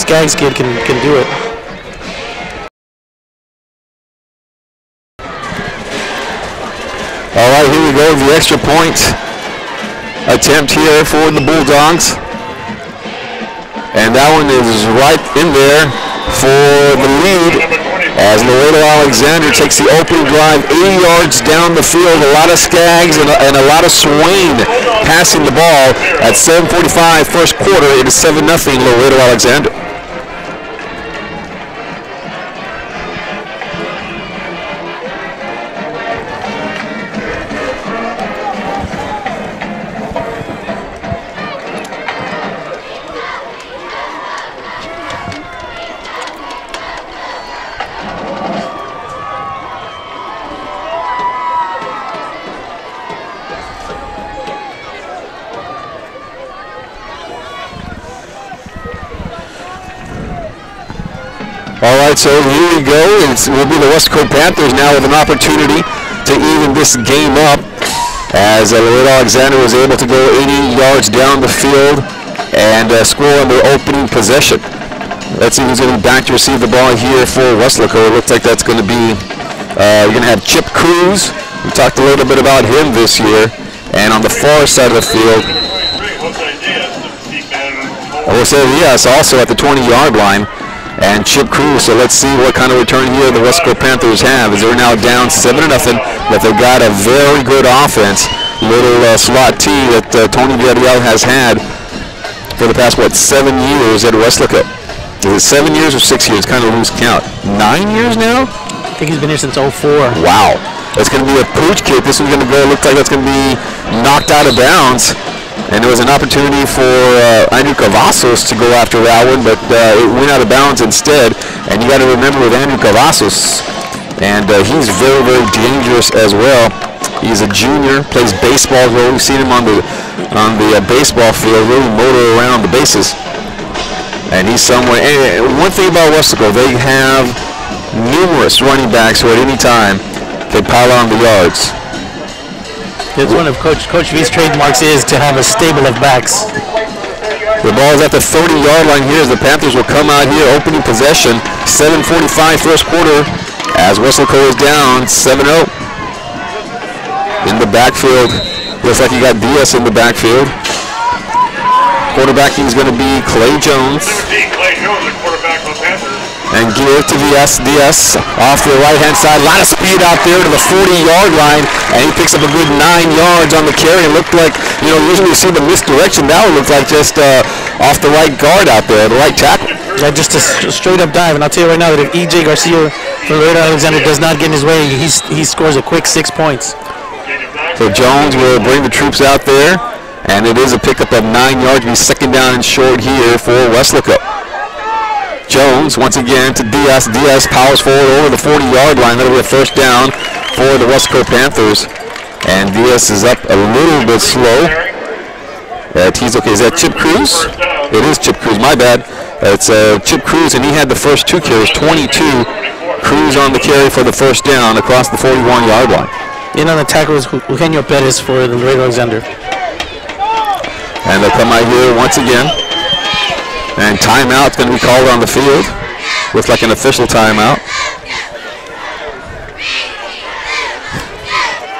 Skaggs kid can do it. All right, here we go. The extra point attempt here for the Bulldogs. And that one is right in there for the lead as Laredo Alexander takes the opening drive 80 yards down the field. A lot of Skaggs and a lot of Swain passing the ball at 7:45 first quarter. It is 7-0 Laredo Alexander. All right, so here we go. It will be the Weslaco Panthers now with an opportunity to even this game up as Laredo Alexander was able to go 80 yards down the field and score on their opening possession. Let's see who's going to be back to receive the ball here for Weslaco. It looks like that's going to be, you're going to have Chip Cruz. We talked a little bit about him this year. And on the far side of the field, Jose Diaz also at the 20-yard line. And Chip Cruz, so let's see what kind of return here the Weslaco Panthers have, as they're now down 7-0, but they've got a very good offense. Little slot T that Tony Villarreal has had for the past, 7 years at Weslaco. Is it 7 years or 6 years? Kind of lose count. 9 years now? I think he's been here since 04. Wow. It's going to be a pooch kick. This one's going to go, looks like that's going to be knocked out of bounds. And there was an opportunity for Andrew Cavazos to go after that one, but it went out of bounds instead. And you got to remember with Andrew Cavazos, and he's very, very dangerous as well. He's a junior, plays baseball as well. We've seen him on the baseball field, really motor around the bases. And he's somewhere. And one thing about Weslaco, they have numerous running backs who at any time can pile on the yards. It's one of Coach V's trademarks is to have a stable of backs. The ball is at the 30-yard line here as the Panthers will come out here, opening possession. 7:45 first quarter as Weslaco is down 7-0. In the backfield, looks like you got Diaz in the backfield. Quarterbacking is going to be Clay Jones. And give to Diaz off the right-hand side. A lot of speed out there to the 40-yard line, and he picks up a good 9 yards on the carry. It looked like, usually you see the misdirection. That would look like just off the right guard out there, the right tackle. Yeah, just a straight-up dive. And I'll tell you right now that if E.J. Garcia from Laredo Alexander does not get in his way, he scores a quick 6 points. So Jones will bring the troops out there, and it is a pickup of 9 yards. Be second down and short here for Weslaco. Jones once again to Diaz. Diaz powers forward over the 40-yard line. That'll be a first down for the Weslaco Panthers. And Diaz is up a little bit slow. He's okay. Is that Chip Cruz? It is Chip Cruz. My bad. It's Chip Cruz, and he had the first 2 carries, 22. Cruz on the carry for the first down across the 41-yard line. In on the tackle is Eugenio Perez for the Laredo Alexander. And they'll come out here once again. And timeout's going to be called on the field. Looks like an official timeout.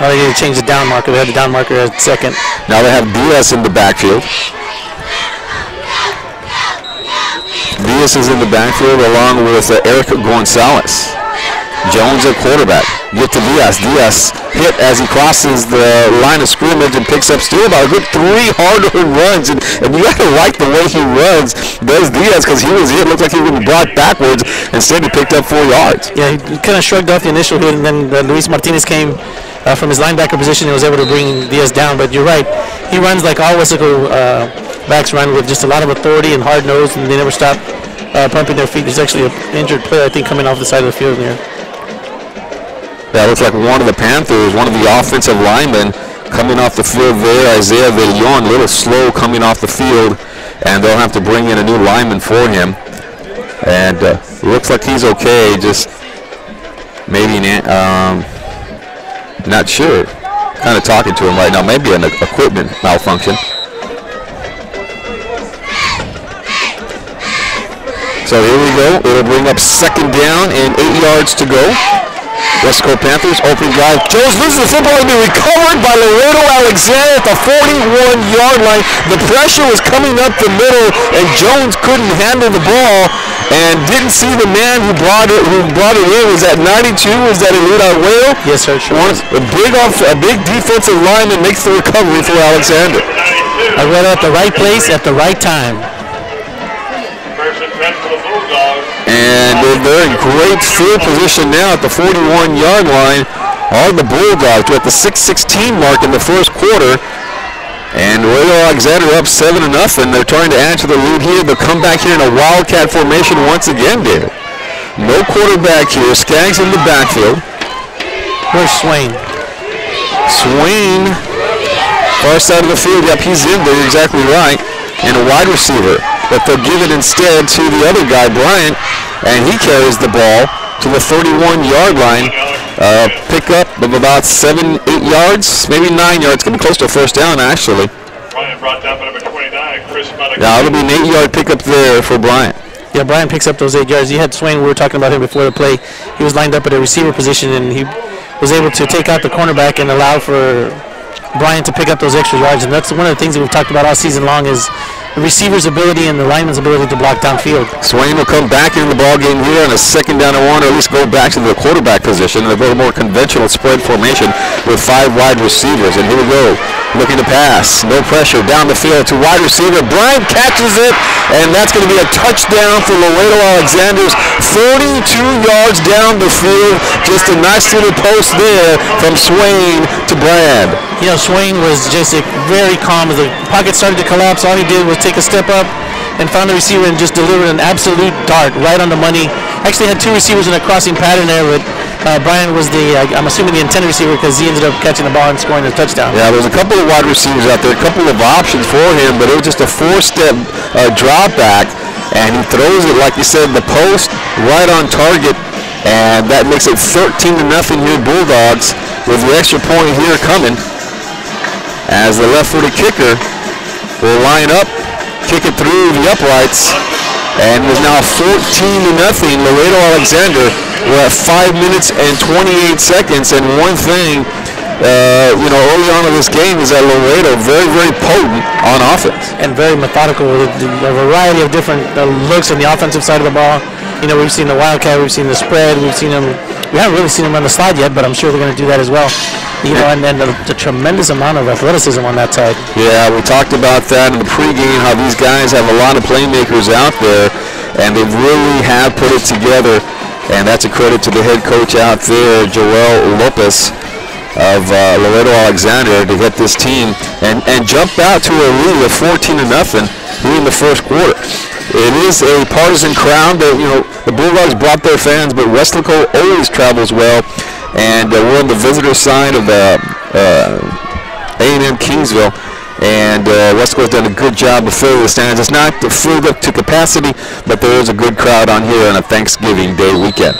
Oh, they need to change the down marker. They have the down marker at second. Now they have Diaz in the backfield. Diaz is in the backfield along with Eric Gonzalez. Jones at quarterback. Get to Diaz. Diaz hit as he crosses the line of scrimmage and picks up still about a good 3 hard-earned runs. And you got to like the way he runs, does Diaz, because he was hit. Looked like he was brought backwards. Instead, he picked up 4 yards. Yeah, he kind of shrugged off the initial hit, and then Luis Martinez came from his linebacker position and was able to bring Diaz down. But you're right. He runs like all Weslaco backs run, with just a lot of authority and hard nose, and they never stop pumping their feet. There's actually an injured player, I think, coming off the side of the field there. That looks like one of the Panthers, one of the offensive linemen coming off the field there. Isaiah Villon, a little slow coming off the field, and they'll have to bring in a new lineman for him. And looks like he's okay, just maybe not sure. Kind of talking to him right now, maybe an equipment malfunction. So here we go. It'll bring up second down and 8 yards to go. Weslaco Panthers opening drive. Jones loses the football and be recovered by Laredo Alexander at the 41-yard line. The pressure was coming up the middle, and Jones couldn't handle the ball and didn't see the man who brought it in. Was that 92? Was that Elite Arguello? Yes, sir. Sure. A big defensive lineman makes the recovery for Alexander. Arguello at the right place at the right time. And they're in great field position now at the 41-yard line. All the Bulldogs are at the 6:16 mark in the first quarter. And Laredo Alexander up 7-0. They're trying to add to the lead here. They'll come back here in a wildcat formation once again, David. No quarterback here. Skaggs in the backfield. Where's Swain? Swain, far side of the field. Yep, he's in there. You're exactly right. And a wide receiver. But they'll give it instead to the other guy, Bryant, and he carries the ball to the 31-yard line. Pick up of about 7-8 yards, maybe 9 yards. It's going to be close to a first down, actually. Bryant brought down by number 29, Chris. Yeah, it'll be an 8-yard pickup there for Bryant. Yeah, Bryant picks up those 8 yards. You had Swain, we were talking about him before the play. He was lined up at a receiver position, and he was able to take out the cornerback and allow for Bryant to pick up those extra yards. And that's one of the things that we've talked about all season long is the receiver's ability and the lineman's ability to block downfield. Swain will come back in the ball game here on a second down and 1, or at least go back to the quarterback position and a little more conventional spread formation with 5 wide receivers. And here we go, looking to pass, no pressure, down the field to wide receiver. Bryant catches it, and that's going to be a touchdown for Laredo Alexander's 42 yards down the field. Just a nice little post there from Swain to Brad. You know, Swain was just very calm. As the pocket started to collapse, all he did was take a step up and found the receiver and just delivered an absolute dart right on the money. Actually had 2 receivers in a crossing pattern there, but Brian was I'm assuming the intended receiver because he ended up catching the ball and scoring a touchdown. Yeah, there's a couple of wide receivers out there, a couple of options for him, but it was just a 4-step drop back, and he throws it, like you said, the post right on target, and that makes it 13-0 here, Bulldogs, with the extra point here coming, as the left-footed kicker will line up, kick it through the uprights, and is now 14-0. Laredo Alexander, we're at 5 minutes and 28 seconds, and one thing, early on in this game is that Laredo very, very potent on offense. And very methodical with a variety of different looks on the offensive side of the ball. You know, we've seen the wildcat, we've seen the spread, we haven't really seen them on the slide yet, but I'm sure they're going to do that as well. You know, and then the tremendous amount of athleticism on that side. Yeah, we talked about that in the pregame, how these guys have a lot of playmakers out there, and they really have put it together, and that's a credit to the head coach out there, Joel Lopez of Laredo Alexander, to get this team and jump out to a lead of 14-0 here in the first quarter. It is a partisan crowd. The Bulldogs brought their fans, but Weslaco always travels well. And we're on the visitor side of the A&M Kingsville, and Weslaco's done a good job of filling the stands. It's not filled up to capacity, but there is a good crowd on here on a Thanksgiving Day weekend.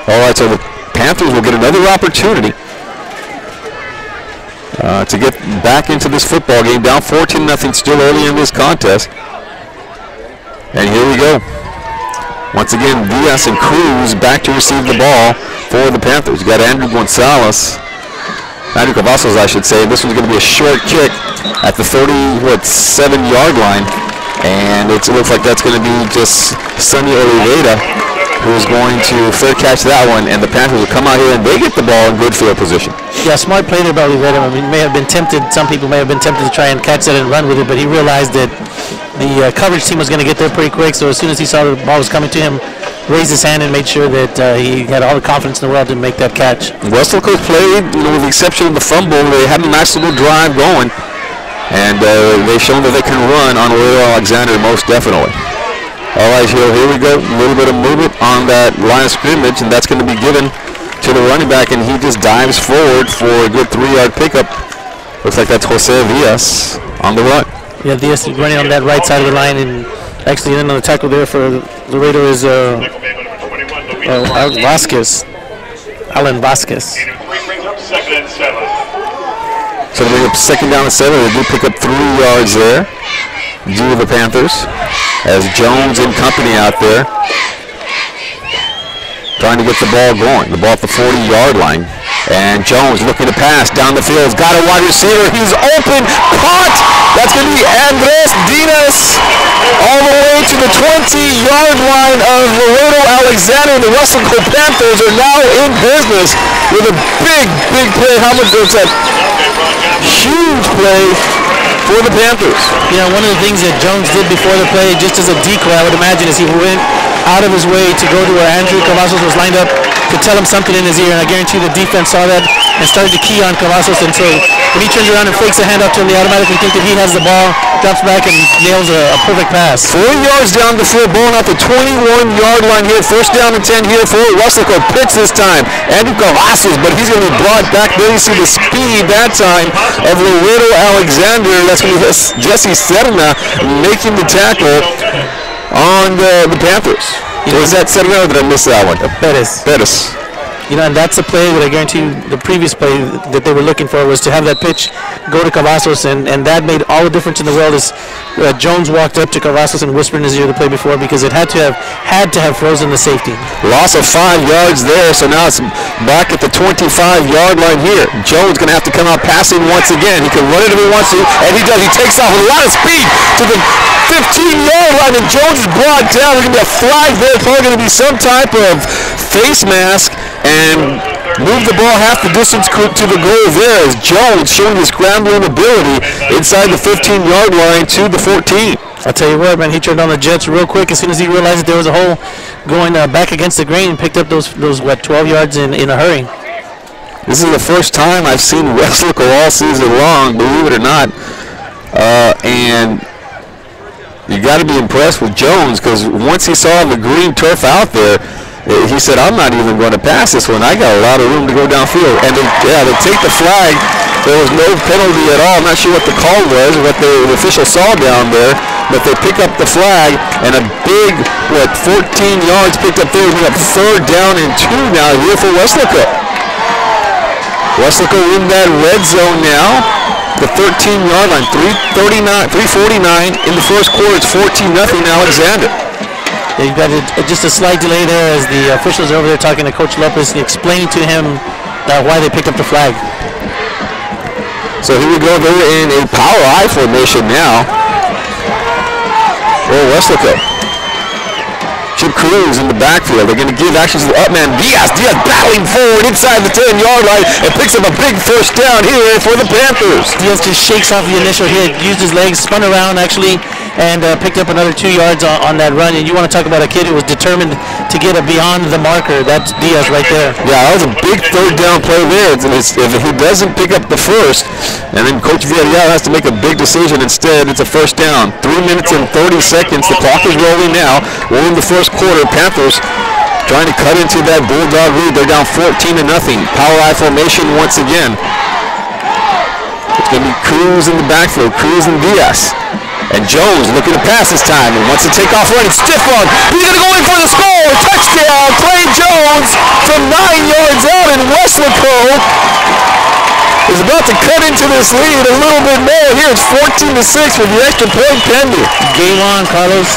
All right, so the Panthers will get another opportunity to get back into this football game, down 14-0 still early in this contest. And here we go. Once again, Diaz and Cruz back to receive the ball for the Panthers. You got Andrew Cavazos, I should say. This one's going to be a short kick at the 37-yard line. And it looks like that's going to be just Sonny Oliveira who's going to fair catch that one. And the Panthers will come out here and they get the ball in good field position. Yeah, smart play there by Oliveira. I mean, some people may have been tempted to try and catch that and run with it, but he realized that the coverage team was going to get there pretty quick, so as soon as he saw the ball was coming to him, raised his hand and made sure that he had all the confidence in the world to make that catch. Weslaco played, with the exception of the fumble, they had a nice little drive going, and they've shown that they can run on Laredo Alexander most definitely. All right, here we go, a little bit of movement on that line of scrimmage, and that's going to be given to the running back, and he just dives forward for a good 3-yard pickup. Looks like that's Jose Villas on the run. Yeah, Diaz is running on that right side of the line, and actually in on the tackle there for Laredo is Vasquez, Alan Vasquez. So they bring up second down and 7. They do pick up 3 yards there. do the Panthers, as Jones and company out there trying to get the ball going. The ball at the 40-yard line. And Jones looking to pass down the field. Got a wide receiver. He's open. Caught. That's going to be Andres Dinas all the way to the 20-yard line of Laredo Alexander. The Weslaco Panthers are now in business with a big play. How much is that? Huge play for the Panthers. You know, one of the things that Jones did before the play, just as a decoy, I would imagine, is he went out of his way to go to where Andrew Cavazos was lined up to tell him something in his ear, and I guarantee the defense saw that and started to key on Cavazos, and so when he turns around and fakes a handoff to him, they automatically think that he has the ball, drops back, and nails a perfect pass. 4 yards down the field, ball out the 21-yard line here. First down and 10 here for Weslaco. Pitch this time. Andrew Cavazos, but he's going to be brought back. There you see the speed that time of Laredo Alexander. That's going to be Jesse Serna making the tackle on the Panthers. Was that Serna or did I miss that one? Perez. You know, and that's the play that I guarantee you the previous play that they were looking for was to have that pitch go to Cavazos, and that made all the difference in the world as Jones walked up to Cavazos and whispered in his ear the play before, because it had to have frozen the safety. Loss of 5 yards there, so now it's back at the 25-yard line here. Jones going to have to come out passing once again. He can run it if he wants to, and he does. He takes off with a lot of speed to the 15-yard line, and Jones is brought down. There's going to be a flag there. Probably going to be some type of face mask, and move the ball half the distance to the goal there as Jones showing his scrambling ability inside the 15-yard line to the 14. I'll tell you what, man, he turned on the Jets real quick as soon as he realized that there was a hole going back against the grain, and picked up those 12 yards in a hurry. This is the first time I've seen Weslaco all season long, believe it or not, and you got to be impressed with Jones, because once he saw the green turf out there, he said, I'm not even going to pass this one. I got a lot of room to go downfield. And they take the flag. There was no penalty at all. I'm not sure what the call was, or what the official saw down there, but they pick up the flag, and a big, 14 yards picked up there. We have 3rd down and 2 now here for Weslaco. Weslaco in that red zone now. The 13-yard line, 3:49 in the first quarter. It's 14-0 Alexander. They've got just a slight delay there as the officials are over there talking to Coach Lopez and explaining to him why they picked up the flag. So here we go. They're in a power I formation now for Weslaco. Cruz in the backfield. They're going to give action to the up man, Diaz. Diaz battling forward inside the 10-yard line and picks up a big first down here for the Panthers. Diaz just shakes off the initial hit, used his legs, spun around actually, and picked up another 2 yards on that run. And you want to talk about a kid who was determined to get a beyond the marker. That's Diaz right there. Yeah, that was a big 3rd down play there. If he doesn't pick up the first, and then Coach Villarreal has to make a big decision instead, it's a first down. 3 minutes and 30 seconds. The clock is rolling now. We're in the first quarter. Panthers trying to cut into that Bulldog lead. They're down 14-0. Power I formation once again. It's going to be Cruz in the backfield. Cruz and Diaz. And Jones looking to pass this time and wants to take off running. Stiff arm. He's going to go in for the score. Touchdown. Clay Jones from 9 yards out, and Weslaco is about to cut into this lead a little bit more. Here it's 14-6 with the extra point pending. Game on, Carlos.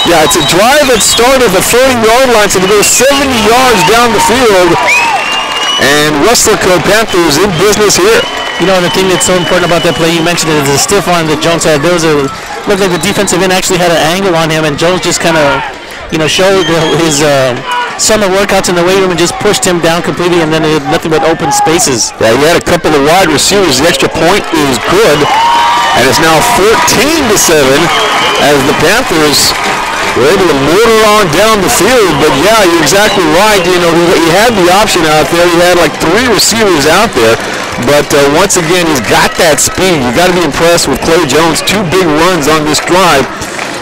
Yeah, it's a drive that started at the 30-yard line, so they go 70 yards down the field. And Weslaco Panthers in business here. You know, the thing that's so important about that play, you mentioned it, is the stiff arm that Jones had. There was looked like the defensive end actually had an angle on him, and Jones just kind of, showed his summer workouts in the weight room and just pushed him down completely, and then it had nothing but open spaces. Yeah, he had a couple of wide receivers. The extra point is good, and it's now 14-7 as the Panthers were able to motor on down the field. But yeah, you're exactly right. He had the option out there. He had like 3 receivers out there. But once again, he's got that speed. You got to be impressed with Clay Jones. 2 big runs on this drive.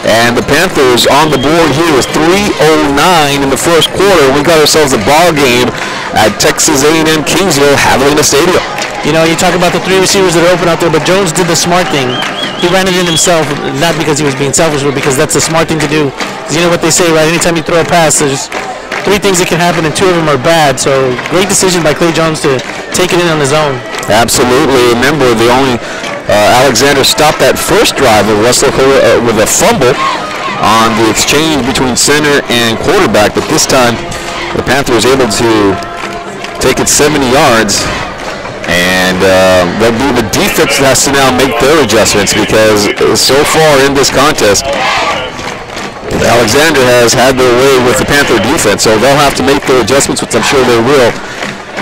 And the Panthers on the board here is 3:09 in the first quarter. We got ourselves a ball game at Texas A&M Kingsville Javelina Stadium. You talk about the 3 receivers that are open out there, but Jones did the smart thing. He ran it in himself, not because he was being selfish, but because that's the smart thing to do. Because you know what they say, right? Anytime you throw a pass, there's 3 things that can happen, and 2 of them are bad. So great decision by Clay Jones to take it in on his own. Absolutely. Remember, the only Alexander stopped that first drive of Weslaco with a fumble on the exchange between center and quarterback, but this time the Panthers able to take it 70 yards, and the defense has to now make their adjustments because so far in this contest, Alexander has had their way with the Panther defense, so they'll have to make their adjustments, which I'm sure they will,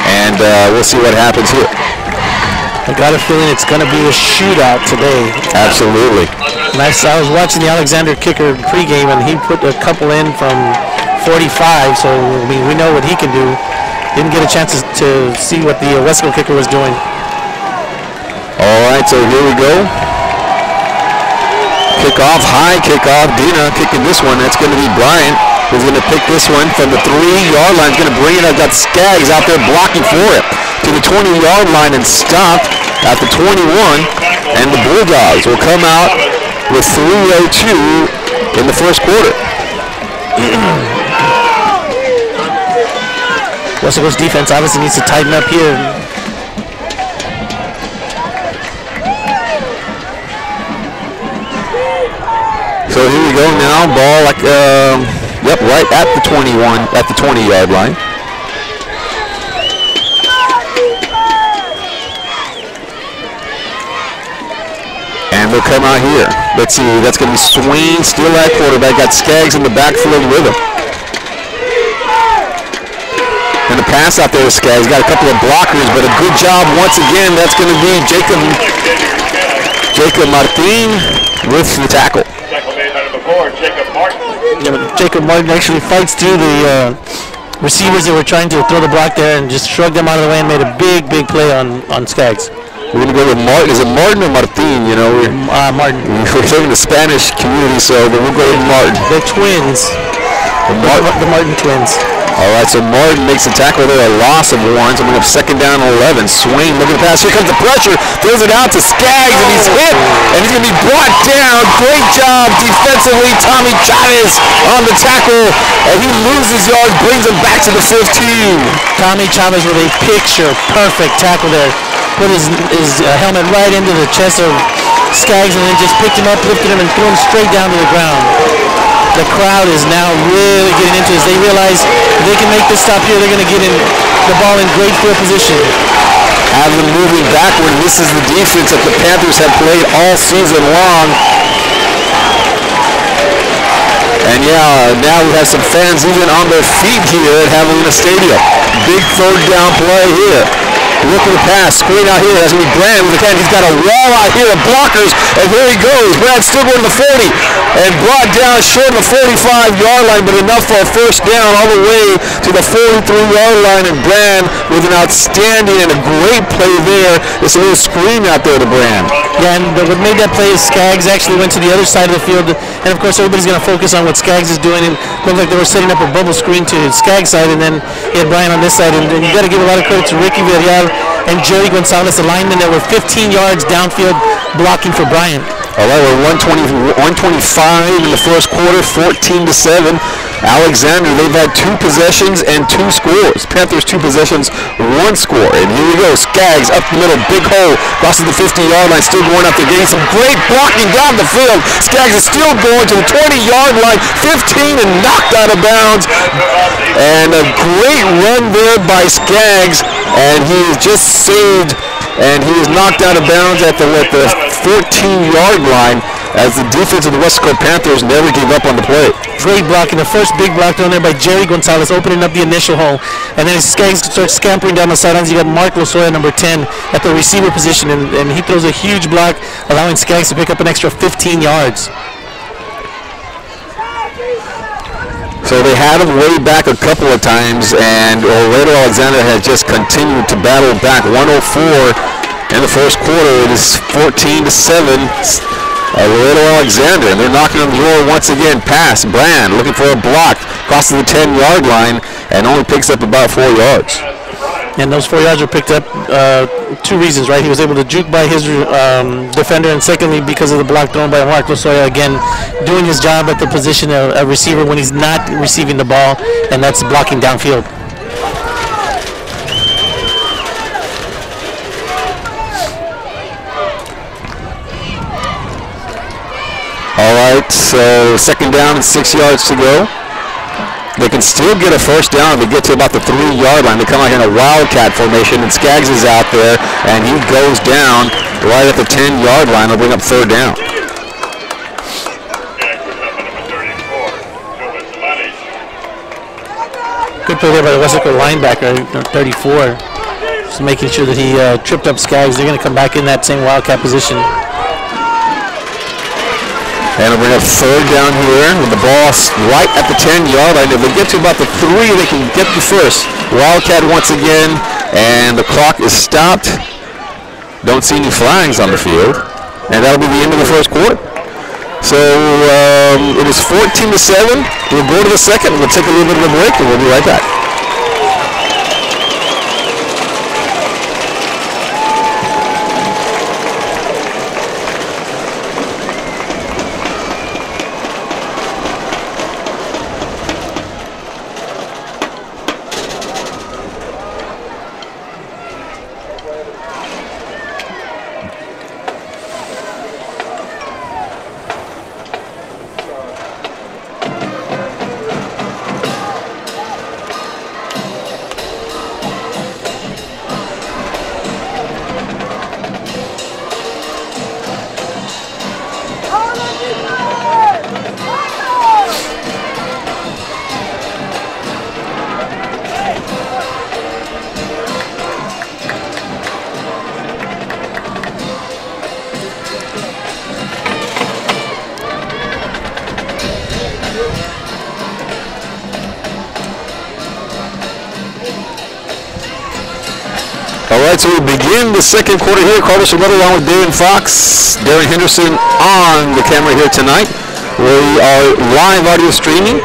and we'll see what happens here. I got a feeling it's going to be a shootout today. Absolutely. And I was watching the Alexander kicker pregame, and he put a couple in from 45, so I mean, we know what he can do. Didn't get a chance to see what the Weslaco kicker was doing. All right, so here we go. Kickoff, high kickoff. Dina kicking this one. That's going to be Bryant, who's going to pick this one from the 3-yard line. He's going to bring it up. Got Skaggs out there blocking for it to the 20-yard line and stopped at the 21. And the Bulldogs will come out with 3:02 in the first quarter. Weslaco's defense obviously needs to tighten up here. So here we go now, ball right at the 21, at the 20-yard line. And they'll come out here. Let's see, that's going to be Swain still at quarterback. Got Skaggs in the backfield with him. And the pass out there with Skaggs. Got a couple of blockers, but a good job once again. That's going to be Jacob Martin with the tackle. Jacob Martin actually fights through the receivers that were trying to throw the block there and just shrugged them out of the way and made a big play on Skaggs. We're going to go with Martin. Is it Martin or Martin? You know, Martin. We're serving the Spanish community, but we'll go with Martin. They're twins. The Martin twins. All right, so Martin makes a tackle there, a loss of 1. So we're going to have second down and 11. Swain looking to pass. Here comes the pressure. Throws it out to Skaggs, and he's hit. And he's going to be brought down. Great job defensively. Tommy Chavez on the tackle. And he loses yards, brings him back to the 15. Tommy Chavez with a picture-perfect tackle there. Put his helmet right into the chest of Skaggs and then just picked him up, lifted him, and threw him straight down to the ground. The crowd is now really getting into this. They realize if they can make this stop here, they're going to get in the ball in great field position. Have them moving backward. This is the defense that the Panthers have played all season long. And yeah, now we have some fans even on their feet here at Javelina Stadium. Big third down play here. Look at the pass, screen out here. That's going to be Brand with the can. He's got a wall out here of blockers, and here he goes. Brand still going to the 40, and brought down short of the 45-yard line, but enough for a first down all the way to the 43-yard line, and Brand with an outstanding and a great play there. It's a little screen out there to Brand. Yeah, and what made that play is Skaggs actually went to the other side of the field, and of course everybody's going to focus on what Skaggs is doing, and looked like they were setting up a bubble screen to Skaggs' side, and then he had Brian on this side, and you got to give a lot of credit to Ricky Villarreal and Jerry Gonzalez, the linemen that were 15 yards downfield blocking for Bryant. All right, we're 125 in the first quarter, 14-7. Alexander, they've had 2 possessions and 2 scores. Panthers 2 possessions, 1 score. And here we go, Skaggs up the middle, big hole, crosses the 50-yard line, still going up there, getting some great blocking down the field. Skaggs is still going to the 20-yard line, 15 and knocked out of bounds. And a great run there by Skaggs, and he is just saved, and he is knocked out of bounds at the 14-yard line as the defense of the Weslaco Panthers never gave up on the play. Great blocking, the first big block thrown there by Jerry Gonzalez, opening up the initial hole, and then Skaggs starts scampering down the sidelines. You got Mark Lozoya, number 10, at the receiver position, and he throws a huge block, allowing Skaggs to pick up an extra 15 yards. So they had him way back a couple of times, and Orlando Alexander has just continued to battle back. 104 in the first quarter. It is 14-7. Orlando Alexander, and they're knocking on the door once again. Pass, Brand looking for a block, crosses the 10-yard line, and only picks up about 4 yards. And those 4 yards were picked up 2 reasons, right? He was able to juke by his defender, and secondly, because of the block thrown by Mark Lozoya, again, doing his job at the position of a receiver when he's not receiving the ball, and that's blocking downfield. right, so second down and 6 yards to go. They can still get a first down if they get to about the 3-yard line. They come out here in a wildcat formation, and Skaggs is out there, and he goes down right at the 10-yard line. They'll bring up third down. Good play there by the Weslaco linebacker, 34. Just making sure that he tripped up Skaggs. They're going to come back in that same wildcat position. And they'll bring up third down here with the ball right at the 10-yard line. If they get to about the 3, they can get the first. Wildcat once again, and the clock is stopped. Don't see any flags on the field. And that'll be the end of the first quarter. So it is 14-7. We'll go to the second. We'll take a little bit of a break, and we'll be right back. So we begin the second quarter here. Carlos Romero along with Darren Fox, Darren Henderson on the camera here tonight. We are live audio streaming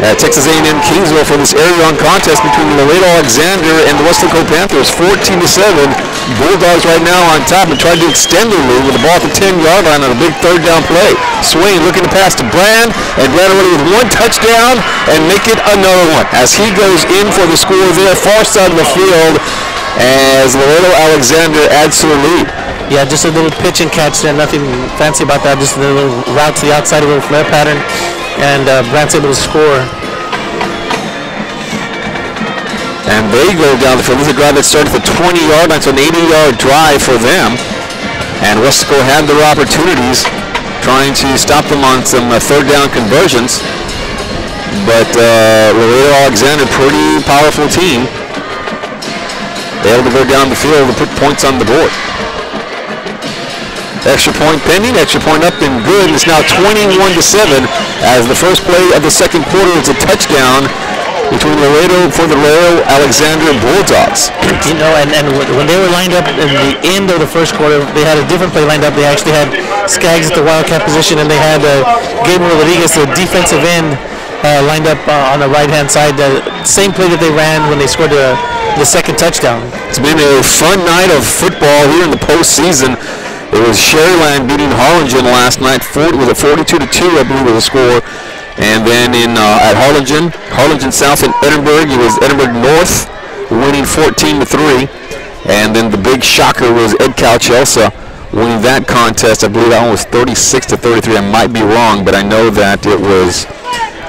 at Texas A&M Kingsville for this area-on contest between Laredo Alexander and the Weslaco Panthers. 14-7. Bulldogs right now on top and trying to extend their lead with the ball at the 10-yard line on a big third down play. Swain looking to pass to Brand, and Brand already with one touchdown and make it another one as he goes in for the score there, far side of the field, as Laredo Alexander adds to the lead. Yeah, just a little pitch and catch there. Nothing fancy about that. Just a little route to the outside, a little flare pattern, and Brandt's able to score. And they go down the field. This is a drive that started at the 20-yard line, so an 80-yard drive for them. And Weslaco had their opportunities, trying to stop them on some third down conversions. But Laredo Alexander, pretty powerful team, able to go down the field and put points on the board. Extra point pending, extra point up and good. It's now 21-7 as the first play of the second quarter is a touchdown between Laredo for the Laredo Alexander Bulldogs. You know, and when they were lined up in the end of the first quarter, they had a different play lined up. They actually had Skaggs at the wildcat position, and they had Gabriel Rodriguez, the defensive end, lined up on the right-hand side. The same play that they ran when they scored the second touchdown. It's been a fun night of football here in the postseason. It was Sherryland beating Harlingen last night. It was a 42-2, I believe, was the score. And then at Harlingen South in Edinburgh, it was Edinburgh North winning 14-3. And then the big shocker was Ed-Cal Chelsea winning that contest. I believe that one was 36-33. I might be wrong, but I know that it was.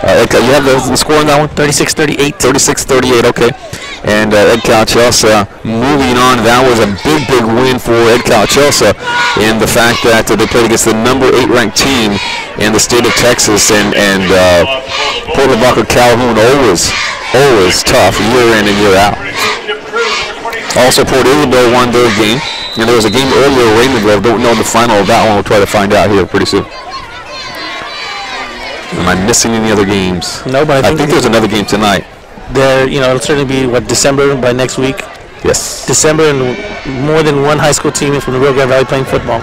You have the score on that one? 36-38. 36-38, okay. And Ed-Cal Chelsea moving on. That was a big win for Ed-Cal Chelsea in the fact that they played against the number 8 ranked team in the state of Texas, and Port Lavaca Calhoun always tough year in and year out. Also, Port Isabel won their game, and there was a game earlier, Raymondville. Don't know the final of that one. We'll try to find out here pretty soon. Am I missing any other games? No, but I think there's another game tonight. There, it'll certainly be December by next week. Yes. December, and more than one high school team from the Rio Grande Valley playing football.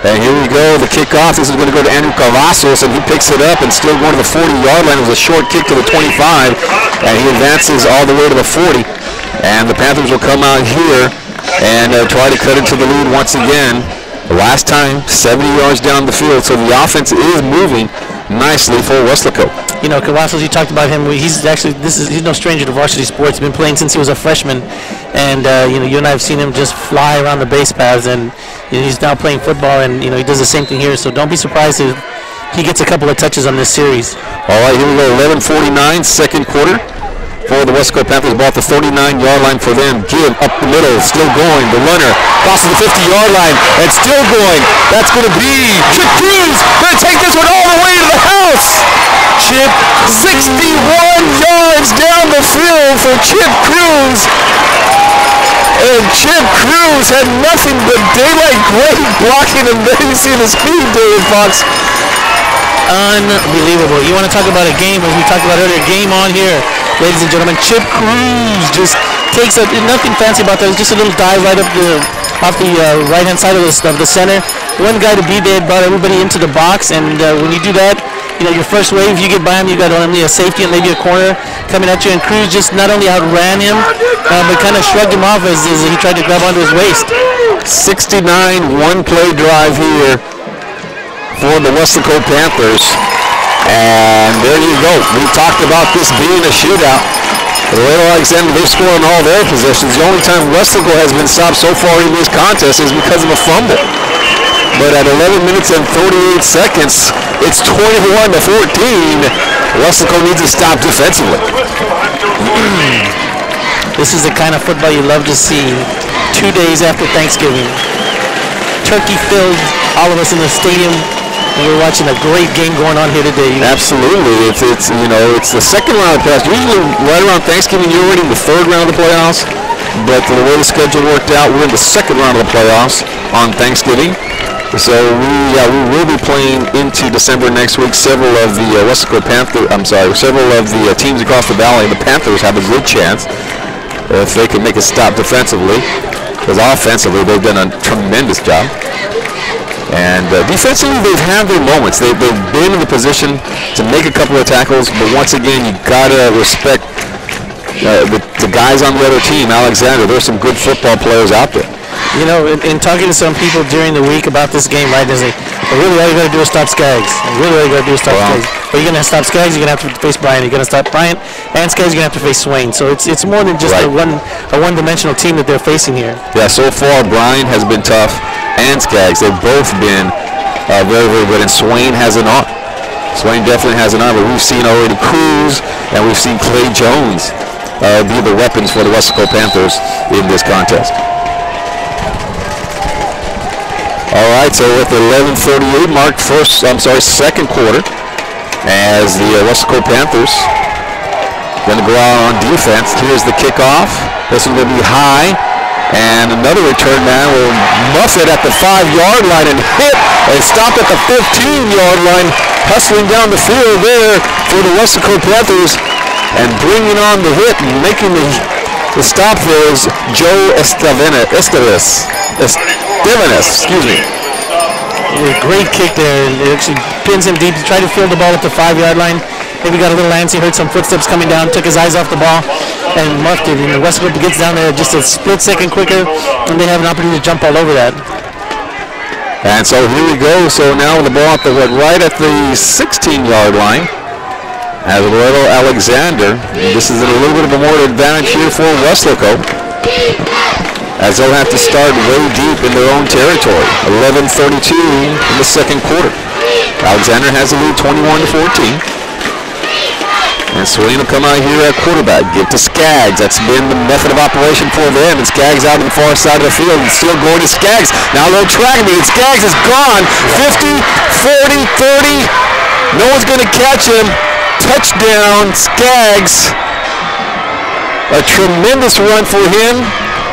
And here we go, the kickoff. This is going to go to Andrew Cavazos, and he picks it up and still going to the 40-yard line. It was a short kick to the 25, and he advances all the way to the 40. And the Panthers will come out here and try to cut into the lead once again. The last time, 70 yards down the field, so the offense is moving nicely for Weslaco. You know, Cavazos, you talked about him. He's no stranger to varsity sports. He's been playing since he was a freshman, and you and I have seen him just fly around the base paths. And he's now playing football, and he does the same thing here. So don't be surprised if he gets a couple of touches on this series. All right, here we go. 11:49, second quarter. For the Weslaco Panthers, ball at the 39-yard line for them. Give up the middle, still going. The runner crosses the 50-yard line and still going. That's going to be Chip Cruz. Going to take this one all the way to the house. Chip, 61 yards down the field for Chip Cruz. And Chip Cruz had nothing but daylight gray blocking, and then you see the speed, David Fox. Unbelievable. You want to talk about a game, as we talked about earlier, game on here, ladies and gentlemen. Chip Cruz just takes up, nothing fancy about that. It's just a little dive right up off the right-hand side of the center. One guy to be there, brought everybody into the box, and when you do that, your first wave, you get by him, you got only a safety and maybe a corner coming at you, and Cruz just not only outran him, but kind of shrugged him off as he tried to grab onto his waist. 69 one-play drive here for the Weslaco Panthers. And there you go. We talked about this being a shootout. Little Alexander, they've scored on all their possessions. The only time Weslaco has been stopped so far in this contest is because of a fumble. But at 11 minutes and 48 seconds, it's 21-14. Weslaco needs to stop defensively. This is the kind of football you love to see 2 days after Thanksgiving. Turkey filled, all of us in the stadium. And we're watching a great game going on here today. Absolutely. It's the second round of the playoffs. Usually right around Thanksgiving, you're already in the third round of the playoffs. But the way the schedule worked out, we're in the second round of the playoffs on Thanksgiving. So we will be playing into December next week. Several of the several of the teams across the valley, the Panthers, have a good chance if they can make a stop defensively. Because offensively, they've done a tremendous job. And defensively, they've had their moments. They've been in the position to make a couple of tackles, but once again, you gotta respect the guys on the other team. Alexander, there's some good football players out there. In talking to some people during the week about this game, right, they say, really all you got to do is stop Skaggs. Really all you got to do is stop Skaggs. But you're going to stop Skaggs, you're going to have to face Bryant. You're going to stop Bryant and Skaggs, you're going to have to face Swain. So it's more than just a one-dimensional team that they're facing here. Yeah, so far Bryant has been tough, and Skaggs, they've both been very, very good. And Swain has an arm. Swain definitely has an arm, but we've seen already Cruz, and we've seen Clay Jones be the weapons for the Weslaco Panthers in this contest. All right, so with the 11:38 mark, second quarter, as the Weslaco Panthers going to go out on defense. Here's the kickoff. This one will be high, and another return man will muff it at the 5-yard line and hit and stop at the 15-yard line, hustling down the field there for the Weslaco Panthers, and bringing on the hit and making the stop there is Joe Esteves, excuse me. A great kick there. It actually pins him deep. He tried to field the ball at the 5-yard line. Maybe got a little antsy, heard some footsteps coming down, took his eyes off the ball, and muffed it. And Weslaco gets down there just a split second quicker, and they have an opportunity to jump all over that. And so here we go. So now with the ball right at the 16-yard line, as little Alexander. This is a little bit of a more advantage here for Weslaco, as they'll have to start way deep in their own territory. 11:32 in the second quarter. Alexander has the lead 21-14. And Swain will come out here at quarterback. Give to Skaggs. That's been the method of operation for them. And Skaggs out on the far side of the field and still going to Skaggs. Now a little track meet. Skaggs is gone. 50, 40, 30. No one's going to catch him. Touchdown, Skaggs. A tremendous run for him.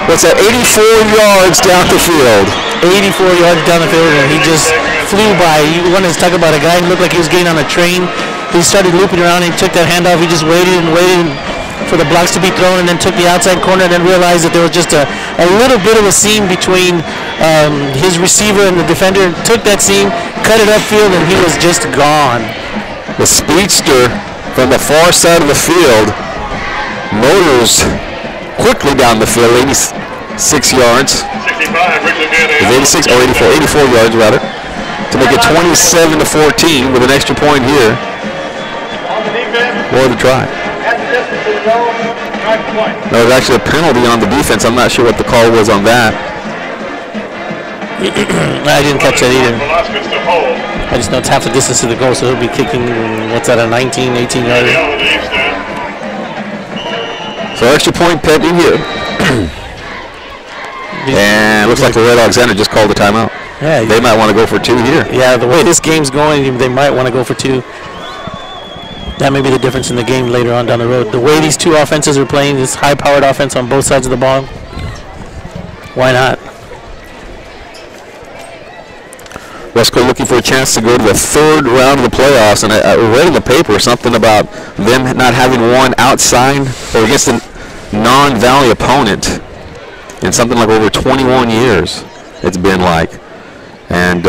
That's at 84 yards down the field. 84 yards down the field, and he just flew by. You want to talk about a guy who looked like he was getting on a train. He started looping around, and he took that handoff. He just waited and waited for the blocks to be thrown, and then took the outside corner, and then realized that there was just a little bit of a seam between his receiver and the defender. Took that seam, cut it upfield, and he was just gone. The speedster from the far side of the field motors quickly down the field, 86 yards. 86 or 84 yards rather, to make it 27-14 with an extra point here for the try. No, there's actually a penalty on the defense. I'm not sure what the call was on that. I didn't catch that either. Velasquez to hold. I just know it's half the distance to the goal, so he'll be kicking, what's that, a 19, 18 yarder. So extra point pending here. And looks like the Red Alexander just called the timeout. Yeah, they might want to go for 2 here. Yeah, the way this game's going, they might want to go for 2. That may be the difference in the game later on down the road. The way these two offenses are playing, this high-powered offense on both sides of the ball, why not? Weslaco looking for a chance to go to the 3rd round of the playoffs, and I read in the paper something about them not having won outside or against a non-Valley opponent in something like over 21 years. It's been like, and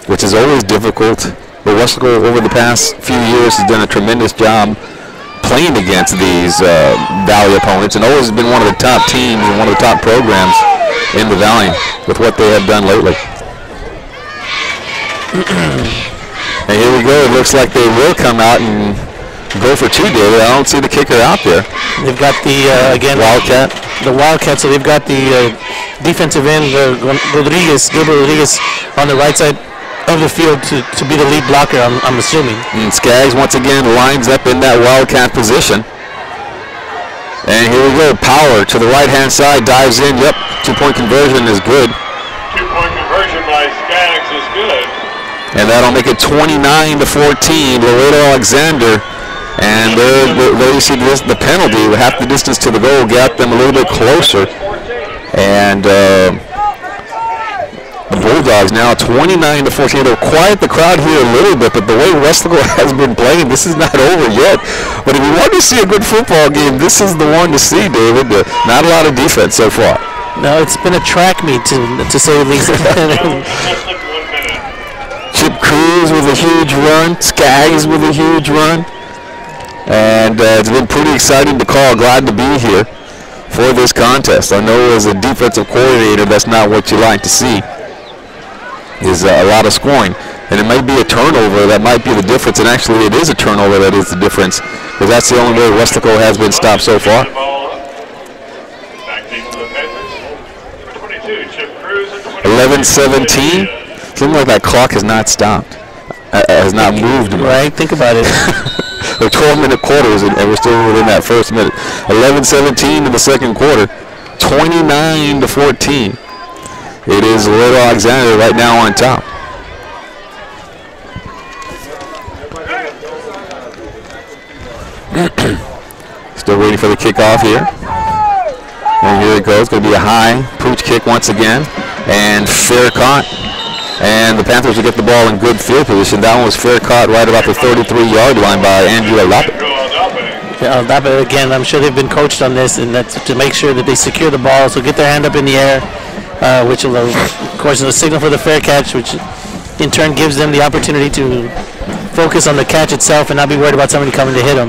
which is always difficult. But Weslaco over the past few years has done a tremendous job playing against these Valley opponents, and always been one of the top teams and one of the top programs in the Valley with what they have done lately. And here we go. It looks like they will come out and go for 2, David. I don't see the kicker out there. They've got the, again, Wildcat. The Wildcat, so they've got the defensive end, Gabriel Rodriguez, on the right side of the field to be the lead blocker, I'm assuming. And Skaggs once again lines up in that Wildcat position. And here we go. Power to the right-hand side, dives in. Yep, 2-point conversion is good. 2-point conversion by Skaggs is good. And that'll make it 29-14. Laredo Alexander. And there you see the penalty, half the distance to the goal, got them a little bit closer. And the Bulldogs now 29-14. They'll quiet the crowd here a little bit, but the way Weslaco has been playing, this is not over yet. But if you want to see a good football game, this is the one to see, David. Not a lot of defense so far. No, it's been a track meet, to say the least. Chip Cruz with a huge run. Skaggs with a huge run. And it's been pretty exciting to call. Glad to be here for this contest. I know as a defensive coordinator, that's not what you like to see, is a lot of scoring. And it might be a turnover that might be the difference. And actually, it is a turnover that is the difference, because that's the only way Weslaco has been stopped so far. Back deep to the Panthers. 22, Chip Cruz. 11-17. Seems like that clock has not stopped. Has not moved. Right? Think about it. Or 12-minute quarters, and we're still within that first minute. 11-17 in the second quarter. 29-14. It is Laredo Alexander right now on top. Still waiting for the kickoff here. And here it goes. Going to be a high pooch kick once again. And fair caught. And the Panthers will get the ball in good field position. That one was fair caught right about the 33-yard line by Andrew Aldape. Yeah, Aldape, again, I'm sure they've been coached on this, and that's to make sure that they secure the ball, so get their hand up in the air, which will, of course, is a signal for the fair catch, which in turn gives them the opportunity to focus on the catch itself and not be worried about somebody coming to hit them.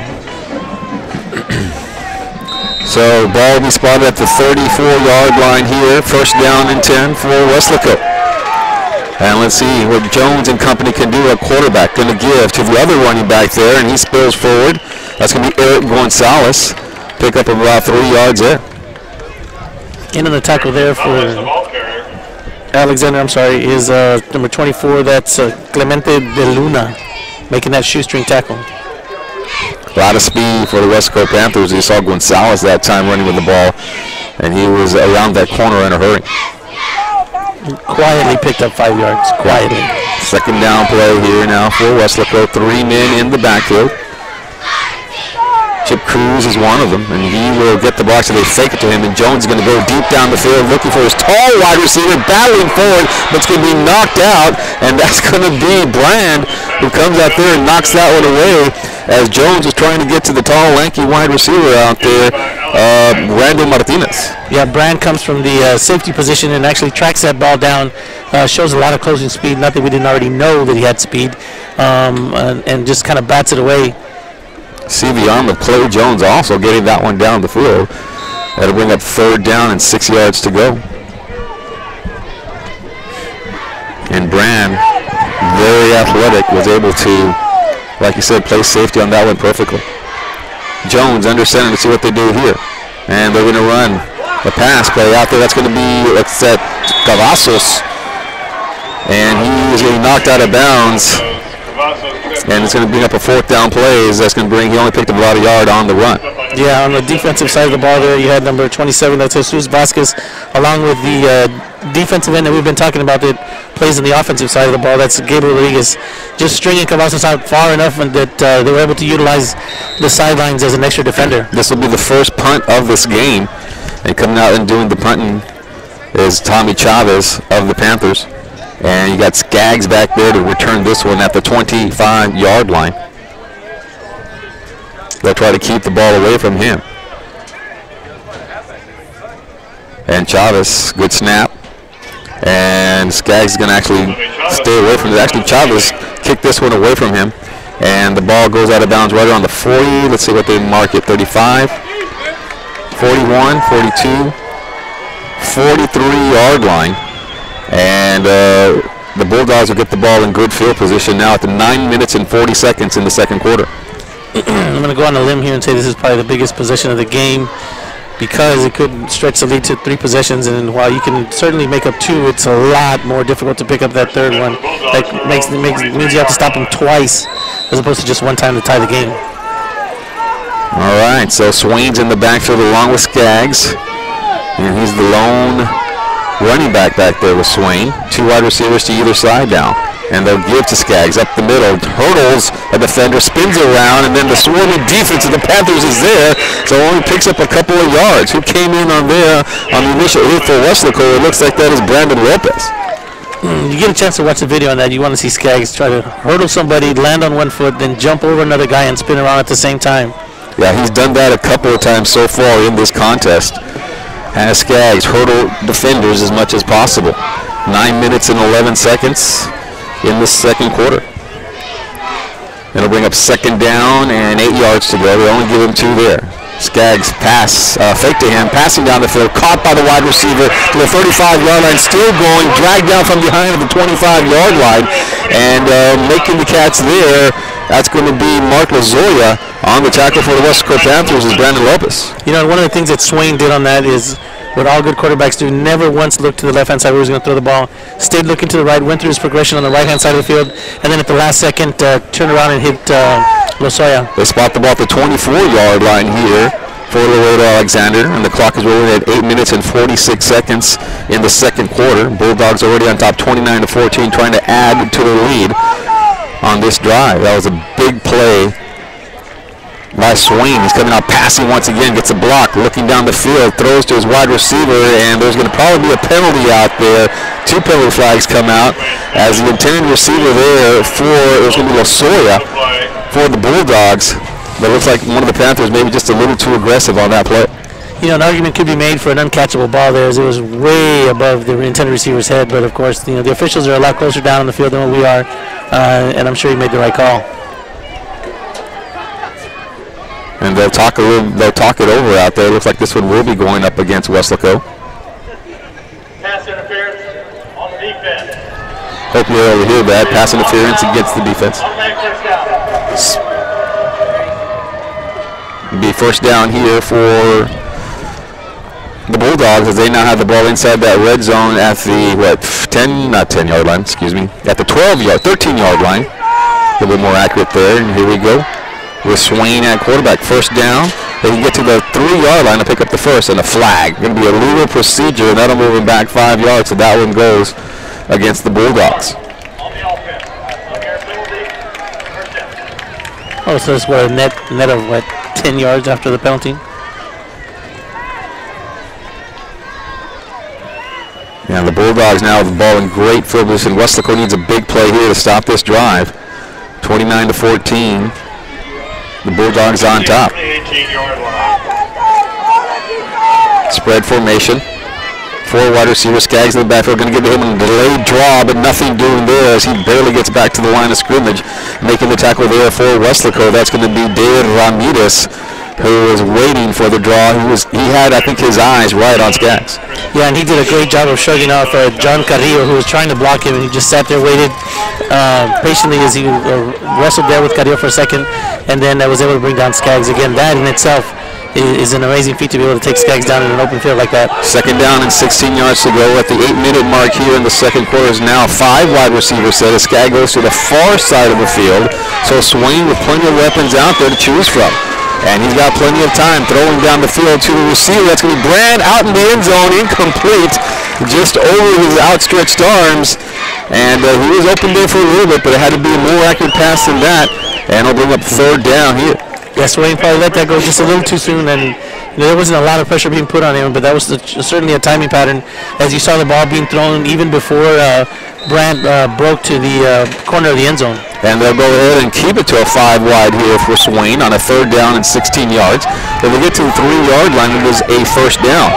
So ball will be spotted at the 34-yard line here. First down and 10 for Weslaco. And let's see what Jones and company can do at quarterback. Going to give to the other running back there, and he spills forward. That's going to be Eric Gonzalez. Pick up about 3 yards there. In on the tackle there for Alexander, is number 24. That's Clemente de Luna making that shoestring tackle. A lot of speed for the Weslaco Panthers. You saw Gonzalez that time running with the ball, and he was around that corner in a hurry. Quietly picked up 5 yards, quietly. Second down play here now for Weslaco. 3 men in the backfield. Chip Cruz is one of them, and he will get the block, so they fake it to him, and Jones is going to go deep down the field looking for his tall wide receiver, battling forward, but it's going to be knocked out, and that's going to be Brand, who comes out there and knocks that one away, as Jones is trying to get to the tall, lanky wide receiver out there, Randall Martinez. Yeah, Brand comes from the safety position and actually tracks that ball down, shows a lot of closing speed, not that we didn't already know that he had speed, and just kind of bats it away. See the arm of Clay Jones also getting that one down the field. That'll bring up 3rd down and 6 yards to go. And Brand, very athletic, was able to, like you said, play safety on that one perfectly. Jones under center to see what they do here. And they're going to run the pass play out there. That's going to be, it's that Cavazos, and he is getting knocked out of bounds. And it's going to bring up a 4th down plays. That's going to bring. He only picked up about a yard on the run. Yeah, on the defensive side of the ball there, you had number 27, that's Jesus Vasquez, along with the defensive end that we've been talking about that plays on the offensive side of the ball. That's Gabriel Rodriguez, just stringing Cavazos out far enough and that they were able to utilize the sidelines as an extra defender. This will be the first punt of this game, and coming out and doing the punting is Tommy Chavez of the Panthers. And you got Skaggs back there to return this one at the 25-yard line. They'll try to keep the ball away from him. And Chavez, good snap. And Skaggs is going to actually stay away from it. Actually, Chavez kicked this one away from him. And the ball goes out of bounds right around the 40. Let's see what they mark it. 35, 41, 42, 43-yard line. And the Bulldogs will get the ball in good field position now at the 9 minutes and 40 seconds in the second quarter. I'm going to go on a limb here and say this is probably the biggest possession of the game because it could stretch the lead to 3 possessions, and while you can certainly make up 2, it's a lot more difficult to pick up that 3rd one. That means you have to stop them twice as opposed to just one time to tie the game. All right, so Swain's in the backfield along with Skaggs, and he's the lone running back there with Swain. 2 wide receivers to either side now. And they'll give to Skaggs up the middle. Hurdles a defender, spins around, and then the swarming defense of the Panthers is there. So only picks up a couple of yards. Who came in on there on the initial hit for Weslaco? It looks like that is Brandon Lopez. You get a chance to watch the video on that. You want to see Skaggs try to hurdle somebody, land on one foot, then jump over another guy and spin around at the same time. Yeah, he's done that a couple of times so far in this contest. Has Skaggs hurdle defenders as much as possible. 9 minutes and 11 seconds in the second quarter. It'll bring up 2nd down and 8 yards to go. They only give him 2 there. Skaggs pass, fake to him, passing down the field, caught by the wide receiver to the 35-yard line, still going, dragged down from behind at the 25-yard line, and making the catch there. That's going to be Mark Lazoya. On the tackle for the Weslaco Panthers is Brandon Lopez. You know, one of the things that Swain did on that is what all good quarterbacks do, never once looked to the left-hand side where he was going to throw the ball. Stayed looking to the right, went through his progression on the right-hand side of the field, and then at the last second, turned around and hit Lazoya. They spot the ball at the 24-yard line here for Laredo Alexander, and the clock is rolling at 8 minutes and 46 seconds in the second quarter. Bulldogs already on top 29-14, trying to add to the lead on this drive. That was a big play by Swain. He's coming out passing once again, gets a block, looking down the field, throws to his wide receiver, and there's going to probably be a penalty out there. 2 penalty flags come out as the intended receiver there it was going to be Lazoya for the Bulldogs, but it looks like one of the Panthers maybe just a little too aggressive on that play. You know, an argument could be made for an uncatchable ball there as it was way above the intended receiver's head, but of course, you know, the officials are a lot closer down on the field than what we are, and I'm sure he made the right call. And they'll talk it over out there. It looks like this one will be going up against Weslaco. Pass interference on the defense. Hope you're able to hear that. Pass interference against the defense. It'll be first down here for the Bulldogs as they now have the ball inside that red zone at the not 10-yard line, excuse me, at the 13-yard line. A little bit more accurate there, and here we go. With Swain at quarterback, first down. They can get to the 3-yard line to pick up the first, and a flag. Going to be a legal procedure, and that'll move him back 5 yards, so that one goes against the Bulldogs. Oh, so it's what, a net of 10 yards after the penalty? Yeah, the Bulldogs now with the ball in great field position. Weslaco needs a big play here to stop this drive. 29-14. The Bulldogs on top. Spread formation. 4 wide receivers. Skaggs in the backfield. Going to give him a delayed draw, but nothing doing there as he barely gets back to the line of scrimmage. Making the tackle there for Weslaco. That's going to be David Ramirez, who was waiting for the draw. He had, I think, his eyes right on Skaggs. Yeah, and he did a great job of shutting off John Carrillo, who was trying to block him, and he just sat there, waited patiently as he wrestled there with Carrillo for a second, and then was able to bring down Skaggs again. That in itself is an amazing feat to be able to take Skaggs down in an open field like that. Second down and 16 yards to go at the 8-minute mark here in the second quarter. Is now 5 wide receivers set as Skaggs goes to the far side of the field. So Swain with plenty of weapons out there to choose from. And he's got plenty of time throwing down the field to the receiver. That's going to be Brand out in the end zone, incomplete, just over his outstretched arms. And he was open there for a little bit, but it had to be a more accurate pass than that. And he'll bring up third down here. Yeah, Swain probably let that go just a little too soon, and there wasn't a lot of pressure being put on him, but that was certainly a timing pattern. As you saw the ball being thrown even before Brandt broke to the corner of the end zone. And they'll go ahead and keep it to a 5 wide here for Swain on a third down and 16 yards. If they get to the 3-yard line, it is a first down.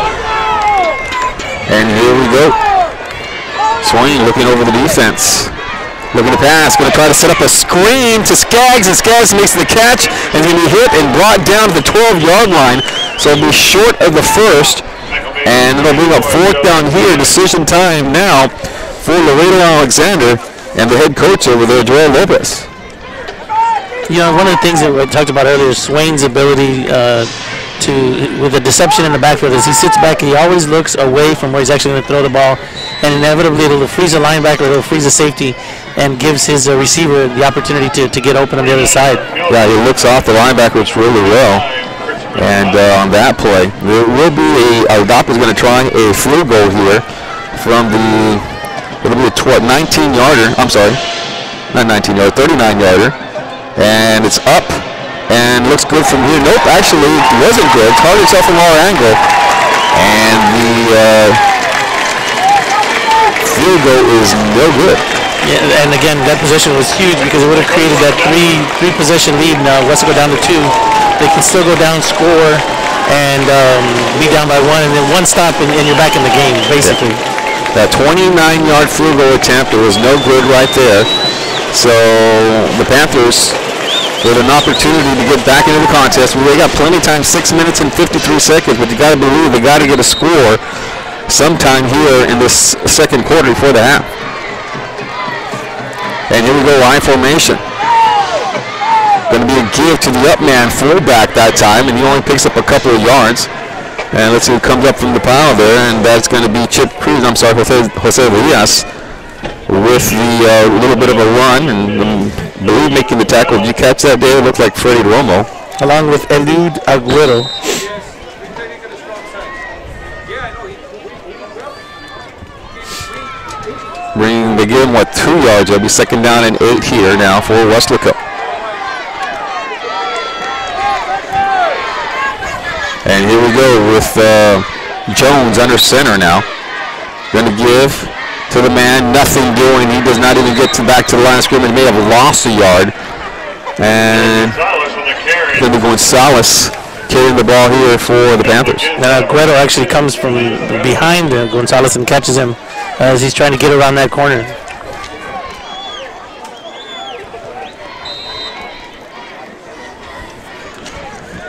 And here we go. Swain looking over the defense. Looking to pass, going to try to set up a screen to Skaggs, and Skaggs makes the catch, and he's going to be hit and brought down to the 12-yard line. So it'll be short of the first, and it'll bring up fourth down here. Decision time now for Laredo Alexander and the head coach over there, Joel Lopez. You know, one of the things that we talked about earlier is Swain's ability with the deception in the backfield. As he sits back, he always looks away from where he's actually going to throw the ball, and inevitably it'll freeze a linebacker, it'll freeze a safety, and gives his receiver the opportunity to get open on the other side. Yeah, he looks off the linebacker really well. And on that play, there will be Aldapa is going to try a field goal here from the, it'll be a 19-yarder, I'm sorry, not 19-yarder, 39-yarder. And it's up and looks good from here. Nope, actually it wasn't good. Target itself from our angle. And the field goal is no good. Yeah, and again, that position was huge because it would have created that three possession lead. Now Weslaco down to 2. They can still go down, score, and be down by 1, and then one stop, and you're back in the game, basically. Yeah. That 29-yard field goal attempt, it was no good right there. So the Panthers with an opportunity to get back into the contest. They got plenty of time, 6 minutes and 53 seconds, but you got to believe they got to get a score sometime here in this second quarter before the half. And here we go, I formation. Going to be a give to the up man fullback that time, and he only picks up a couple of yards. And let's see who comes up from the pile there, and that's going to be Cruz, Jose Elias, with the little bit of a run, and believe making the tackle. Did you catch that there? It looked like Freddie Romo. Along with Eliud Aguero. They give him, 2 yards? It'll be second down and 8 here now for Weslaco. And here we go with Jones under center now. Going to give to the man, nothing doing. He does not even get back to the line of scrimmage. May have lost a yard. And going to be Gonzalez carrying the ball here for the Panthers. Now Aguero actually comes from behind Gonzalez and catches him as he's trying to get around that corner.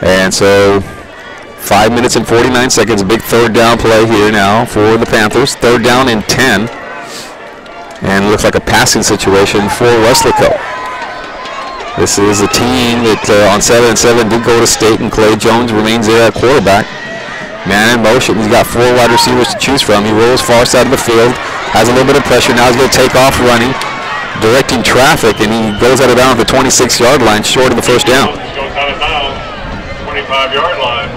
And so 5 minutes and 49 seconds, a big third down play here now for the Panthers. Third down and 10. And it looks like a passing situation for Weslaco. This is a team that on 7-7 did go to state, and Clay Jones remains there at quarterback. Man in motion. He's got 4 wide receivers to choose from. He rolls far side of the field, has a little bit of pressure. Now he's going to take off running, directing traffic, and he goes out of bounds at the 26-yard line, short of the first down. 25-yard line.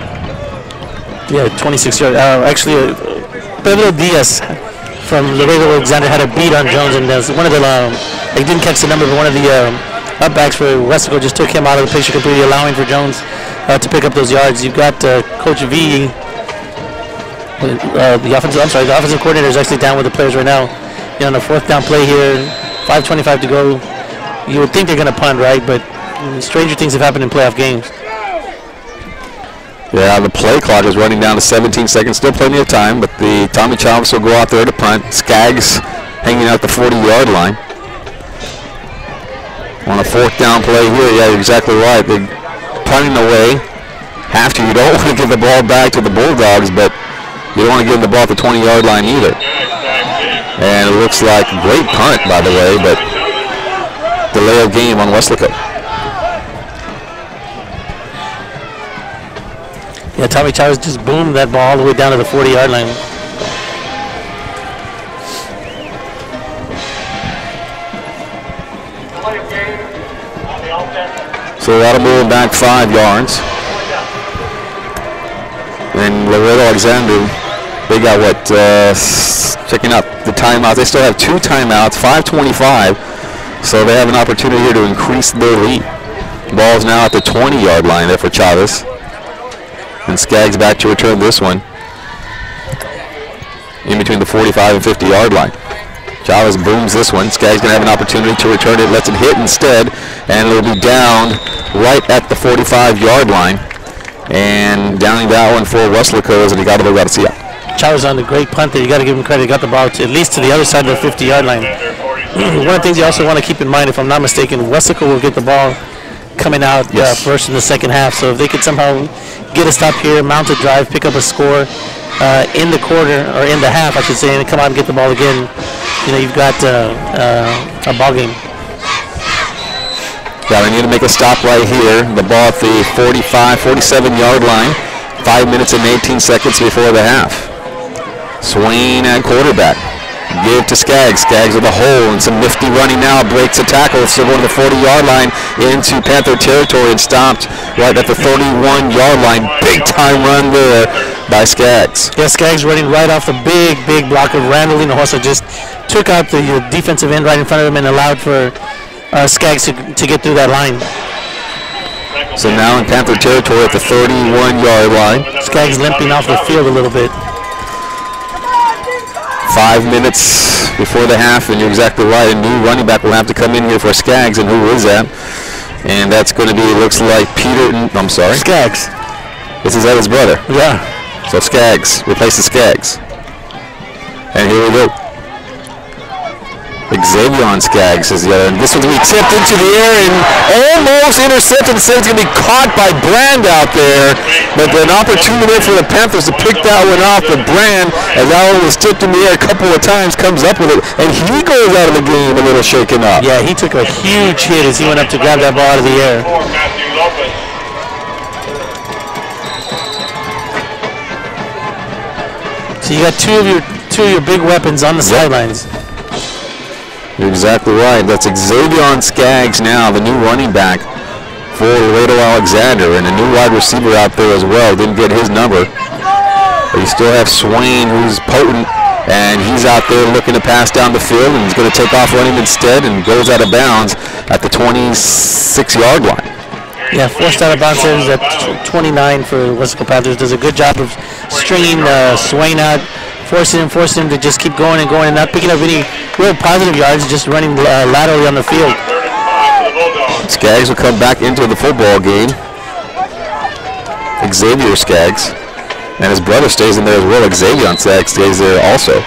Yeah, 26 yards. Actually, Pedro Diaz from Laredo Alexander had a beat on Jones, and one of the they didn't catch the number, but one of the upbacks for Weslaco just took him out of the picture completely, allowing for Jones to pick up those yards. You've got Coach V, the offensive coordinator is actually down with the players right now. On the fourth down play here, 5:25 to go. You would think they're going to punt, right? But stranger things have happened in playoff games. Yeah, the play clock is running down to 17 seconds. Still plenty of time, but the Tommy Chalmers will go out there to punt. Skaggs hanging out the 40-yard line. On a fourth down play here, yeah, you're exactly right. They're punting away. You don't want to give the ball back to the Bulldogs, but you don't want to give the ball at the 20-yard line either. And it looks like a great punt, by the way, but delay of game on Weslaco. Yeah, Tommy Chavez just boomed that ball all the way down to the 40-yard line. So that'll move back 5 yards. And Laredo Alexander, they got what, checking out the timeouts. They still have 2 timeouts, 5:25. So they have an opportunity here to increase their lead. Ball's now at the 20-yard line there for Chavez. And Skaggs back to return this one in between the 45 and 50-yard line. Chavez booms this one. Skaggs going to have an opportunity to return it. Lets it hit instead. And it'll be down right at the 45-yard line. And downing that one for Weslaco as Ricardo Garcia. Chavez on the great punt there. You got to give him credit. He got the ball at least to the other side of the 50-yard line. One of the things you also want to keep in mind, if I'm not mistaken, Weslaco will get the ball coming out first in the second half. So if they could somehow get a stop here, mount a drive, pick up a score in the quarter, or in the half, I should say, and come out and get the ball again, you know, you've got a ball game. Yeah, they need to make a stop right here. The ball at the 47-yard line. 5 minutes and 18 seconds before the half. Swain at quarterback. Give to Skaggs. Skaggs with a hole and some nifty running now. Breaks a tackle. Still going to the 40-yard line into Panther territory and stopped right at the 31-yard line. Big time run there by Skaggs. Yeah, Skaggs running right off the big block of Randall Hinojosa. Just took out the defensive end right in front of him and allowed for Skaggs to get through that line. So now in Panther territory at the 31-yard line. Skaggs limping off the field a little bit. 5 minutes before the half, and you're exactly right. A new running back will have to come in here for Skaggs, and who is that? And that's going to be, looks like Peter, I'm sorry. Skaggs. This is Evan's brother. Yeah. So Skaggs replaces Skaggs. And here we go. Xavier Skaggs is the other. And this one's going to be tipped into the air and almost intercepted. Instead, it's going to be caught by Brand out there. But an opportunity for the Panthers to pick that one off. But Brand, as that one was tipped in the air a couple of times, comes up with it. And he goes out of the game a little shaken up. Yeah, he took a huge hit as he went up to grab that ball out of the air. So you got two of your big weapons on the sidelines. You're exactly right. That's Xavier Skaggs now, the new running back for Laredo Alexander, and a new wide receiver out there as well. Didn't get his number. But you still have Swain, who's potent, and he's out there looking to pass down the field, and he's going to take off running instead and goes out of bounds at the 26-yard line. Yeah, forced out of bounds there is at 29 for Weslaco Panthers. Does a good job of stringing Swain out, forcing him to just keep going and not picking up any real positive yards, just running laterally on the field. Skaggs will come back into the football game. Xavier Skaggs. And his brother stays in there as well. Xavier Skaggs stays there also.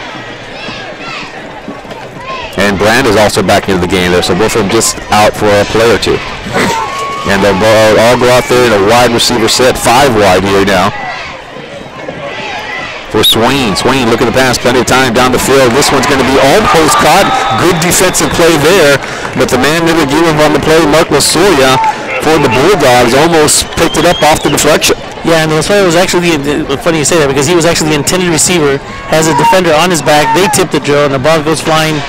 And Brand is also back into the game there, so both of them just out for a play or two. And they'll all go out there in a wide receiver set, 5 wide here now. For Swain. Swain looking to pass, plenty of time down the field. This one's going to be almost caught. Good defensive play there, but the man never gave him on the play, Mark Lasoya, for the Bulldogs, almost picked it up off the deflection. Yeah, and Lasoya was actually, funny you say that, because he was actually the intended receiver, has a defender on his back. They tip the drill, and the ball goes flying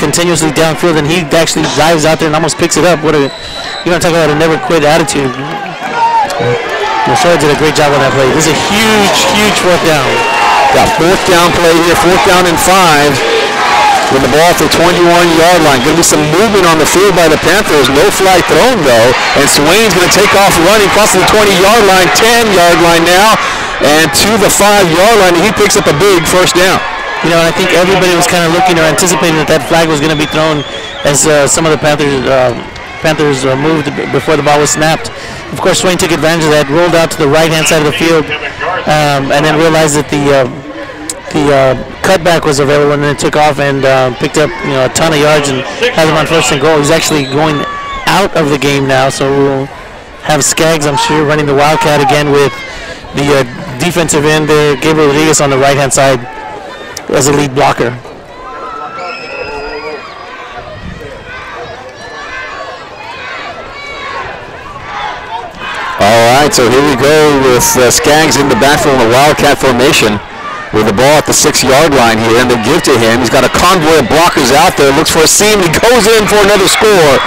continuously downfield, and he actually dives out there and almost picks it up. You're going to talk about a never quit attitude. Lasoya did a great job on that play. This is a huge fourth down. Got 4th down play here, 4th down and 5. With the ball at the 21-yard line. Going to be some movement on the field by the Panthers. No flag thrown though. And Swain's going to take off running, crossing the 20-yard line, 10-yard line now, and to the 5-yard line, and he picks up a big first down. You know, I think everybody was kind of looking or anticipating that flag was going to be thrown as some of the Panthers moved before the ball was snapped. Of course, Swain took advantage of that, rolled out to the right-hand side of the field, and then realized that the cutback was available, and then took off and picked up a ton of yards and had him on 1st and goal. He's actually going out of the game now, so we'll have Skaggs, I'm sure, running the Wildcat again with the defensive end there, Gabriel Rodriguez on the right-hand side as a lead blocker. All right, right, so here we go with Skaggs in the backfield in a Wildcat formation with the ball at the 6-yard line here, and they give to him. He's got a convoy of blockers out there, looks for a seam, he goes in for another score.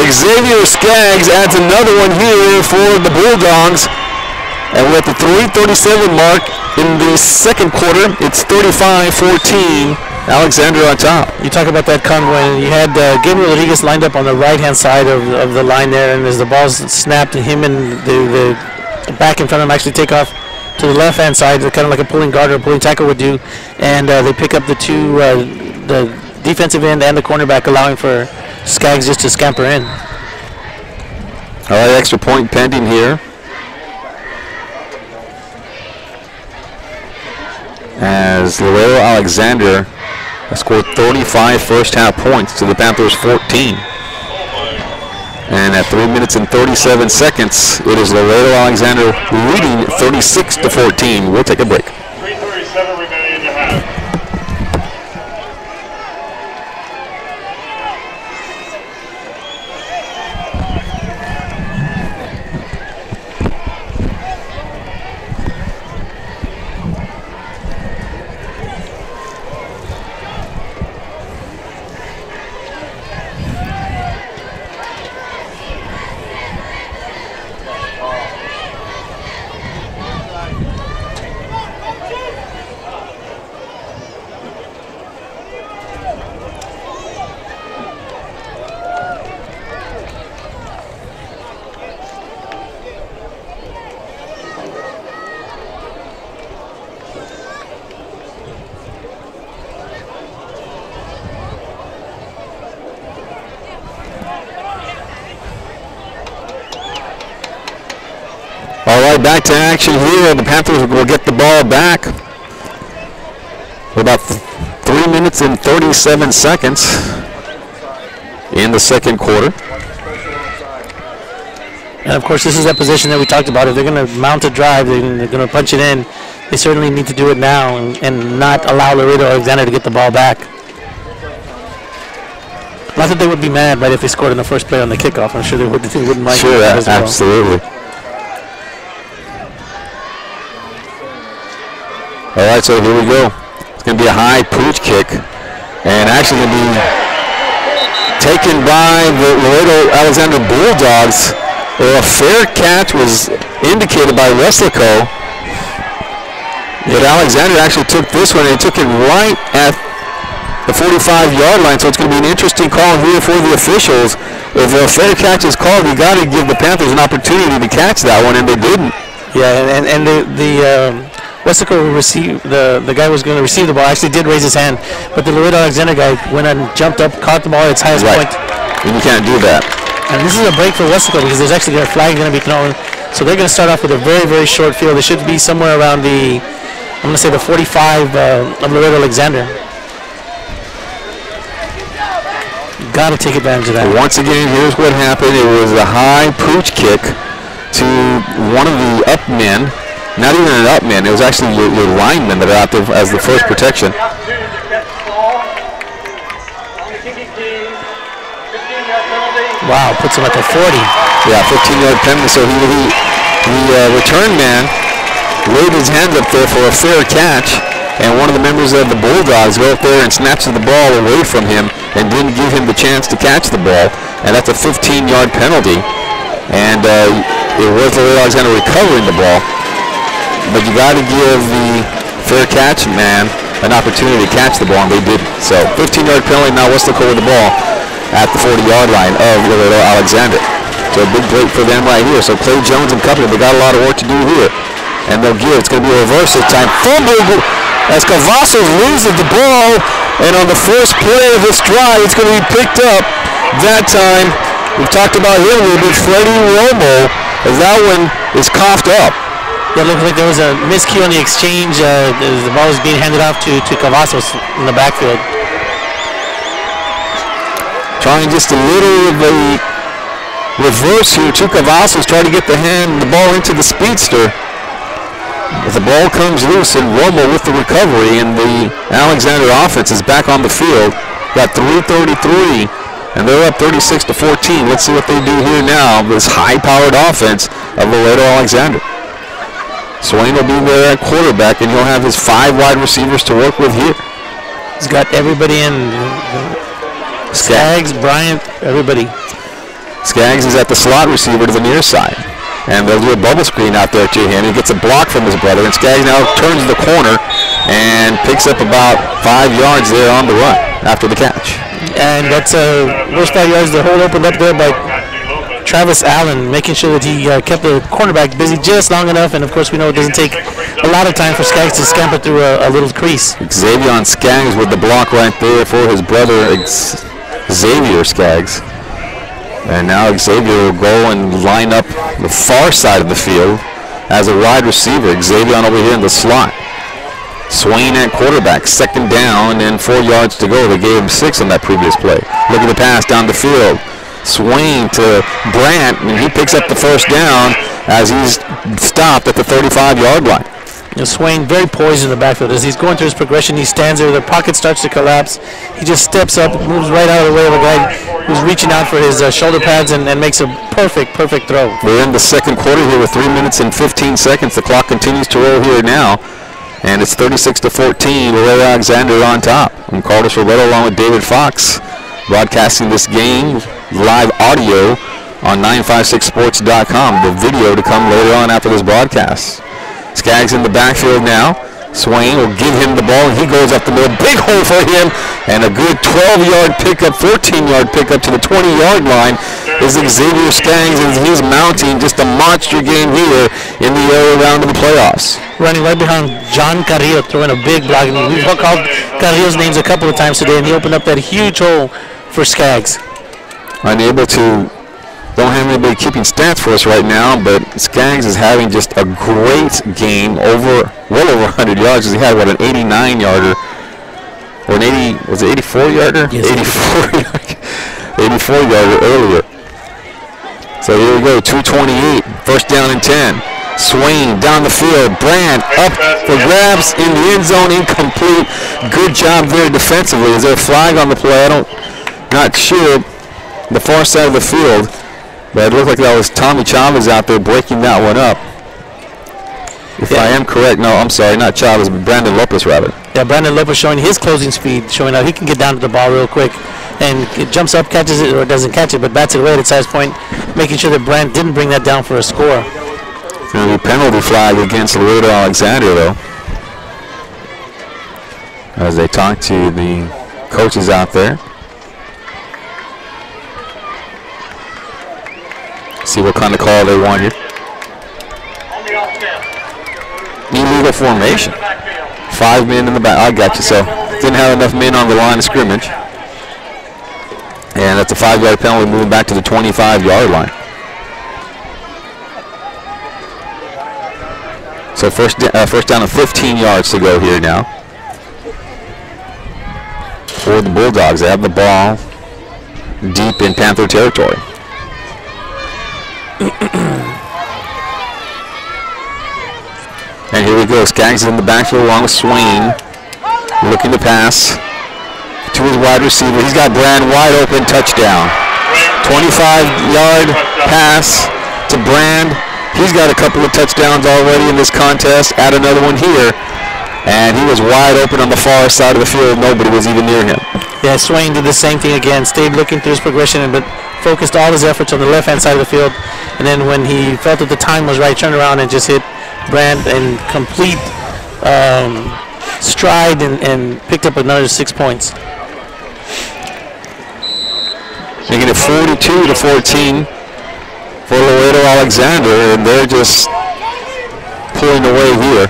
Xavier Skaggs adds another one here for the Bulldogs, and we're at the 3:37 mark in the second quarter. It's 35-14. Alexander on top. You talk about that convoy. You had Gabriel Rodriguez lined up on the right-hand side of the line there, and as the ball snapped, him and the back in front of him actually take off to the left-hand side, kind of like a pulling guard or a pulling tackle would do, and they pick up the two, the defensive end and the cornerback, allowing for Skaggs just to scamper in. All right, extra point pending here. As Laredo Alexander scored 35 first-half points to the Panthers 14. And at 3 minutes and 37 seconds, it is Laredo Alexander leading 36-14. We'll take a break. 3:37 remaining in the half. All right, back to action here. The Panthers will get the ball back for about 3 minutes and 37 seconds in the second quarter. And of course, this is that position that we talked about. If they're going to mount a drive, they're going to punch it in. They certainly need to do it now and not allow Laredo Alexander to get the ball back. Not that they would be mad, right, if they scored in the first play on the kickoff. I'm sure they wouldn't mind. Sure, that as well. Absolutely. All right, so here we go. It's going to be a high pooch kick, and actually going to be taken by the Laredo Alexander Bulldogs. A fair catch was indicated by Weslaco, but Alexander actually took this one and took it right at the 45-yard line. So it's going to be an interesting call here for the officials. If a fair catch is called, you got to give the Panthers an opportunity to catch that one, and they didn't. Yeah, and the Weslaco received the guy who was going to receive the ball actually did raise his hand, but the Laredo Alexander guy went and jumped up, caught the ball at its highest point. And you can't do that. And this is a break for Weslaco because there's actually a flag going to be thrown, so they're going to start off with a very, very short field. They should be somewhere around the, I'm going to say the 45 of Laredo Alexander. Got to take advantage of that. Once again, here's what happened. It was a high pooch kick to one of the up men. Not even an up man, it was actually your linemen that are out there as the first protection. Wow, puts him at the 40. Yeah, 15-yard penalty. So the return man waved his hands up there for a fair catch, and one of the members of the Bulldogs go up there and snatches the ball away from him and didn't give him the chance to catch the ball, and that's a 15-yard penalty. And it was Laredo Alexander recovering the ball. But you got to give the fair catch man an opportunity to catch the ball, and they didn't. So 15-yard penalty, now Weslaco with the ball at the 40-yard line of Laredo Alexander. So a big break for them right here. So Clay Jones and company, they got a lot of work to do here. And they'll give, it's going to be a reverse this time. Fumble as Cavazos loses the ball, and on the first play of this drive, it's going to be picked up. That time, we've talked about him a little bit, Freddie Romo, as that one is coughed up. Yeah, it looked like there was a miscue on the exchange. The ball was being handed off to Cavazos in the backfield. Trying just a little of a reverse here to Cavazos, trying to get the ball into the speedster. But the ball comes loose, and Romo with the recovery, and the Alexander offense is back on the field. Got 3:33, and they're up 36-14. Let's see what they do here now. This high-powered offense of Laredo Alexander. Swain will be there at quarterback, and he'll have his 5 wide receivers to work with here. He's got everybody in. Skaggs, Bryant, everybody. Skaggs is at the slot receiver to the near side. And they'll do a bubble screen out there to him. He gets a block from his brother, and Skaggs now turns the corner and picks up about 5 yards there on the run after the catch. And that's those 5 yards, the hole opened up there by Travis Allen, making sure that he kept the cornerback busy just long enough. And of course, we know it doesn't take a lot of time for Skaggs to scamper through a little crease. Xavier Skaggs with the block right there for his brother Xavier Skaggs. And now Xavier will go and line up the far side of the field as a wide receiver. Xavier over here in the slot. Swain at quarterback, 2nd down and 4 yards to go. They gave him 6 on that previous play. Look at the pass down the field. Swain to Brandt, and he picks up the 1st down as he's stopped at the 35-yard line. Swain very poised in the backfield. As he's going through his progression, he stands there, the pocket starts to collapse. He just steps up, moves right out of the way of a guy who's reaching out for his shoulder pads and makes a perfect throw. We're in the 2nd quarter here with 3 minutes and 15 seconds. The clock continues to roll here now, and it's 36-14. Laredo Alexander on top. I'm Carlos Roberto along with David Fox, broadcasting this game live audio on 956sports.com. The video to come later on after this broadcast. Skaggs in the backfield now. Swain will give him the ball, and he goes up the middle. Big hole for him, and a good 12-yard pickup, 14-yard pickup to the 20-yard line is Xavier Skaggs, and he's mounting just a monster game here in the early round of the playoffs. Running right behind John Carrillo, throwing a big block. We've called Carrillo's names a couple of times today, and he opened up that huge hole for Skaggs. Unable to, don't have anybody keeping stats for us right now, but Skaggs is having just a great game, well over 100 yards. He had, what, an 89-yarder, or an 80, was it 84-yarder? Yes, 84-yarder earlier. So here we go, 2:28, 1st down and 10. Swain down the field, Brandt up for grabs in the end zone, incomplete. Good job there defensively. Is there a flag on the play? Not sure. The far side of the field, but it looked like that was Tommy Chavez out there breaking that one up. If I am correct, no, I'm sorry, not Chavez, but Brandon Lopez rather. Yeah, Brandon Lopez showing his closing speed, showing how he can get down to the ball real quick, and it jumps up, catches it, or doesn't catch it, but bats it away at its highest point, making sure that Brandt didn't bring that down for a score. It's going to be a penalty flag against Laredo Alexander, though, as they talk to the coaches out there. See what kind of call they wanted. Illegal formation. 5 men in the back. I got you. So didn't have enough men on the line of scrimmage. And that's a 5-yard penalty, moving back to the 25-yard line. So first down and 15 yards to go here now for the Bulldogs. They have the ball deep in Panther territory. And here we go. Skaggs in the backfield along with Swain, looking to pass to his wide receiver. He's got Brand wide open, touchdown. 25-yard pass to Brand. He's got a couple of touchdowns already in this contest. Add another one here. And he was wide open on the far side of the field. Nobody was even near him. Yeah, Swain did the same thing again. Stayed looking through his progression, but focused all his efforts on the left-hand side of the field. And then when he felt that the time was right, turned around and just hit Brandt in complete stride and picked up another 6 points. Making it 42-14 for Laredo Alexander, and they're just pulling away here.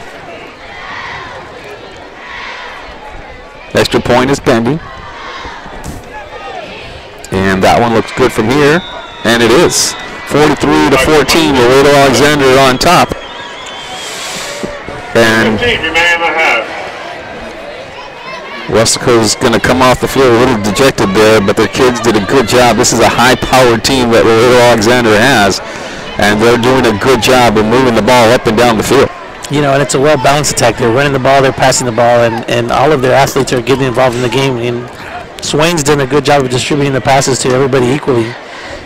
Extra point is pending. And that one looks good from here, and it is. 43-14, Laredo Alexander on top. And Weslaco's going to come off the field a little dejected there, but their kids did a good job. This is a high-powered team that Laredo Alexander has, and they're doing a good job of moving the ball up and down the field. You know, and it's a well-balanced attack. They're running the ball, they're passing the ball, and all of their athletes are getting involved in the game. And Swain's done a good job of distributing the passes to everybody equally.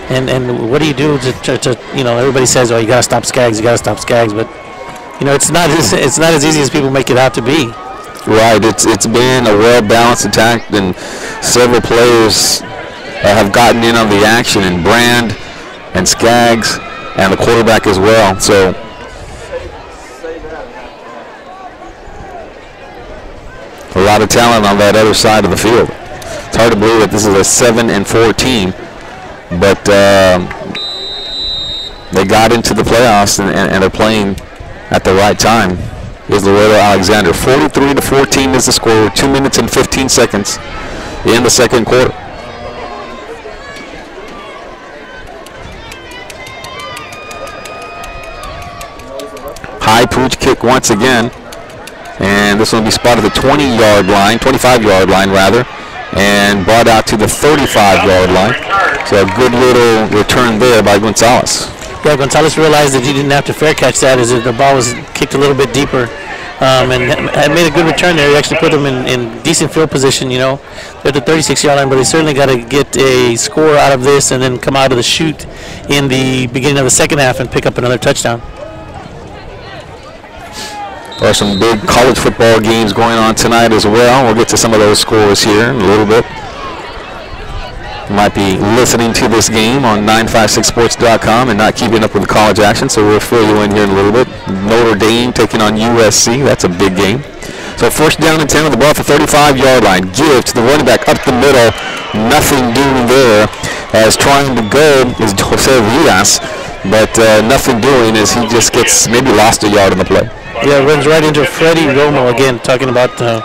And what do you do to you know, everybody says, oh, you got to stop Skaggs, but you know, it's not as easy as people make it out to be. Right, it's been a well-balanced attack, and several players have gotten in on the action, and Brand and Skaggs and the quarterback as well. So a lot of talent on that other side of the field. It's hard to believe that this is a 7-4 team, but they got into the playoffs and are playing at the right time. Here's Laredo Alexander. 43-14 is the score. 2 minutes and 15 seconds in the second quarter. High pooch kick once again, and this one will be spotted at the 25-yard line rather, and brought out to the 35-yard line. So a good little return there by Gonzalez. Yeah, Gonzalez realized that he didn't have to fair catch that, as the ball was kicked a little bit deeper, and had made a good return there. He actually put them in decent field position. You know, they're at the 36-yard line, but they certainly got to get a score out of this and then come out of the chute in the beginning of the second half and pick up another touchdown. There are some big college football games going on tonight as well. We'll get to some of those scores here in a little bit. You might be listening to this game on 956sports.com and not keeping up with the college action, so we'll fill you in here in a little bit. Notre Dame taking on USC. That's a big game. So first down and 10 with the ball at the 35-yard line. Give to the running back up the middle. Nothing doing there, as trying to go is Jose Villas, but nothing doing as he just gets maybe lost a yard on the play. Yeah, runs right into Freddie Romo again, talking about the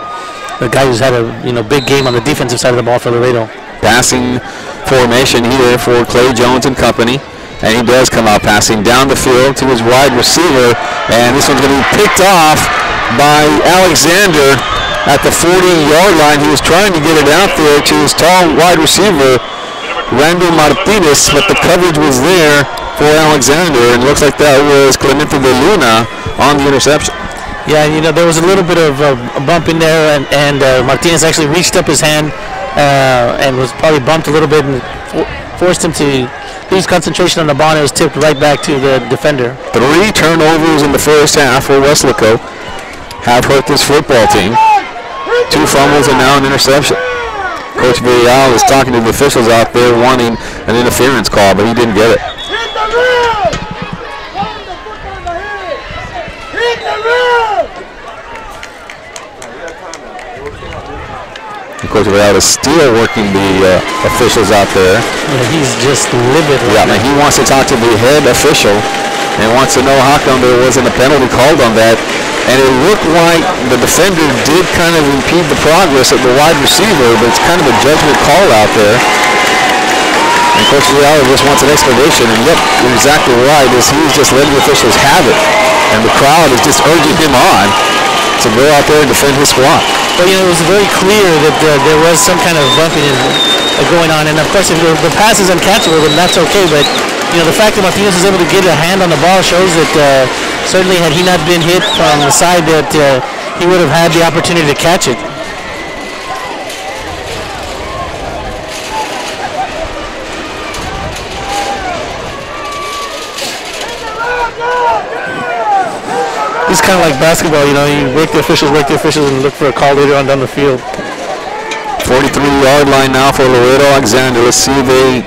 guy who's had a big game on the defensive side of the ball for Laredo. Passing formation here for Clay Jones and company, and he does come out passing down the field to his wide receiver, and this one's going to be picked off by Alexander at the 40-yard line. He was trying to get it out there to his tall wide receiver, Randall Martinez, but the coverage was there for Alexander, and it looks like that was Clemente de Luna on the interception. Yeah, you know, there was a little bit of a bump in there, and Martinez actually reached up his hand and was probably bumped a little bit and forced him to lose concentration on the ball, and it was tipped right back to the defender. 3 turnovers in the first half for Weslaco have hurt this football team. 2 fumbles and now an interception. Coach Villarreal is talking to the officials out there wanting an interference call, but he didn't get it. Coach Villarreal is still working the officials out there. Yeah, he's just livid. Yeah, man, he wants to talk to the head official and wants to know how come there wasn't a penalty called on that. And it looked like the defender did kind of impede the progress of the wide receiver, but it's kind of a judgment call out there. And Coach Villarreal just wants an explanation, and yep, you're exactly right, is he's just letting the officials have it. And the crowd is just urging him on to go out there and defend his squad. But, you know, it was very clear that there was some kind of bumping going on. And, of course, if the pass is uncatchable, then that's okay. But, you know, the fact that Martinez was able to get a hand on the ball shows that certainly had he not been hit from the side that he would have had the opportunity to catch it. It's kind of like basketball, you know, you wake the officials, and look for a call later on down the field. 43-yard line now for Laredo Alexander. Let's see if they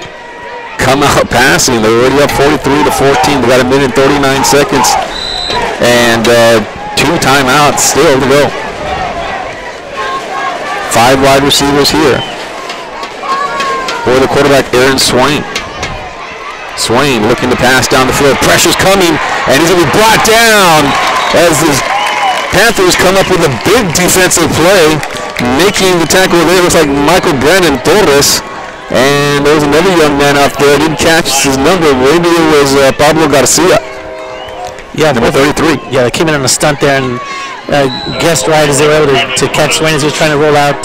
come out passing. They're already up 43-14. They got 1 minute and 39 seconds. And 2 timeouts still to go. 5 wide receivers here for the quarterback, Aaron Swain. Swain looking to pass down the field. Pressure's coming, and he's going to be brought down as the Panthers come up with a big defensive play, making the tackle there. It looks like Michael Brandon Torres, and there was another young man out there. Didn't catch his number. Maybe it was Pablo Garcia. Yeah, number 33. Yeah, they came in on a stunt there and guessed right as they were able to catch Swain as he was trying to roll out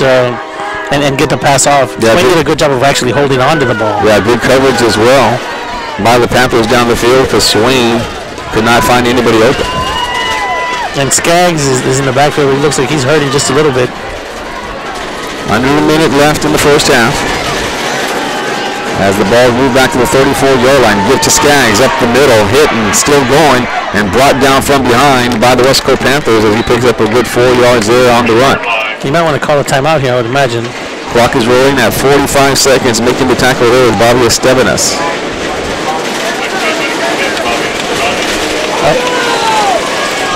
and get the pass off. Yeah, Swain did a good job of actually holding on to the ball. Yeah, good coverage as well by the Panthers down the field, because Swain could not find anybody open. And Skaggs is in the backfield. He looks like he's hurting just a little bit. Under a minute left in the first half. As the ball moved back to the 34-yard line, give to Skaggs up the middle, hit and still going, and brought down from behind by the Weslaco Panthers as he picks up a good 4 yards there on the run. You might want to call a timeout here, I would imagine. Clock is rolling at 45 seconds. Making the tackle there is Bobby Estebanes.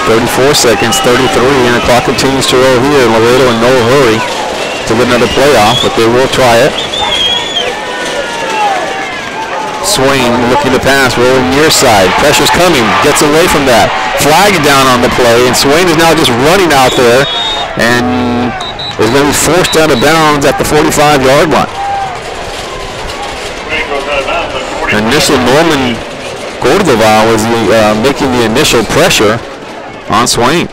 34 seconds, 33, and the clock continues to roll here. Laredo in no hurry to get another playoff, but they will try it. Swain looking to pass, rolling near side. Pressure's coming, gets away from that. Flag down on the play, and Swain is now just running out there and is going to be forced out of bounds at the 45-yard line. Initially, Norman Cordova was making the initial pressure on Swain.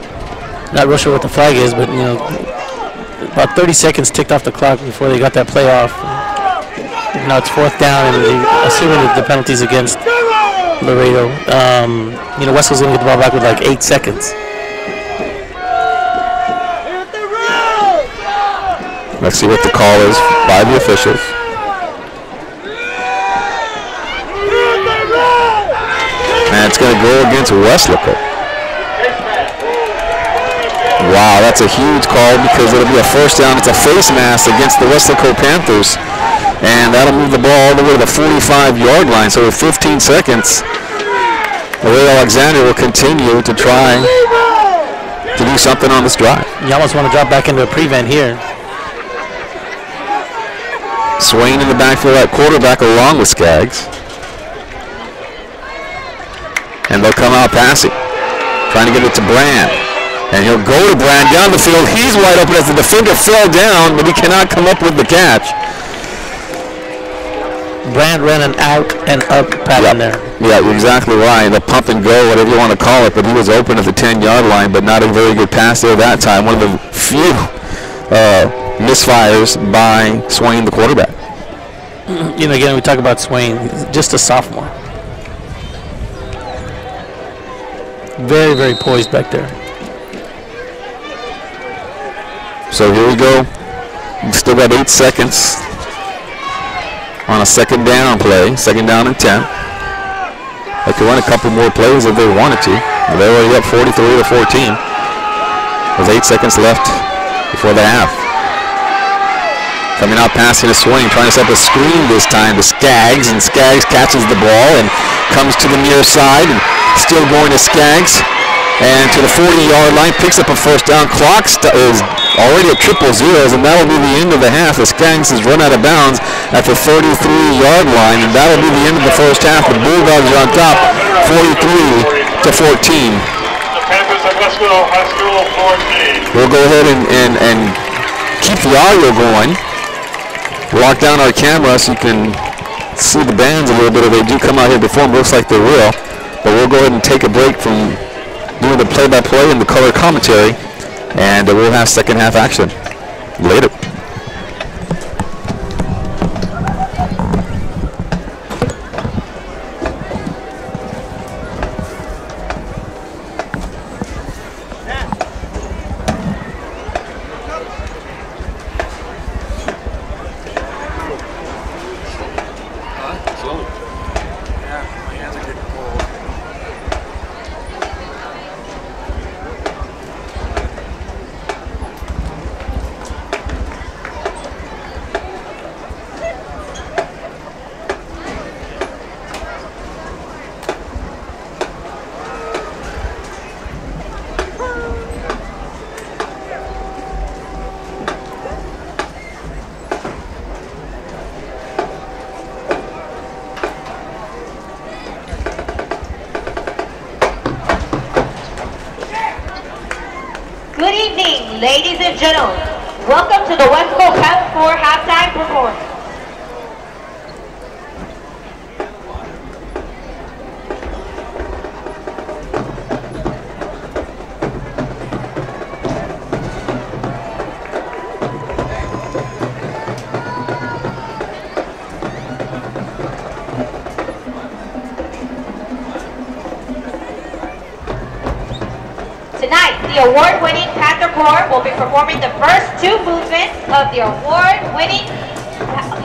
Not real sure what the flag is, but about 30 seconds ticked off the clock before they got that play off. Now it's 4th down, and assuming that the penalties against Laredo, Wesco's going to get the ball back with like 8 seconds. Let's see what the call is by the officials. And it's going to go against Weslaco. Wow, that's a huge call because it'll be a 1st down. It's a face mask against the Weslaco Panthers. And that'll move the ball all the way to the 45-yard line. So with 15 seconds, Ray Alexander will continue to try to do something on this drive. You almost want to drop back into a prevent here. Swain in the backfield at quarterback along with Skaggs. And they'll come out passing, trying to get it to Brand. And he'll go to Brand down the field. He's wide open as the defender fell down, but he cannot come up with the catch. Brand ran an out and up pattern there. Yeah, you're exactly right. The pump and go, whatever you want to call it, but he was open at the 10-yard line, but not a very good pass there that time. One of the few misfires by Swain, the quarterback. Again, we talk about Swain, just a sophomore. Very, very poised back there. So here we go. We've still got 8 seconds on a 2nd down play, 2nd down and 10. They could run a couple more plays if they wanted to. They're already up 43-14. There's 8 seconds left before the half. Coming out passing to Swain, trying to set up a screen this time to Skaggs, and Skaggs catches the ball and comes to the near side, and still going to Skaggs. And to the 40-yard line, picks up a 1st down. Clock is already at 0-0, and that'll be the end of the half as Skaggs has run out of bounds at the 33-yard line, and that'll be the end of the 1st half. The Bulldogs are on top, 43-14. The Panthers of Weslaco High School 14. We'll go ahead and keep the audio going. Lock down our camera so you can see the bands a little bit if they do come out here to perform. Looks like they will, but we'll go ahead and take a break from doing the play-by-play and the color commentary, and we'll have 2nd half action later. Good evening, ladies and gentlemen. Welcome to the Weslaco Pep 4 halftime performance. Tonight, the award-winning Panther Corps will be performing the first 2 movements of the award-winning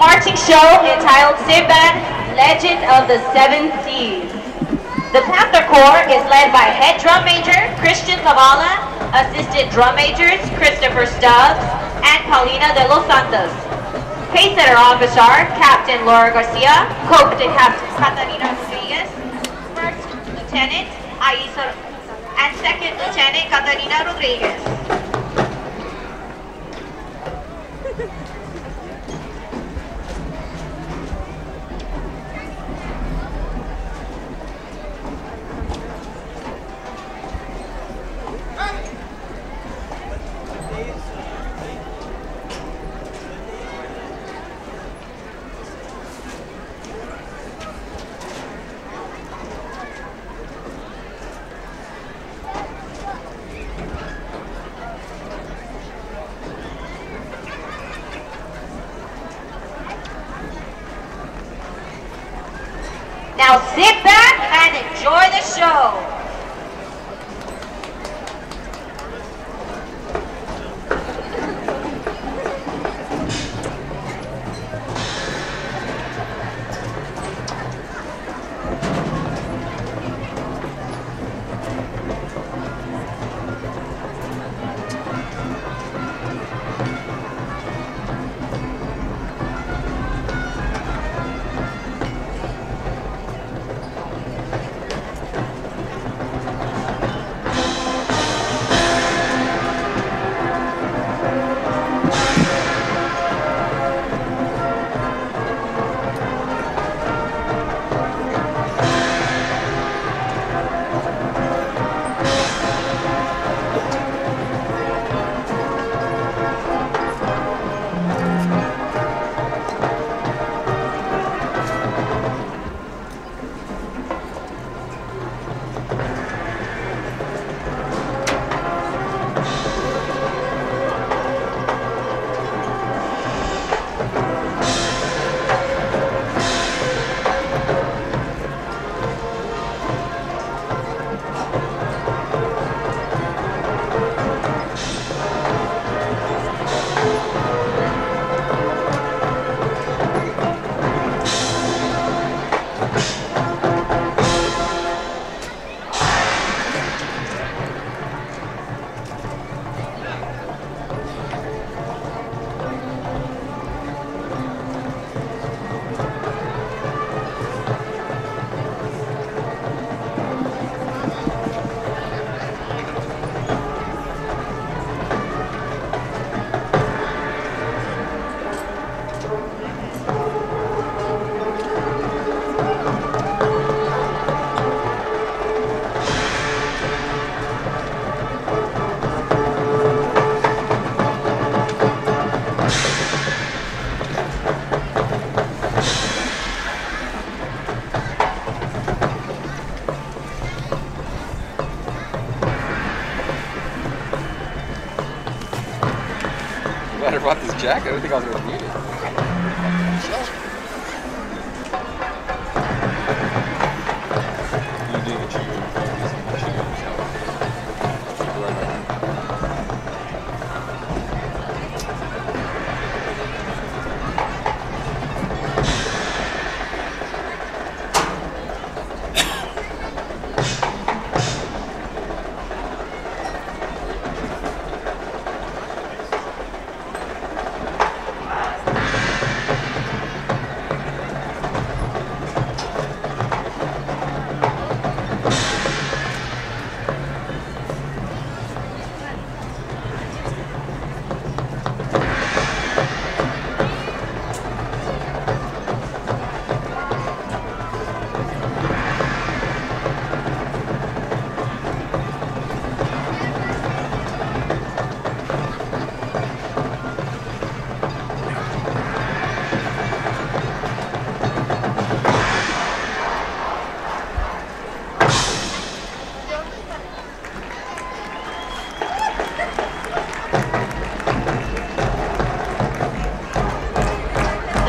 marching show entitled Sinbad, Legend of the Seven Seas. The Panther Corps is led by head drum major Christian Zavala, assistant drum majors Christopher Stubbs and Paulina de los Santos. Pace setter officer Captain Laura Garcia, co-captain Captain Catalina Rodriguez, first lieutenant Aisa, and second lieutenant Catalina Rodriguez. Now sit back and enjoy the show. Glad I brought this jacket. I didn't think I was going to need it.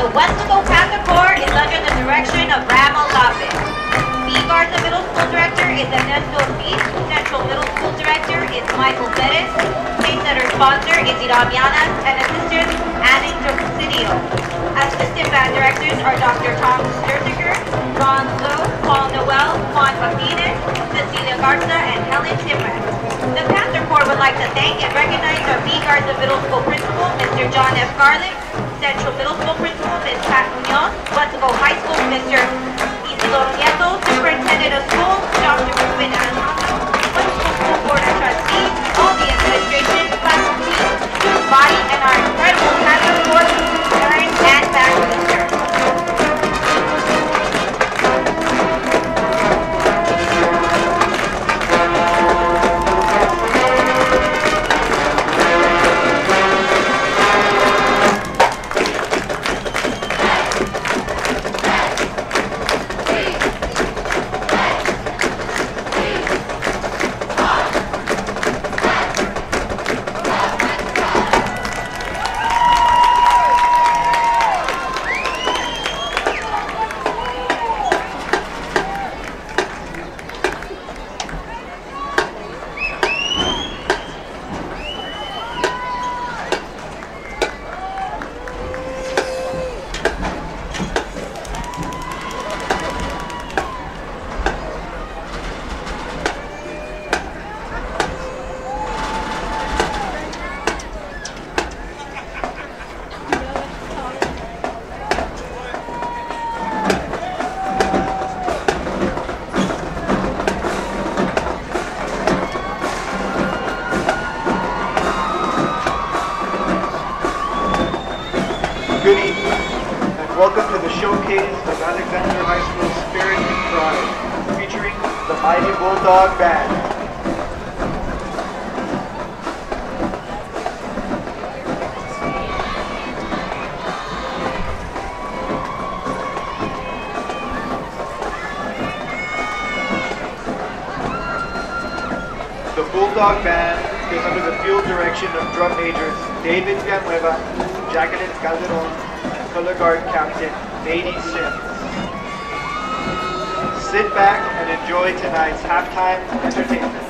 The Weslaco Panther Corps is under the direction of Ramo Lopez. B-Garza Middle School Director is Ernesto Ortiz. Central Middle School Director is Michael Perez. Pace setter sponsor is Iramiana and assistant Anning Presidio. Assistant band directors are Dr. Tom Sturziger, Ron Lowe, Paul Noel, Juan Martinez, Cecilia Garza, and Helen Timmer. The Panther Corps would like to thank and recognize our B Garza Middle School Principal, Mr. John F. Garland, Central Middle School Principal, Ms. Pat Munoz, Weslaco High School, Mr. Isidoro Nieto, Superintendent of Schools, Dr. Ruben Alejandro, Weslaco School Board of Trustees, all the administration, faculty, student body, and our incredible Panther Corps parents and faculty, sir. Good evening, and welcome to the showcase of Alexander High School Spirit and Pride, featuring the mighty Bulldog Band. The Bulldog Band is under the field direction of drum majors David Villanueva, Jacqueline Calderon, and color guard captain Nady Sims. Sit back and enjoy tonight's halftime entertainment.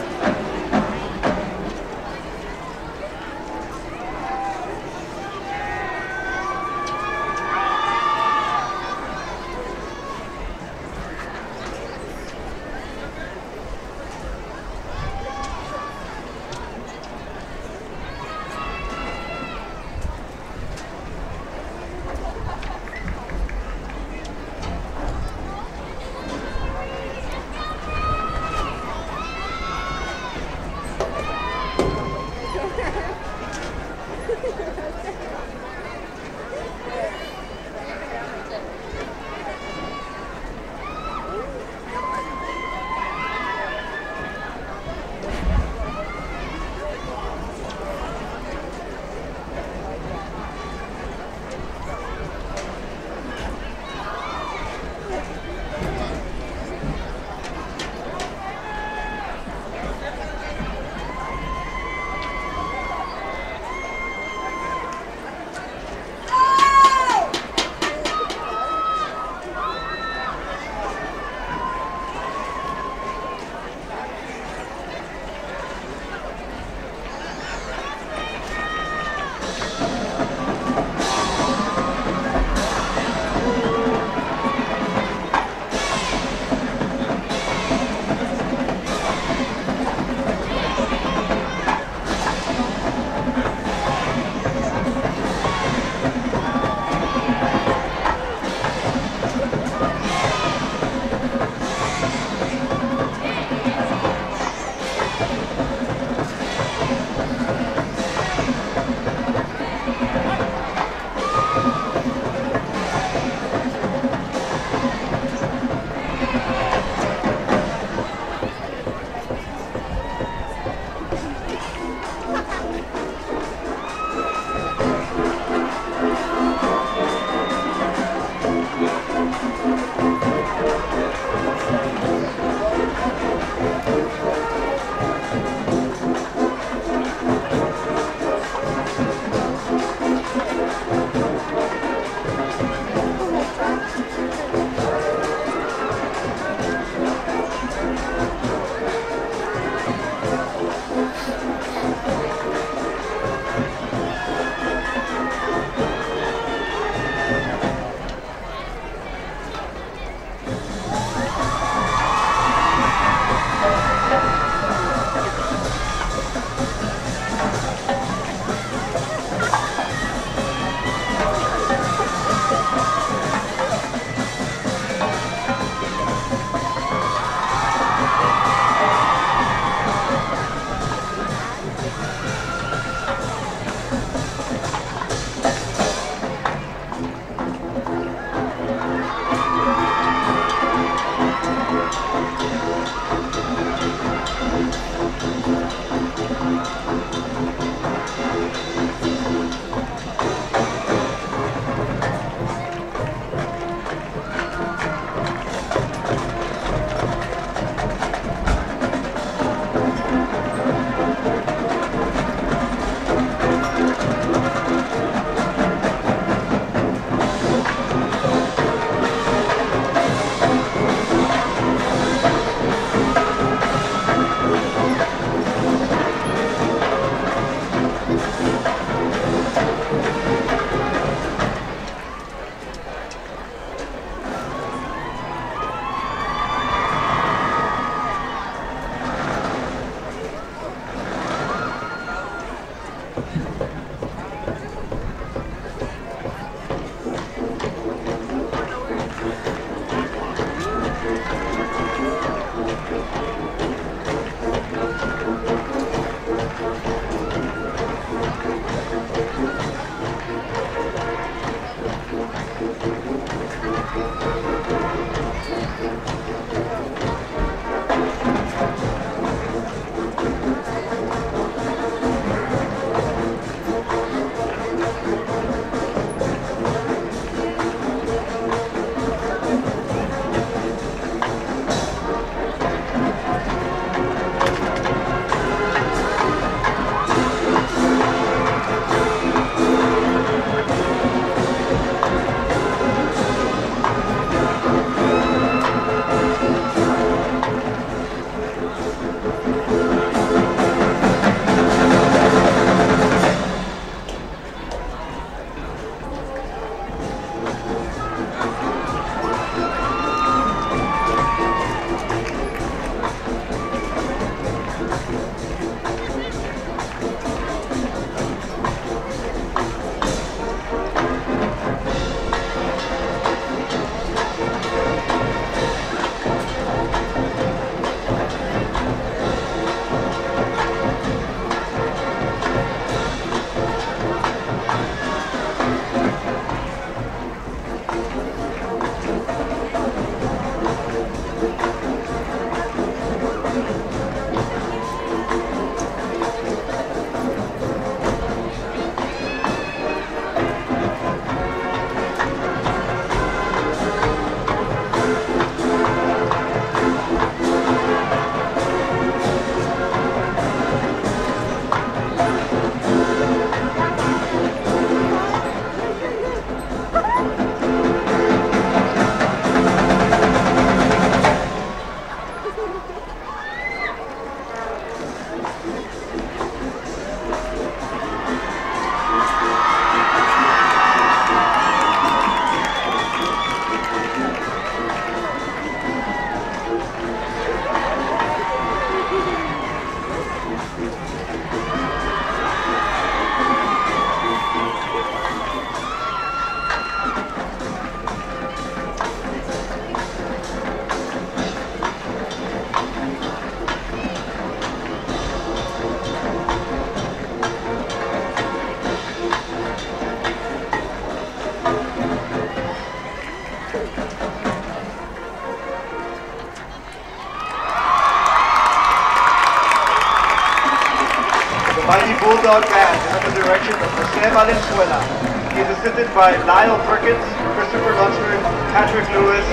The mighty Bulldog Band is under the direction of Jose Valenzuela. He is assisted by Lyle Perkins, Christopher Lunsford, Patrick Lewis,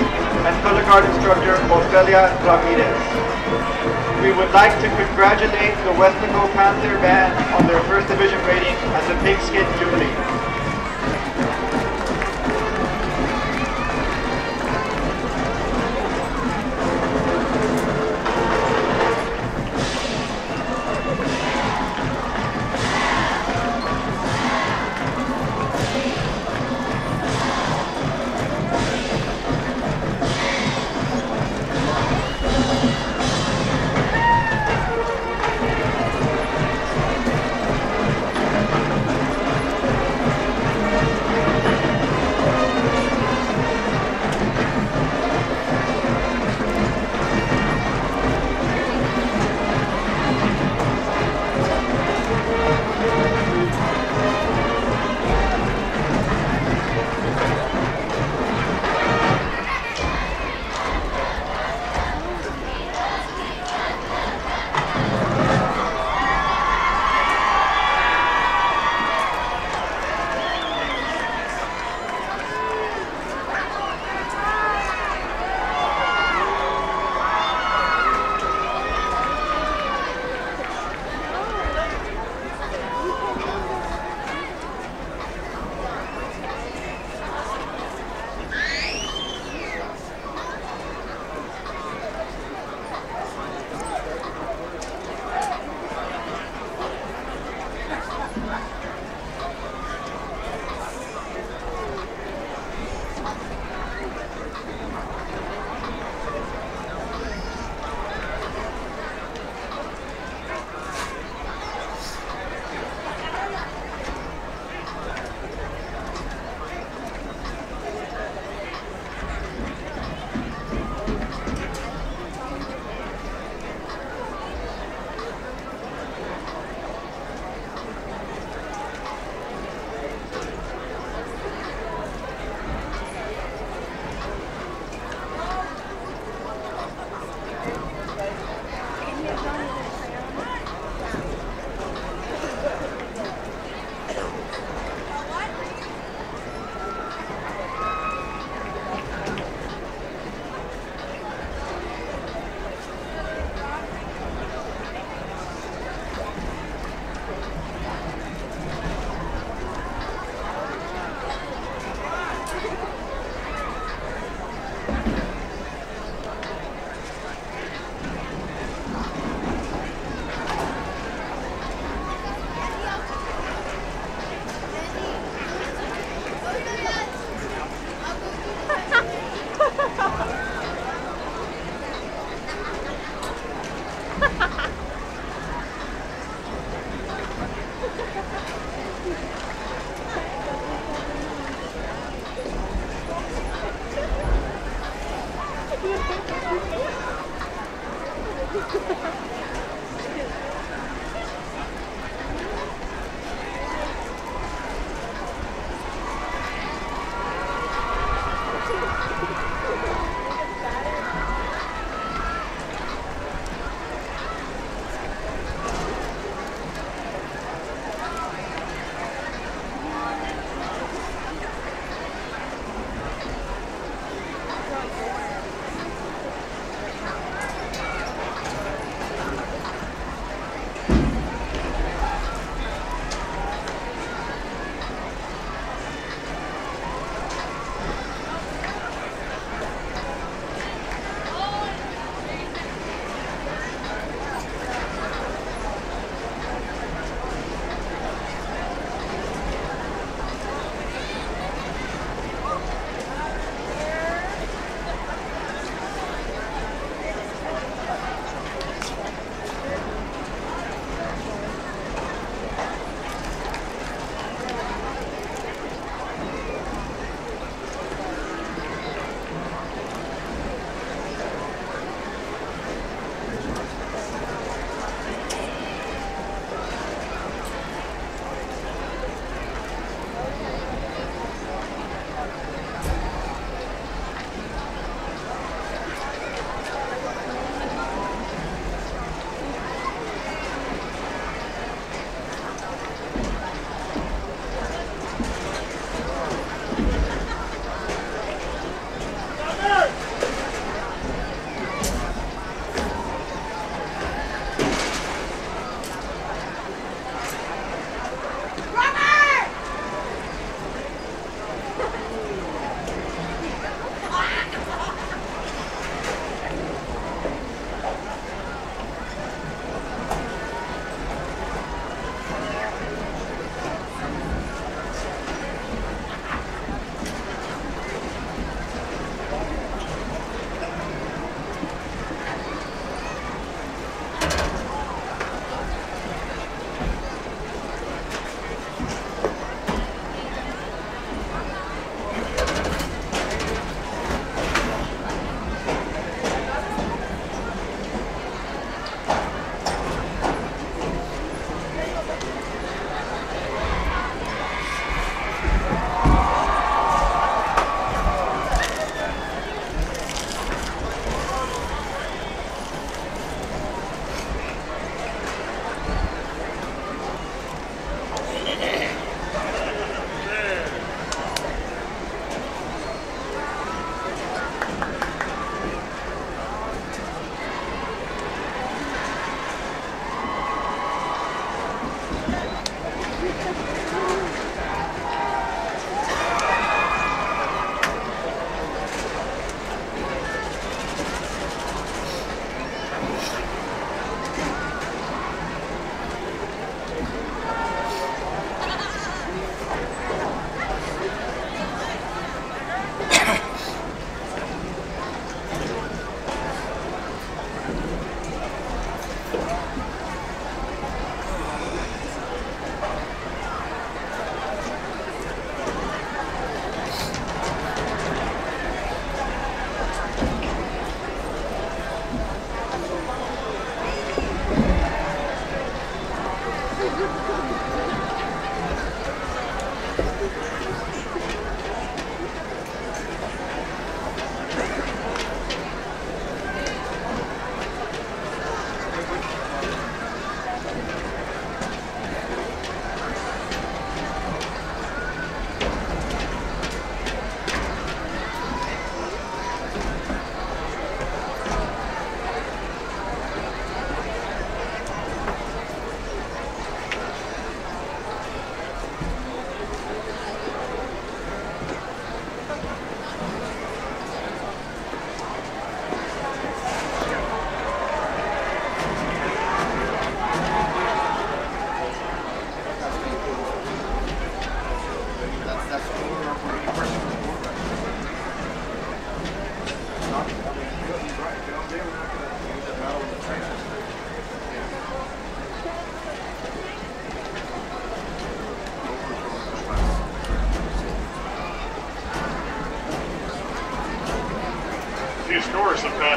and color guard instructor Ofelia Ramirez. We would like to congratulate the Weslaco Panther Band on their first division rating at the Pigskin Jubilee.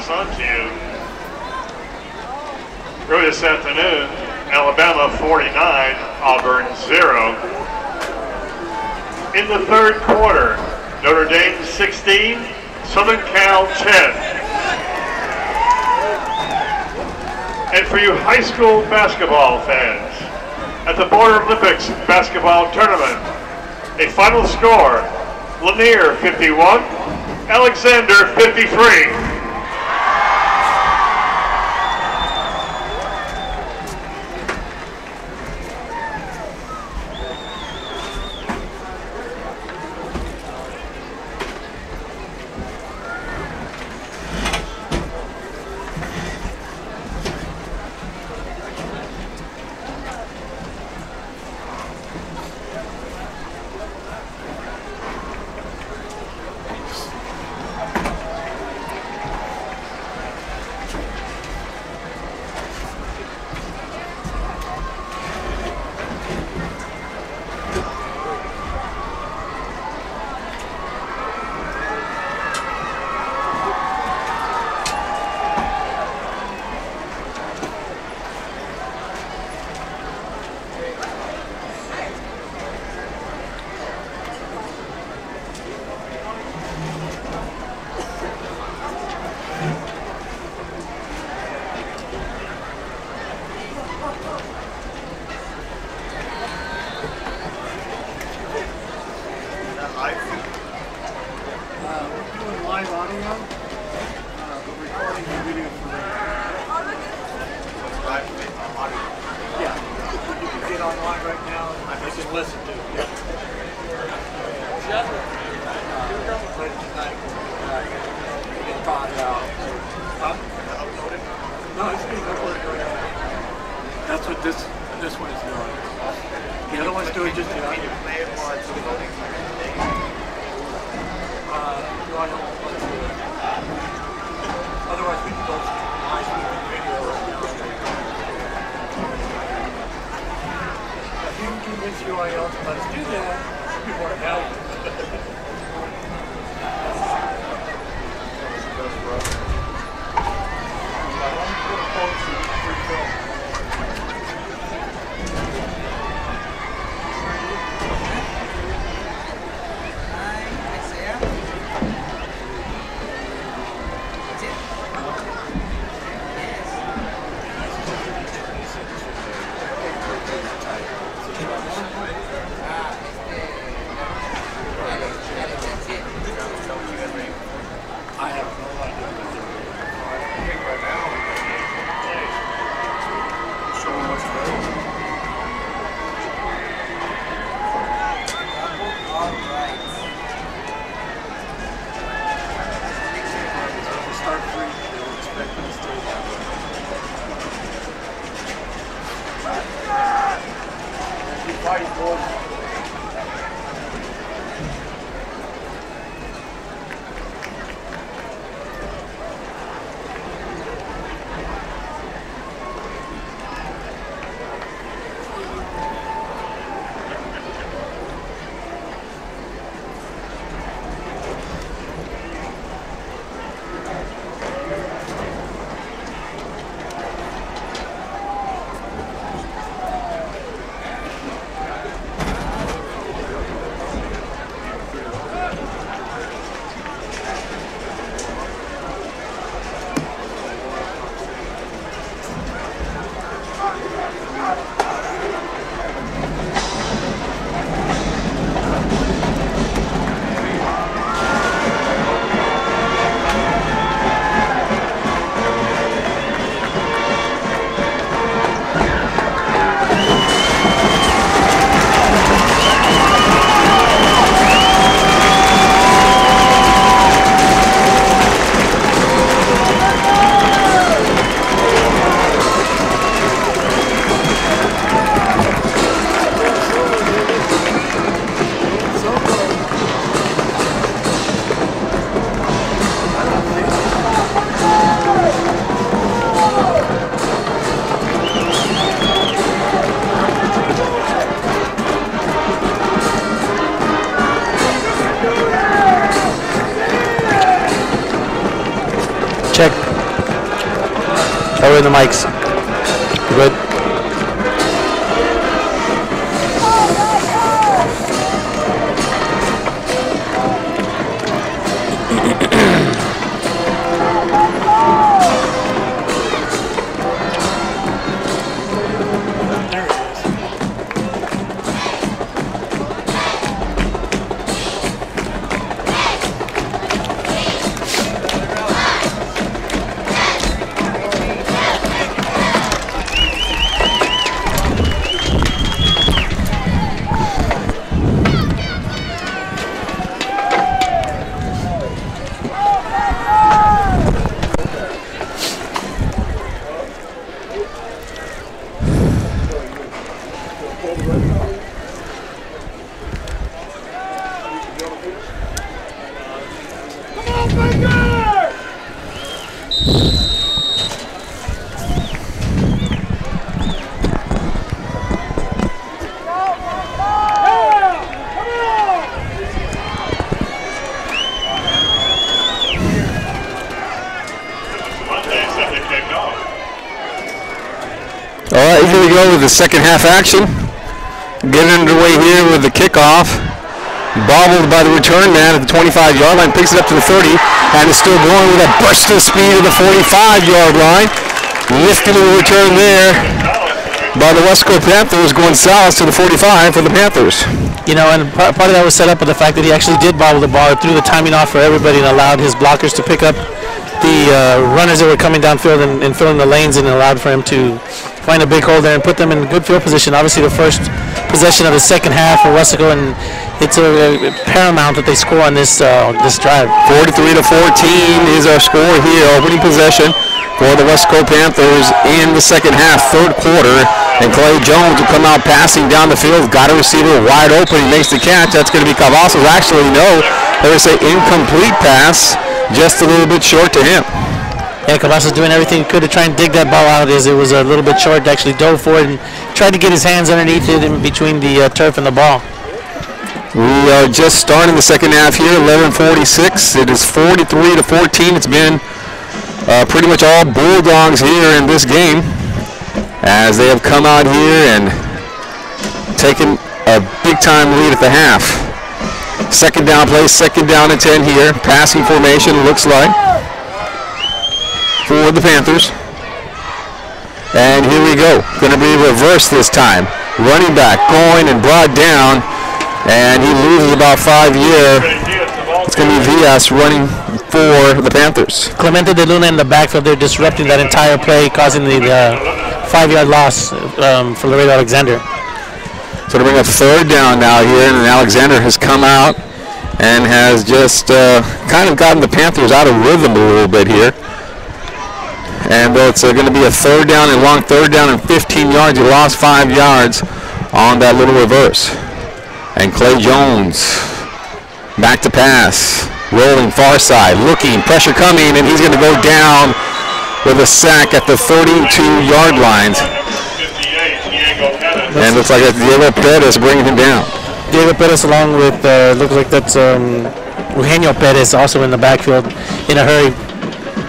pass on to you. Early this afternoon, Alabama 49, Auburn 0. In the third quarter, Notre Dame 16, Southern Cal 10. And for you high school basketball fans, at the Border Olympics basketball tournament, a final score, Lanier 51, Alexander 53. we're in the mics. Good. All right, here we go with the second half action. Getting underway here with the kickoff. Bobbled by the return man at the 25-yard line, picks it up to the 30, and is still going with a burst of speed to the 45-yard line. Lifting the return there by the Weslaco Panthers, going south to the 45 for the Panthers. You know, and part of that was set up with the fact that he actually did bobble the ball, threw the timing off for everybody, and allowed his blockers to pick up the runners that were coming downfield and filling the lanes, and allowed for him to find a big hole there and put them in good field position. Obviously, the first possession of the second half for Weslaco, and it's paramount that they score on this drive. 43-14 is our score here. Opening possession for the Weslaco Panthers in the second half, third quarter. And Clay Jones will come out passing down the field. Got a receiver wide open. He makes the catch. That's going to be Cavazos. Actually, no. There's an incomplete pass, just a little bit short to him. Yeah, Cavazos doing everything he could to try and dig that ball out. It was a little bit short. Actually dove for it and tried to get his hands underneath it in between the turf and the ball. We are just starting the second half here, 11:46. It is 43-14. It's been pretty much all Bulldogs here in this game, as they have come out here and taken a big-time lead at the half. Second down play, second down and 10 here. Passing formation looks like for the Panthers. And here we go. Going to be reversed this time. Running back going and brought down, and he loses about 5 years. It's going to be Villas running for the Panthers. Clemente de Luna in the backfield, they're disrupting that entire play, causing the 5-yard loss for Laredo Alexander. So to bring up third down now here, and Alexander has come out and has just kind of gotten the Panthers out of rhythm a little bit here. And it's going to be a third down and long third down and 15 yards. He lost 5 yards on that little reverse. And Clay Jones back to pass, rolling far side, looking, pressure coming, and he's going to go down with a sack at the 32-yard lines. And looks like that's Diego Perez bringing him down. Diego Perez along with, looks like that's Eugenio Perez also in the backfield in a hurry,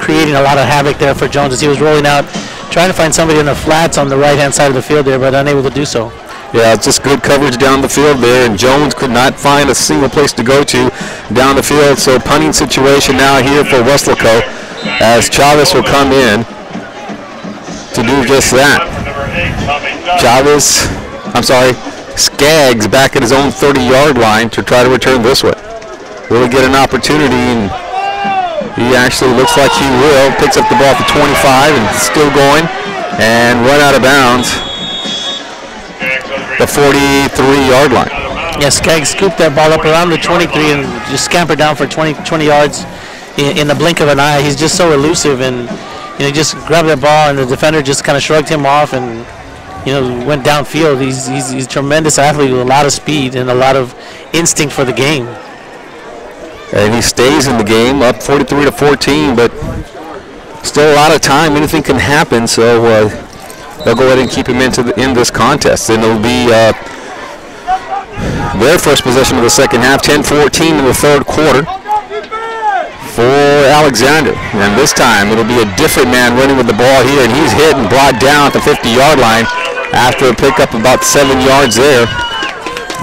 creating a lot of havoc there for Jones as he was rolling out, trying to find somebody in the flats on the right-hand side of the field there, but unable to do so. Yeah, it's just good coverage down the field there, and Jones could not find a single place to go to down the field. So punting situation now here for Weslaco, as Chavez will come in to do just that. Skaggs back at his own 30-yard line to try to return this way. Will he get an opportunity? And he actually looks like he will. Picks up the ball at the 25 and still going, and run out of bounds. The 43-yard line. Yeah, Skaggs scooped that ball up around the 23 and just scampered down for 20 yards in the blink of an eye. He's just so elusive, and he just grabbed that ball, and the defender just kind of shrugged him off and went downfield. He's a tremendous athlete with a lot of speed and a lot of instinct for the game. And he stays in the game, up 43-14, but still a lot of time. Anything can happen, so they'll go ahead and keep him in this contest. And it'll be their first possession of the second half, 10-14 in the third quarter. for Alexander. And this time it'll be a different man running with the ball here, and he's hit and brought down at the 50-yard line after a pickup about 7 yards there.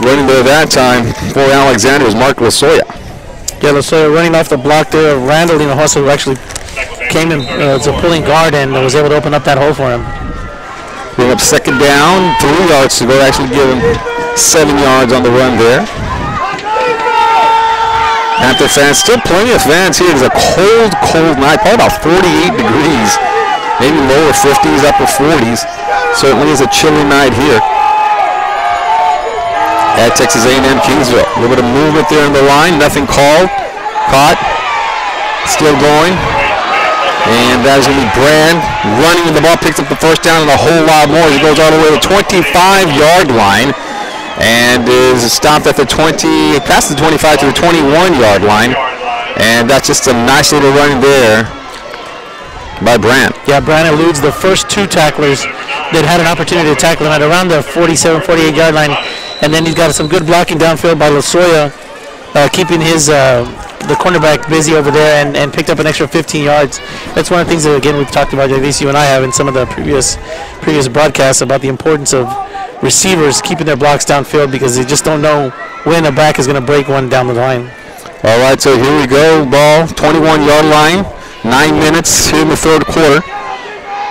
Running there that time for Alexander is Mark Lasoya. Yeah, Lasoya running off the block there of Randall Hinojosa, who actually came in as a pulling guard and was able to open up that hole for him. Bring up second down, 3 yards to go. Actually give him 7 yards on the run there. Panther fans, still plenty of fans here. It's a cold, cold night, probably about 48 degrees, maybe lower 50s, upper 40s. Certainly is a chilly night here at Texas A&M Kingsville. A little bit of movement there in the line, nothing called. Caught, still going. And that is going to be Brand running with the ball, picks up the first down and a whole lot more. He goes all the way to the 25-yard line and is stopped at the 20, past the 25 to the 21-yard line. And that's just a nice little run there by Brand. Yeah, Brand eludes the first 2 tacklers that had an opportunity to tackle him at around the 47, 48-yard line. And then he's got some good blocking downfield by Lasoya, keeping his the cornerback busy over there and picked up an extra 15 yards. That's one of the things that, again, we've talked about, JVC, you and I have in some of the previous broadcasts about the importance of receivers keeping their blocks downfield because they just don't know when a back is going to break one down the line. All right, so here we go. Ball, 21-yard line, 9 minutes here in the third quarter.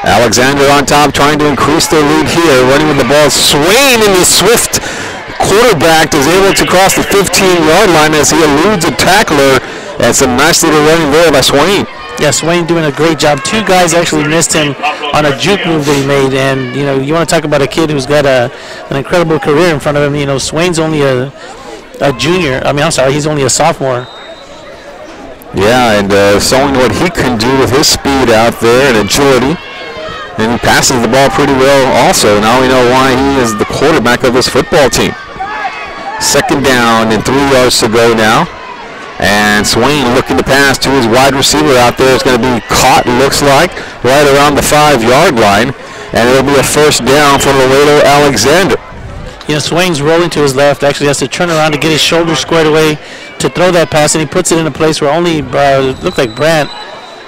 Alexander on top trying to increase their lead here, running with the ball. Swain in the swift quarterback is able to cross the 15-yard line as he eludes a tackler, and some nice little running there by Swain. Yeah, Swain doing a great job. 2 guys actually missed him on a juke move that he made, and you know, you want to talk about a kid who's got an incredible career in front of him. You know, Swain's only a junior. I mean, I'm sorry, he's only a sophomore. Yeah, and showing what he can do with his speed out there and agility. And he passes the ball pretty well also. Now we know why he is the quarterback of this football team. Second down and 3 yards to go now. And Swain looking to pass to his wide receiver out there. It's going to be caught, looks like, right around the 5-yard line. And it'll be a first down for Laredo Alexander. You know, Swain's rolling to his left. Actually has to turn around to get his shoulder squared away to throw that pass. And he puts it in a place where only, looked like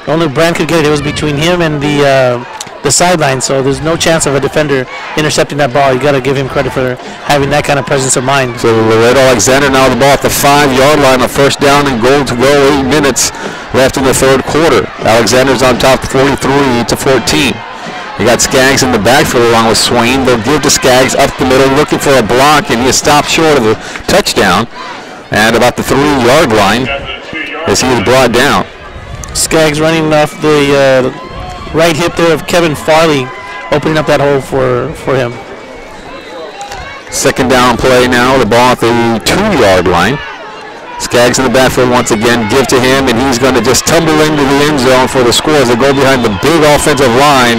only Brand could get it. It was between him and the sideline, so there's no chance of a defender intercepting that ball. You got to give him credit for having that kind of presence of mind. So Laredo Alexander now the ball at the 5-yard line, a first down and goal to go. 8 minutes left in the third quarter. Alexander's on top 43 to 14. You got Skaggs in the backfield along with Swain. They'll give to Skaggs up the middle looking for a block, and he is stopped short of the touchdown at about the 3-yard line as he is brought down. Skaggs running off the right hip there of Kevin Farley, opening up that hole for him. Second down play now, the ball at the 2-yard line. Skaggs in the backfield once again, give to him, and he's going to just tumble into the end zone for the score as they go behind the big offensive line.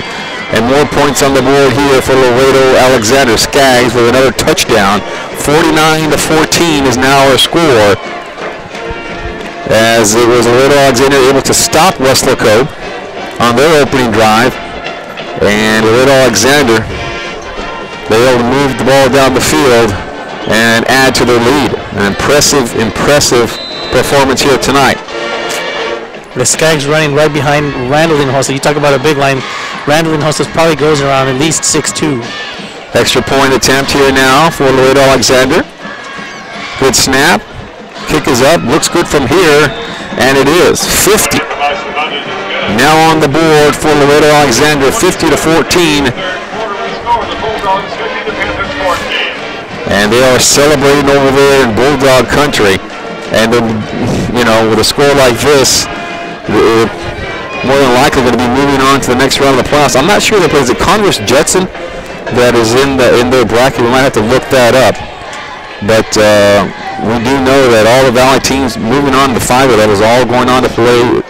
And more points on the board here for Laredo Alexander. Skaggs with another touchdown. 49-14 is now our score, as it was Laredo Alexander able to stop Weslaco on their opening drive, and Laredo Alexander, they were able to move the ball down the field and add to their lead. An impressive performance here tonight. The Skaggs running right behind Randall Hinojosa. You talk about a big line. Randall Hinojosa probably goes around at least 6'2". Extra point attempt here now for Laredo Alexander. Good snap. Kick is up. Looks good from here, and it is 50. Now on the board for Laredo Alexander, 50-14. And they are celebrating over there in Bulldog country. And you know, with a score like this, they're more than likely going to be moving on to the next round of the playoffs. I'm not sure if it's Converse Jetson that is in their bracket. We might have to look that up. But we do know that all the Valley teams moving on to the 5 levels, all going on to play.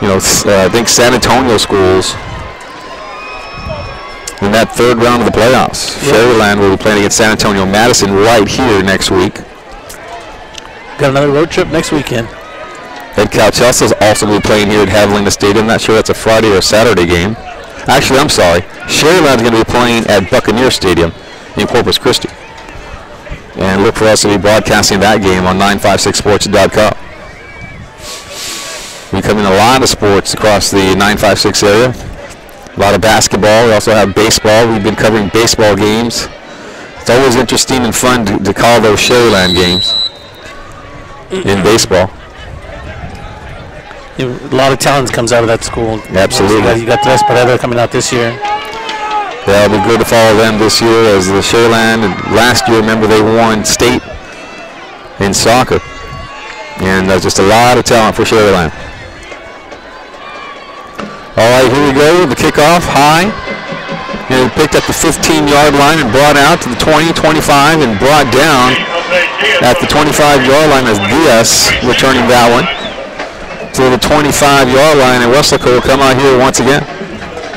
You know, I think San Antonio schools in that third round of the playoffs. Yep. Fairyland will be playing against San Antonio Madison right here next week. Got another road trip next weekend. And Cal Chelsea's also will be playing here at Haviland Stadium. Not sure that's a Friday or Saturday game. Actually, I'm sorry. Sherryland's going to be playing at Buccaneer Stadium in Corpus Christi. And look for us to be broadcasting that game on 956sports.com. covering a lot of sports across the 956 area. A lot of basketball. We also have baseball. We've been covering baseball games. It's always interesting and fun to call those Sherryland games in baseball. A lot of talent comes out of that school. Absolutely. You got Tres Paredes coming out this year. Yeah, it'll be good to follow them this year as the Sherryland. And last year, remember, they won state in soccer. And there's just a lot of talent for Sherryland. All right, here we go. The kickoff high. And picked up the 15-yard line and brought out to the 20, 25, and brought down at the 25-yard line as Diaz returning that one to the 25-yard line, and Weslaco will come out here once again.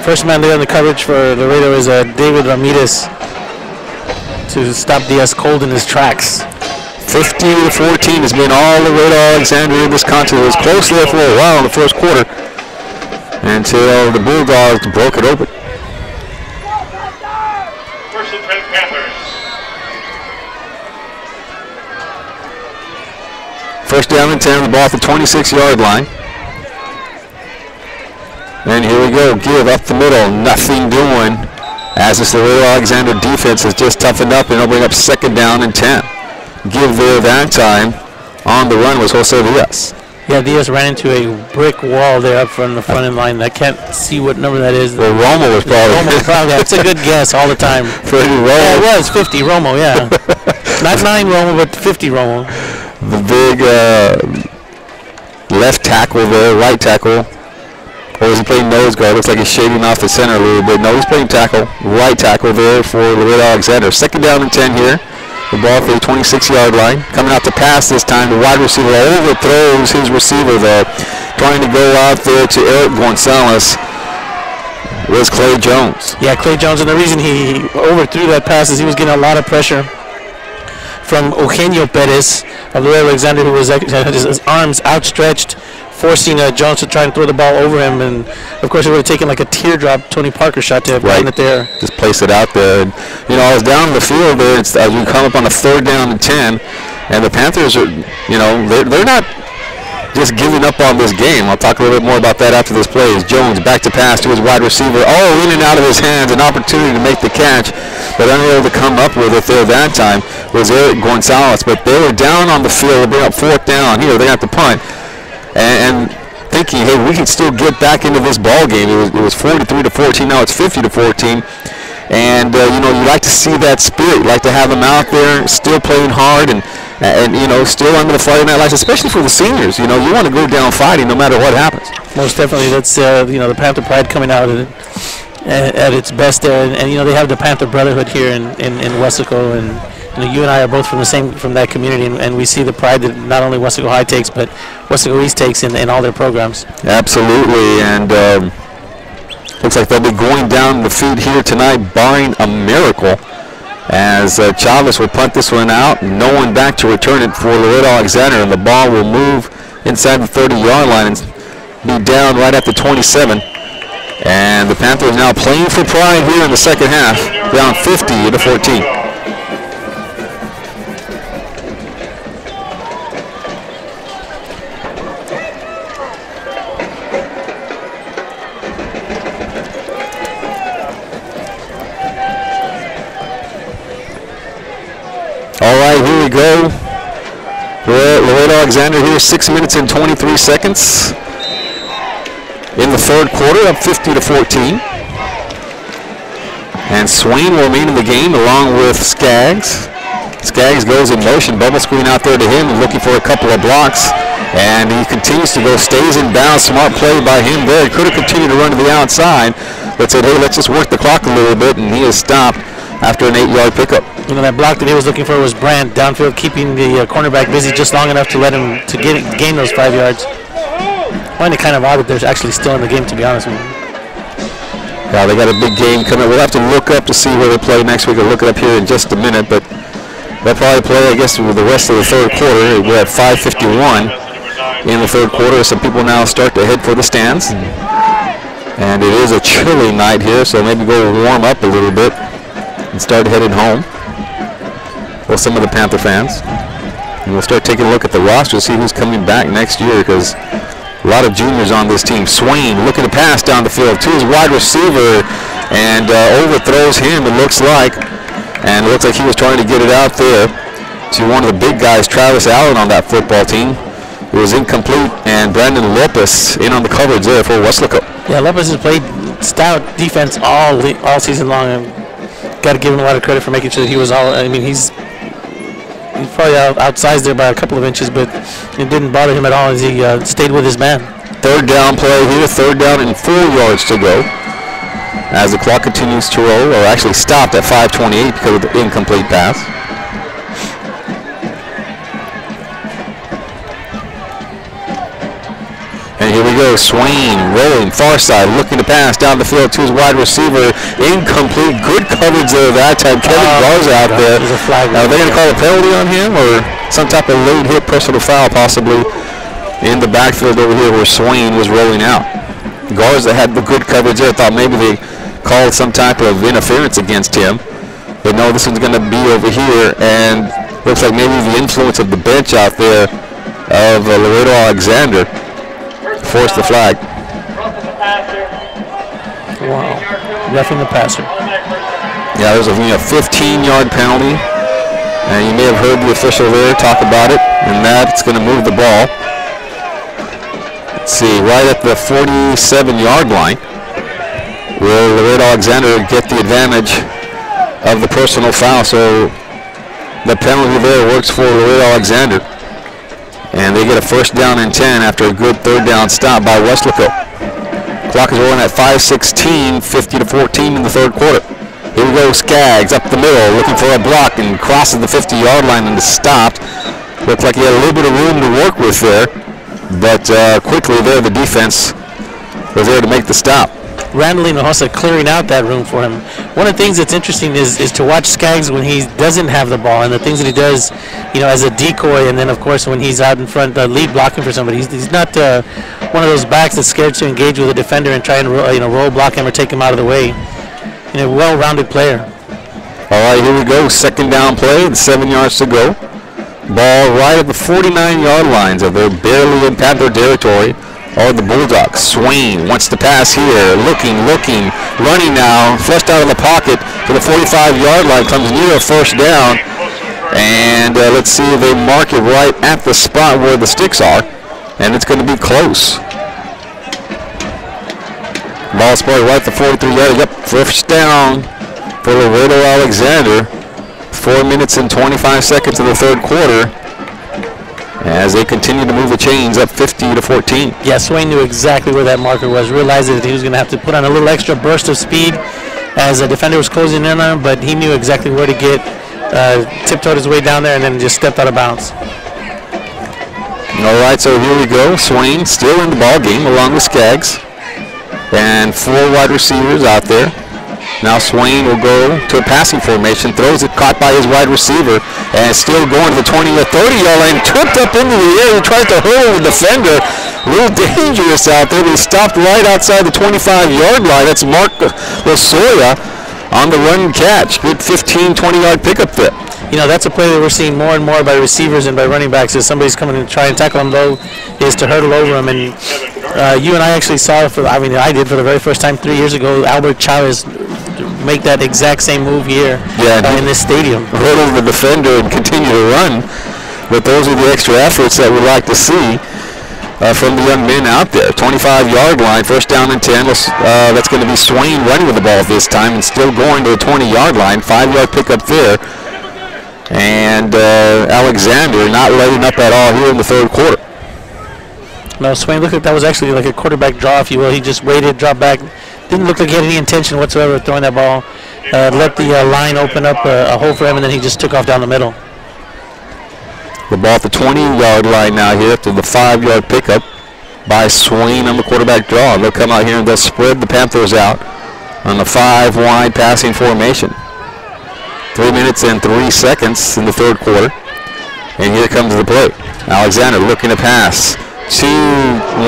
First man there in the coverage for Laredo is David Ramirez to stop Diaz cold in his tracks. 15-14 has been all Laredo Alexander in this contest. It was close there for a while in the first quarter until the Bulldogs broke it open. First and 10 Panthers. First down and 10, the ball at the 26-yard line. And here we go, give up the middle, nothing doing. As this Laredo Alexander defense has just toughened up, and they'll bring up second down and 10. Give there that time. On the run was Jose Diaz. Yeah, Diaz ran into a brick wall there up from the front end line. I can't see what number that is. Well, Romo was probably. That's a good guess all the time. Yeah, it was 50 Romo, yeah. Not 9 Romo, but 50 Romo. The big left tackle there, right tackle. Or is he playing nose guard? Looks like he's shading off the center a little bit. No, he's playing tackle. Right tackle there for Laredo Alexander. Second down and 10 here. The ball for the 26-yard line. Coming out to pass this time. The wide receiver overthrows his receiver though. Trying to go out there to Eric Gonzalez was Clay Jones. Yeah, Clay Jones. And the reason he overthrew that pass is he was getting a lot of pressure from Eugenio Perez of Laredo Alexander, who was had his arms outstretched, forcing Jones to try and throw the ball over him. And of course, it would have taken like a teardrop Tony Parker shot to have gotten it there. Just place it out there. And, you know, I was down the field there. It's, as we come up on a third down and 10, and the Panthers are, you know, they're not just giving up on this game. I'll talk a little bit more about that after this play. As Jones back to pass to his wide receiver. Oh, in and out of his hands, an opportunity to make the catch, but unable to come up with it there that time was Eric Gonzalez. But they were down on the field. They bring up fourth down. Here, they have to punt. And thinking, hey, we can still get back into this ball game. It was 43-14. Now it's 50-14. And you know, you like to see that spirit. You like to have them out there, still playing hard, and you know, still under the Friday Night Lights, especially for the seniors. You know, you want to go down fighting no matter what happens. Most definitely, that's you know, the Panther pride coming out at its best there, and you know, they have the Panther Brotherhood here in Weslaco, and you know, you and I are both from that community, and we see the pride that not only Weslaco High takes, but Weslaco East takes in all their programs. Absolutely, and looks like they'll be going down the field here tonight, barring a miracle, as Chavez will punt this one out. No one back to return it for Laredo Alexander, and the ball will move inside the 30-yard line and be down right at the 27. And the Panthers now playing for pride here in the second half, down 50-14. All right, here we go. Laredo Alexander here, 6 minutes and 23 seconds in the third quarter, up 50-14. And Swain will remain in the game along with Skaggs. Skaggs goes in motion, bubble screen out there to him, looking for a couple of blocks. And he continues to go, stays in bounds. Smart play by him there. He could have continued to run to the outside, but said, hey, let's just work the clock a little bit, and he is stopped after an 8-yard pickup. You know, that block that he was looking for was Brandt downfield, keeping the cornerback busy just long enough to let him gain those 5 yards. I find it kind of odd that they're actually still in the game, to be honest with you. Yeah, they got a big game coming. We'll have to look up to see where they play next week. I'll look it up here in just a minute, but they'll probably play, I guess, with the rest of the third quarter. We're at 5:51 in the third quarter. Some people now start to head for the stands. And it is a chilly night here, so maybe go warm up a little bit and start heading home. Well, some of the Panther fans. And we'll start taking a look at the roster, see who's coming back next year, because A lot of juniors on this team. Swain looking to pass down the field to his wide receiver and overthrows him, it looks like. And it looks like he was trying to get it out there to one of the big guys, Travis Allen, on that football team. It was incomplete, and Brandon Lopez in on the coverage there for Weslaco. Yeah, Lopez has played stout defense all season long. And got to give him a lot of credit for making sure that he was all. I mean, he's probably outsized there by a couple of inches, but it didn't bother him at all as he stayed with his man. Third down play here, 3rd down and 4 yards to go as the clock continues to roll, or actually stopped at 5:28 because of the incomplete pass. And here we go, Swain rolling far side, looking to pass down the field to his wide receiver. Incomplete, good coverage there that time. Kevin Garza out there. There's a flag. Are they going to call a penalty on him, or some type of late hit personal foul possibly in the backfield over here where Swain was rolling out? Garza had the good coverage there. Thought maybe they called some type of interference against him. But no, this one's going to be over here, and looks like maybe the influence of the bench out there of Laredo Alexander forced the flag. Wow. Roughing the passer. Yeah, there's a 15-yard penalty. And you may have heard the official there talk about it, and that's going to move the ball. Let's see, right at the 47-yard line. Will Laredo Alexander get the advantage of the personal foul? So the penalty there works for Laredo Alexander. And they get a 1st down and 10 after a good 3rd down stop by Weslaco. Clock is rolling at 5:16, 50-14 in the 3rd quarter. Here we go, Skaggs up the middle, looking for a block and crosses the 50-yard line and is stopped. Looked like he had a little bit of room to work with there, but quickly there the defense was there to make the stop. Randall Hinojosa clearing out that room for him. One of the things that's interesting is to watch Skaggs when he doesn't have the ball and the things that he does, as a decoy, and then of course when he's out in front, lead blocking for somebody. He's not one of those backs that's scared to engage with a defender and try and roll block him or take him out of the way. Well-rounded player. All right, here we go. 2nd down play, 7 yards to go. Ball right at the 49-yard lines of their barely in Panther territory. Or the Bulldogs. Swain wants to pass here. Looking, running now. Flushed out of the pocket to the 45-yard line. Comes near a 1st down. And let's see if they mark it right at the spot where the sticks are. And it's going to be close. Ball spotted right at the 43-yard. Yep, 1st down for Laredo Alexander. 4 minutes and 25 seconds in the 3rd quarter, as they continue to move the chains up 50-14. Yeah, Swain knew exactly where that marker was, realized that he was going to have to put on a little extra burst of speed as a defender was closing in on him, but he knew exactly where to get, tiptoed his way down there, and then just stepped out of bounds. All right, so here we go. Swain still in the ball game along with Skaggs, and 4 wide receivers out there. Now Swain will go to a passing formation, throws it, caught by his wide receiver, and still going to the 20 or 30-yard line, tripped up into the air. He tried to hurl the defender. A little dangerous out there, but he stopped right outside the 25-yard line. That's Mark Losoya on the run and catch. Good 15, 20-yard pickup there. That's a play that we're seeing more and more by receivers and by running backs. As somebody's coming to try and tackle him low, is to hurdle over him. And you and I actually saw I did for the very first time 3 years ago, Albert Chavez make that exact same move here in this stadium. Hurdle the defender and continue to run. But those are the extra efforts that we like to see from the young men out there. 25-yard line, 1st down and 10. That's going to be Swain running with the ball this time and still going to the 20-yard line. 5-yard pickup there. And Alexander not letting up at all here in the 3rd quarter. No, Swain looked like that was actually like a quarterback draw, if you will. He just waited, dropped back. Didn't look like he had any intention whatsoever of throwing that ball. Let the line open up a hole for him, and then he just took off down the middle. The ball at the 20-yard line now here to the 5-yard pickup by Swain on the quarterback draw. They'll come out here and they'll spread the Panthers out on the 5-wide passing formation. 3 minutes and 3 seconds in the 3rd quarter. And here comes the play. Alexander looking to pass to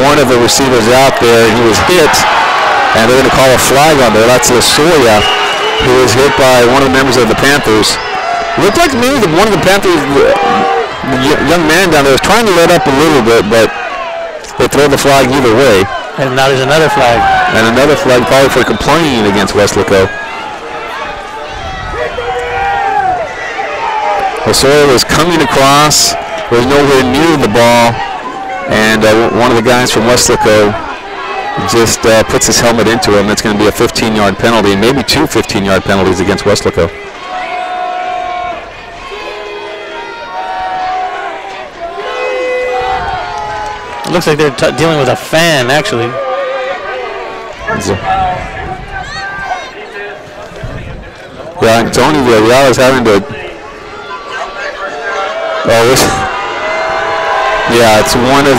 one of the receivers out there, and he was hit. And they're going to call a flag on there. That's Losoya, who was hit by one of the members of the Panthers. Looked like to me that one of the Panthers, the young man down there, was trying to let up a little bit, but They throw the flag either way. And now there's another flag. And another flag probably for complaining against Weslaco. Osorio was coming across, was nowhere near the ball, and one of the guys from Weslaco just puts his helmet into him. That's going to be a 15-yard penalty, and maybe 2 15-yard penalties against Weslaco. It looks like they're dealing with a fan, actually. Yeah, and Tony Villarreal is having to... Yeah, it's one of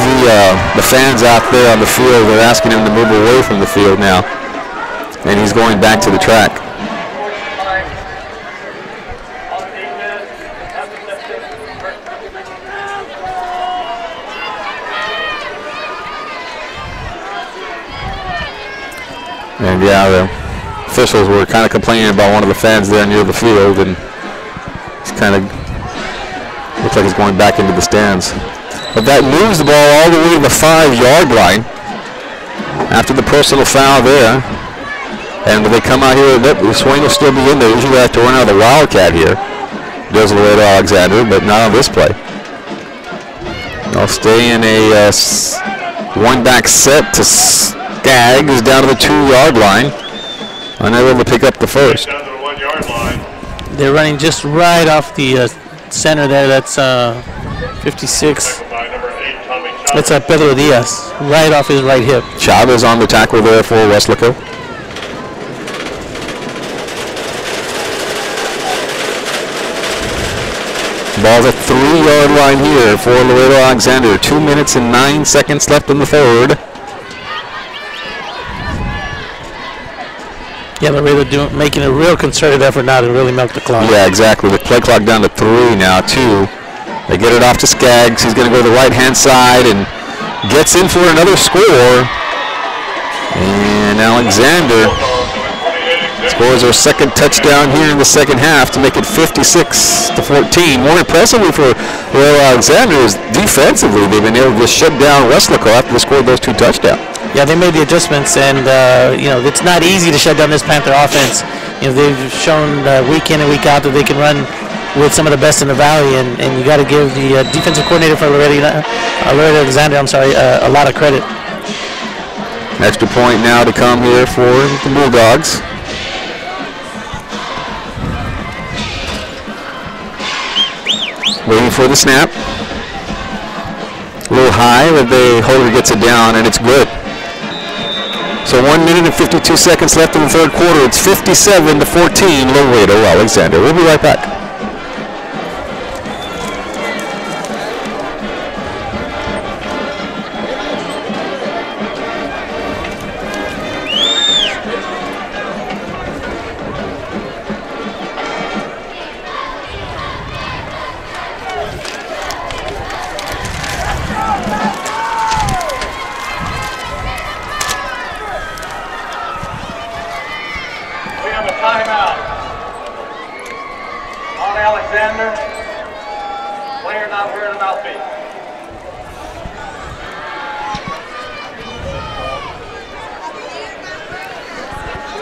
the fans out there on the field. They're asking him to move away from the field now. And he's going back to the track. And yeah, the officials were kind of complaining about one of the fans there near the field, and it's kind of looks like he's going back into the stands. But that moves the ball all the way to the 5-yard line after the personal foul there. And they come out here, the swing will still be in there. Usually they have to run out of the Wildcat here. Does Laredo Alexander, but not on this play. They'll stay in a one-back set to Skaggs down to the 2-yard line. Unable to pick up the first. Down to the 1-yard line. They're running just right off the center there. That's 56. That's Pedro Diaz, right off his right hip. Chavez on the tackle there for Weslaco. Ball's at 3-yard line here for Laredo Alexander. 2 minutes and 9 seconds left in the third. Yeah, Laredo making a real concerted effort now to really milk the clock. Yeah, exactly. The play clock down to 3 now, 2. They get it off to Skaggs. He's going to go to the right-hand side and gets in for another score. And Alexander scores our second touchdown here in the second half to make it 56-14. More impressively for Laredo Alexander is defensively they've been able to shut down Weslaco after they scored those 2 touchdowns. Yeah, they made the adjustments, and it's not easy to shut down this Panther offense. They've shown week in and week out that they can run with some of the best in the valley, and you got to give the defensive coordinator for Laredo Alexander, a lot of credit. Extra point now to come here for the Bulldogs. Waiting for the snap. A little high, but the holder gets it down, and it's good. So 1 minute and 52 seconds left in the third quarter. It's 57-14, Laredo Alexander. We'll be right back.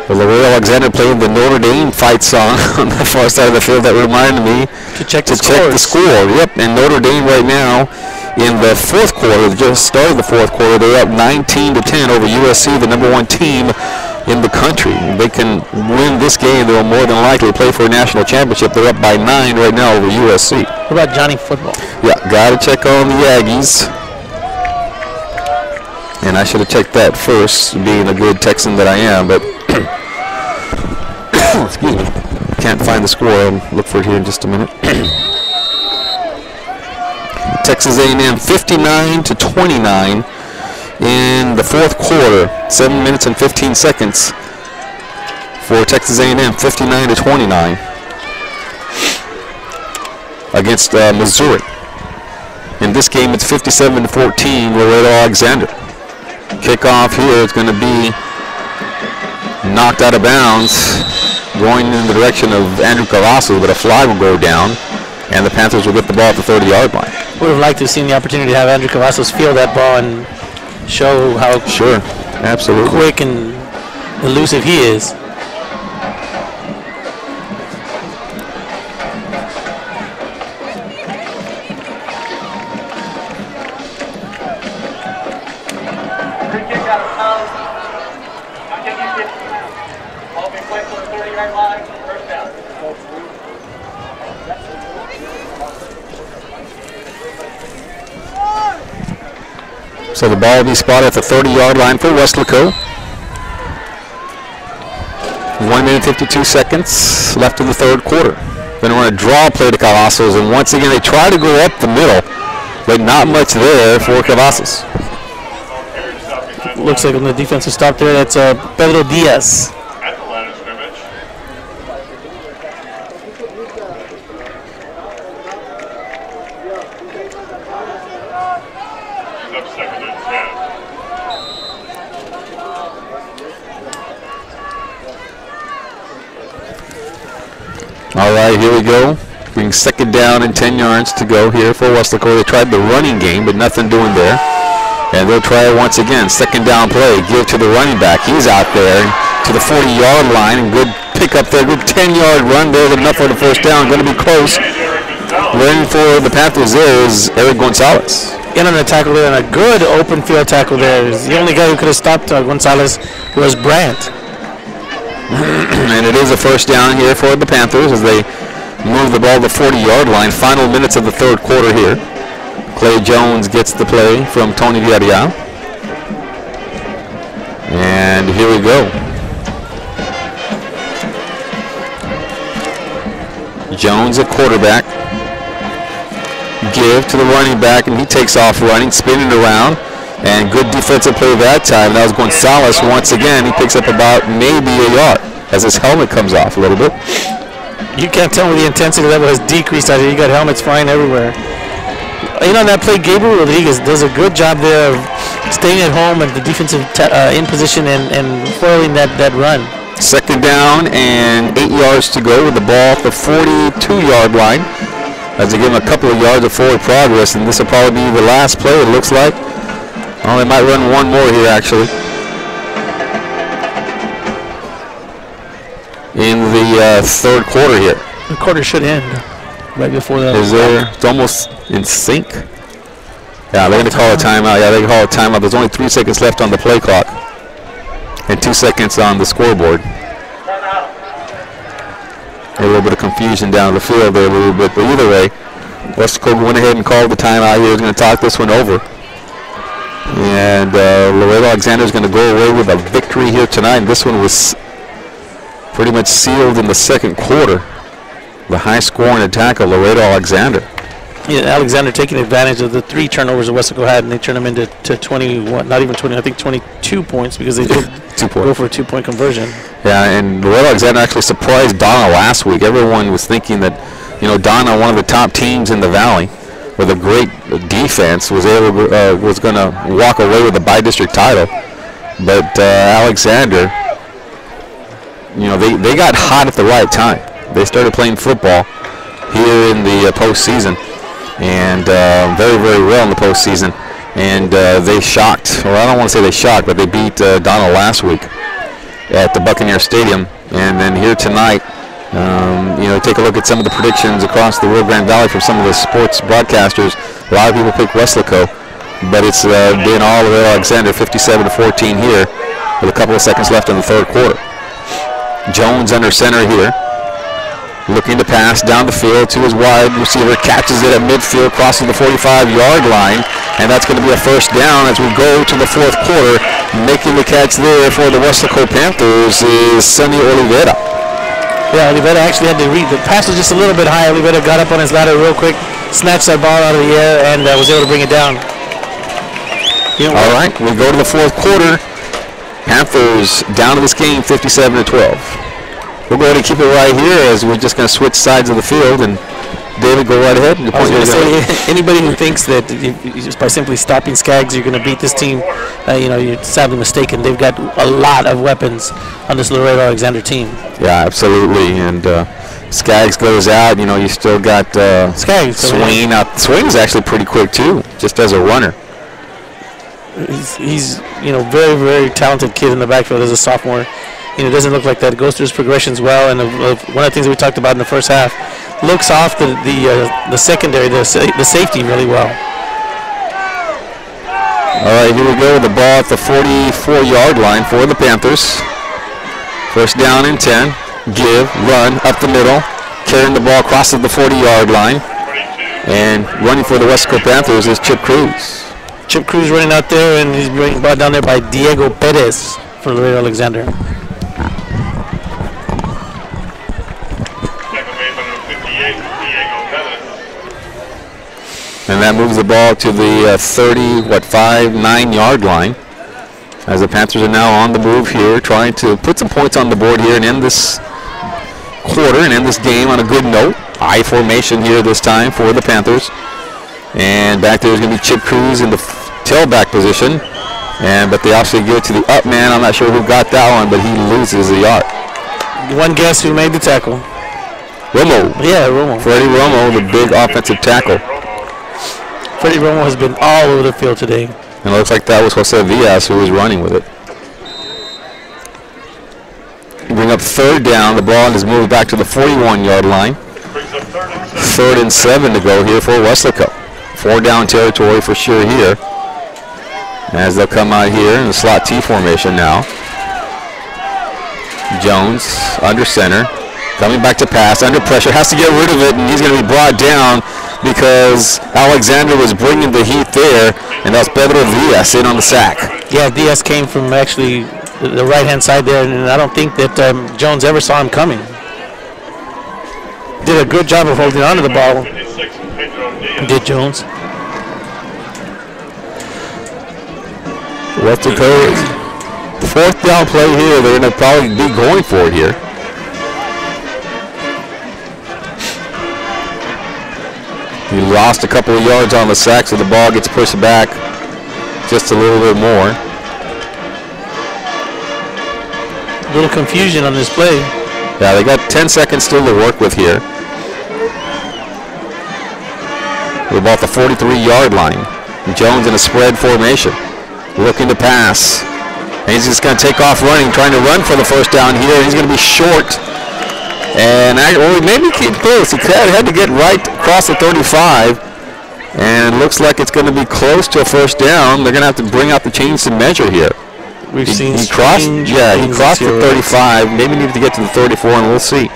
Laredo Alexander playing the Notre Dame fight song on the far side of the field. That reminded me to check the score. Yep, and Notre Dame right now in the fourth quarter, just started the fourth quarter, they're up 19-10 over USC, the #1 team in the country. They can win this game, they'll more than likely play for a national championship. They're up by 9 right now over USC. What about Johnny Football? Yeah, got to check on the Aggies. And I should have checked that first, being a good Texan that I am, but excuse me, can't find the score. I'll look for it here in just a minute. Texas A&M 59-29 in the fourth quarter. 7 minutes and 15 seconds for Texas A&M, 59-29 against Missouri. In this game, it's 57-14, Laredo Alexander. Kickoff here is going to be knocked out of bounds, going in the direction of Andrew Cavasso, but a flag will go down, and the Panthers will get the ball at the 30-yard line. Would have liked to have seen the opportunity to have Andrew Cavazos field that ball and show how absolutely quick and elusive he is. So the ball will be spotted at the 30-yard line for Weslaco. 1 minute 52 seconds left in the third quarter. Then we're going to draw play to Cavazos, and once again they try to go up the middle, but not much there for Cavazos. Looks like on the defensive stop there, that's Pedro Diaz. At the line of scrimmage. He's up 2nd and 10. All right, here we go. Being 2nd down and 10 yards to go here for Weslaco. They tried the running game, but nothing doing there. And they'll try it once again. 2nd down play. Give to the running back. He's out there to the 40-yard line. And good pick up there. Good 10-yard run there. Enough for the first down. Going to be close. Running for the Panthers there is Eric Gonzalez. In on the tackle there, and a good open field tackle there. The only guy who could have stopped Gonzalez was Brandt. And it is a first down here for the Panthers as they move the ball to the 40-yard line. Final minutes of the third quarter here. Clay Jones gets the play from Tony Villarreal. And here we go. Jones at quarterback. Give to the running back, and he takes off running, spinning around. And good defensive play that time. That was Gonzalez once again. He picks up about maybe a yard as his helmet comes off a little bit. You can't tell me the intensity level has decreased out here. You got helmets flying everywhere. You know, on that play, Gabriel Rodriguez does a good job there of staying at home and the defensive in position and foiling that run. 2nd down and 8 yards to go with the ball at the 42-yard line. As they give him a couple of yards of forward progress, and this will probably be the last play, it looks like. Oh, they might run one more here, actually. In the third quarter here. The quarter should end right before that. Is there? It's almost in sync. Yeah, they're going to call a timeout. Yeah, they can call a timeout. There's only 3 seconds left on the play clock. And 2 seconds on the scoreboard. A little bit of confusion down the field there a little bit. But either way, Weslaco went ahead and called the timeout here. He's going to talk this one over. And Laredo Alexander is going to go away with a victory here tonight. And this one was pretty much sealed in the second quarter. The high-scoring attack of Laredo Alexander. Yeah, Alexander taking advantage of the 3 turnovers that Weslaco had, and they turned them into 21, not even 20, I think 22 points because they did go for a 2-point conversion. Yeah, and Laredo Alexander actually surprised Donna last week. Everyone was thinking that, you know, Donna, one of the top teams in the Valley, with a great defense, was going to walk away with the by-district title. But Alexander, you know, they got hot at the right time. They started playing football here in the postseason, and very, very well in the postseason. And they shocked, or I don't want to say they shocked, but they beat Donna last week at the Buccaneer Stadium. And then here tonight, you know, take a look at some of the predictions across the Rio Grande Valley from some of the sports broadcasters. A lot of people pick Weslaco, but it's been all of Alexander, 57-14 here, with a couple of seconds left in the third quarter. Jones under center here, looking to pass down the field to his wide receiver, catches it at midfield, crosses the 45-yard line, and that's going to be a first down as we go to the fourth quarter. Making the catch there for the Weslaco Panthers is Sonny Oliveira. Yeah, Oliveira actually had to read. The pass was just a little bit high. Oliveira got up on his ladder real quick, snatched that ball out of the air, and was able to bring it down. You know, all right, we go to the fourth quarter. Panthers down to this game 57-12. We'll go ahead and keep it right here as we're just going to switch sides of the field. And David, go right ahead. I was going to say, anybody who thinks that just by simply stopping Skaggs you're going to beat this team, you know, you're sadly mistaken. They've got a lot of weapons on this Laredo Alexander team. Yeah, absolutely. And Skaggs goes out. You know, you still got Skaggs. Swain out. Swain's actually pretty quick too, just as a runner. he's very, very talented kid in the backfield as a sophomore. Doesn't look like that. Goes through his progressions well, and one of the things that we talked about in the first half, looks off the secondary, the safety really well. All right, here we go with the ball at the 44-yard line for the Panthers. First down and 10. Give, run, up the middle. Carrying the ball across the 40-yard line. And running for the Weslaco Panthers is Chip Cruz. Chip Cruz running out there, and he's being brought down there by Diego Perez for Laredo Alexander. And that moves the ball to the 9-yard line. As the Panthers are now on the move here, trying to put some points on the board here and end this quarter and end this game on a good note. I formation here this time for the Panthers. And back there is going to be Chip Cruz in the tailback position. But they also give it to the up man. I'm not sure who got that one, but he loses a yard. One guess who made the tackle? Romo. Yeah, Romo. Freddie Romo, the big offensive tackle. Freddie Romo has been all over the field today. And it looks like that was Jose Villas who was running with it. Bring up third down. The ball is moved back to the 41-yard line. Third and 7 to go here for Weslaco. 4-down territory for sure here. As they'll come out here in the slot T formation now. Jones under center. Coming back to pass, under pressure. Has to get rid of it, and he's going to be brought down because Alexander was bringing the heat there, and that's Pedro Diaz in on the sack. Yeah, Diaz came from actually the right-hand side there, and I don't think that Jones ever saw him coming. Did a good job of holding on to the ball. Did Jones. What's the code? Fourth down play here. They're going to probably be going for it here. He lost a couple of yards on the sack, so the ball gets pushed back just a little bit more. A little confusion on this play. Yeah, they got 10 seconds still to work with here. We're about the 43-yard line. Jones in a spread formation, looking to pass. And he's just going to take off running, trying to run for the first down here. He's going to be short. And maybe keep close. He had to get right across the 35. And it looks like it's going to be close to a first down. They're going to have to bring out the chains to measure here. We've seen he crossed the 35. Maybe needed to get to the 34, and we'll see.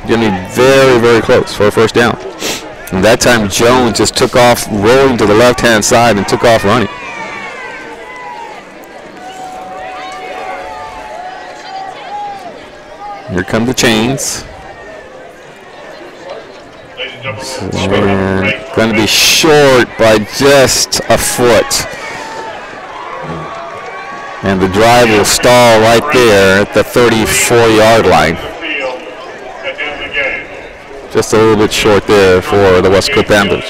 Going to be very, very close for a first down. And that time Jones just took off, rolling to the left-hand side and took off running. Here come the chains. Going to be short by just a foot. And the drive will stall right there at the 34-yard line. Just a little bit short there for the Weslaco Panthers.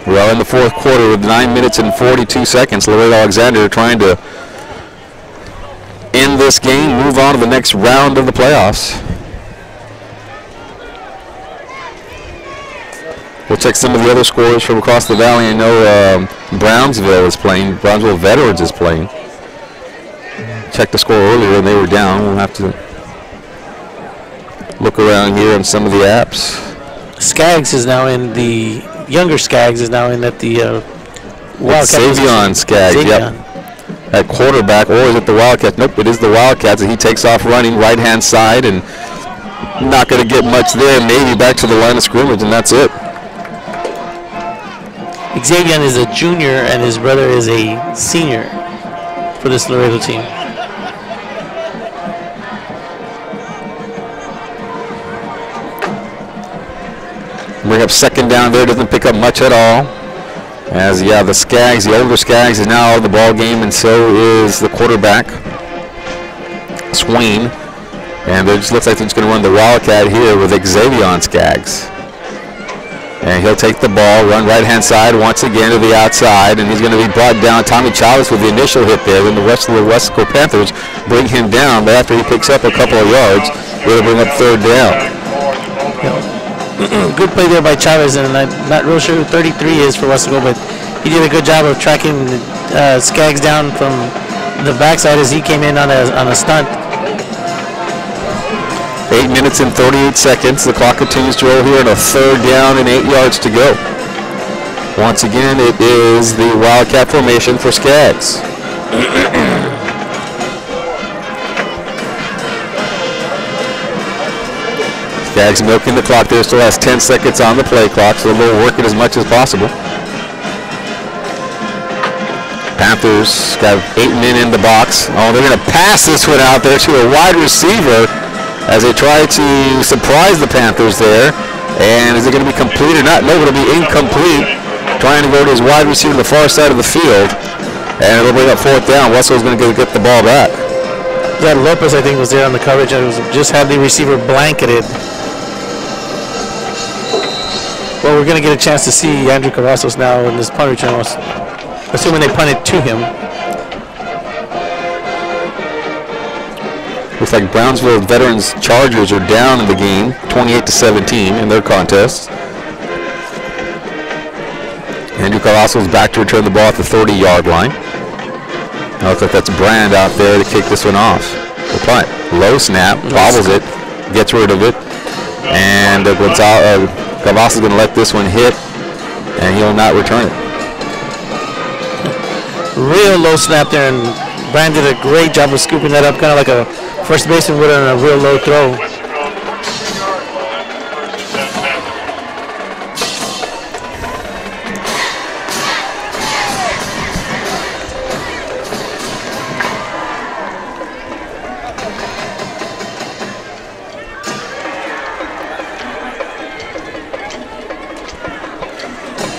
Well, in the fourth quarter with 9 minutes and 42 seconds, Laredo Alexander trying to end this game, move on to the next round of the playoffs. We'll check some of the other scores from across the valley. I know Brownsville is playing. Brownsville Veterans is playing. Checked the score earlier and they were down. We'll have to look around here on some of the apps. Skaggs is now in the younger Skaggs is now in at the Wildcat. Xavion Skaggs, yep. At quarterback, or is it the Wildcats? Nope, it is the Wildcats, and he takes off running right-hand side, and not going to get much there. Maybe back to the line of scrimmage, and that's it. Xavion is a junior, and his brother is a senior for this Laredo team. Bring up second down there, doesn't pick up much at all. As, yeah, the Skaggs, the older Skaggs is now out of the ball game, and so is the quarterback, Swain. And it just looks like they're just going to run the Wildcat here with Xavion Skaggs. And he'll take the ball, run right-hand side once again to the outside, and he's going to be brought down. Tommy Chavez with the initial hit there. Then the rest of the Weslaco Panthers bring him down, but after he picks up a couple of yards, they'll bring up third down. Good play there by Chavez, and I'm not real sure who 33 is for Weslaco, but he did a good job of tracking Skaggs down from the backside as he came in on a stunt. 8 minutes and 38 seconds. The clock continues to roll here, and a 3rd down and 8 yards to go. Once again, it is the Wildcat formation for Skaggs. Skaggs milking the clock there, still has 10 seconds on the play clock, so they'll work it as much as possible. Panthers got 8 men in the box. Oh, they're going to pass this one out there to a wide receiver as they try to surprise the Panthers there. And is it going to be complete or not? No, it'll be incomplete. Trying to go to his wide receiver to the far side of the field. And it'll bring up 4th down. Wessels going to get the ball back. Yeah, Lopez, I think, was there on the coverage. It was just had the receiver blanketed. Well, we're going to get a chance to see Andrew Cavazos now in this punt return, assuming they punt it to him. Looks like Brownsville Veterans Chargers are down in the game, 28-17 in their contest. Andrew Cavazos back to return the ball at the 30-yard line. Now looks like that's Brand out there to kick this one off. The punt, low snap, bobbles it, gets rid of it, and Cavazos is going to let this one hit, and he'll not return it. Real low snap there, and Brand did a great job of scooping that up, kind of like a first baseman would on a real low throw.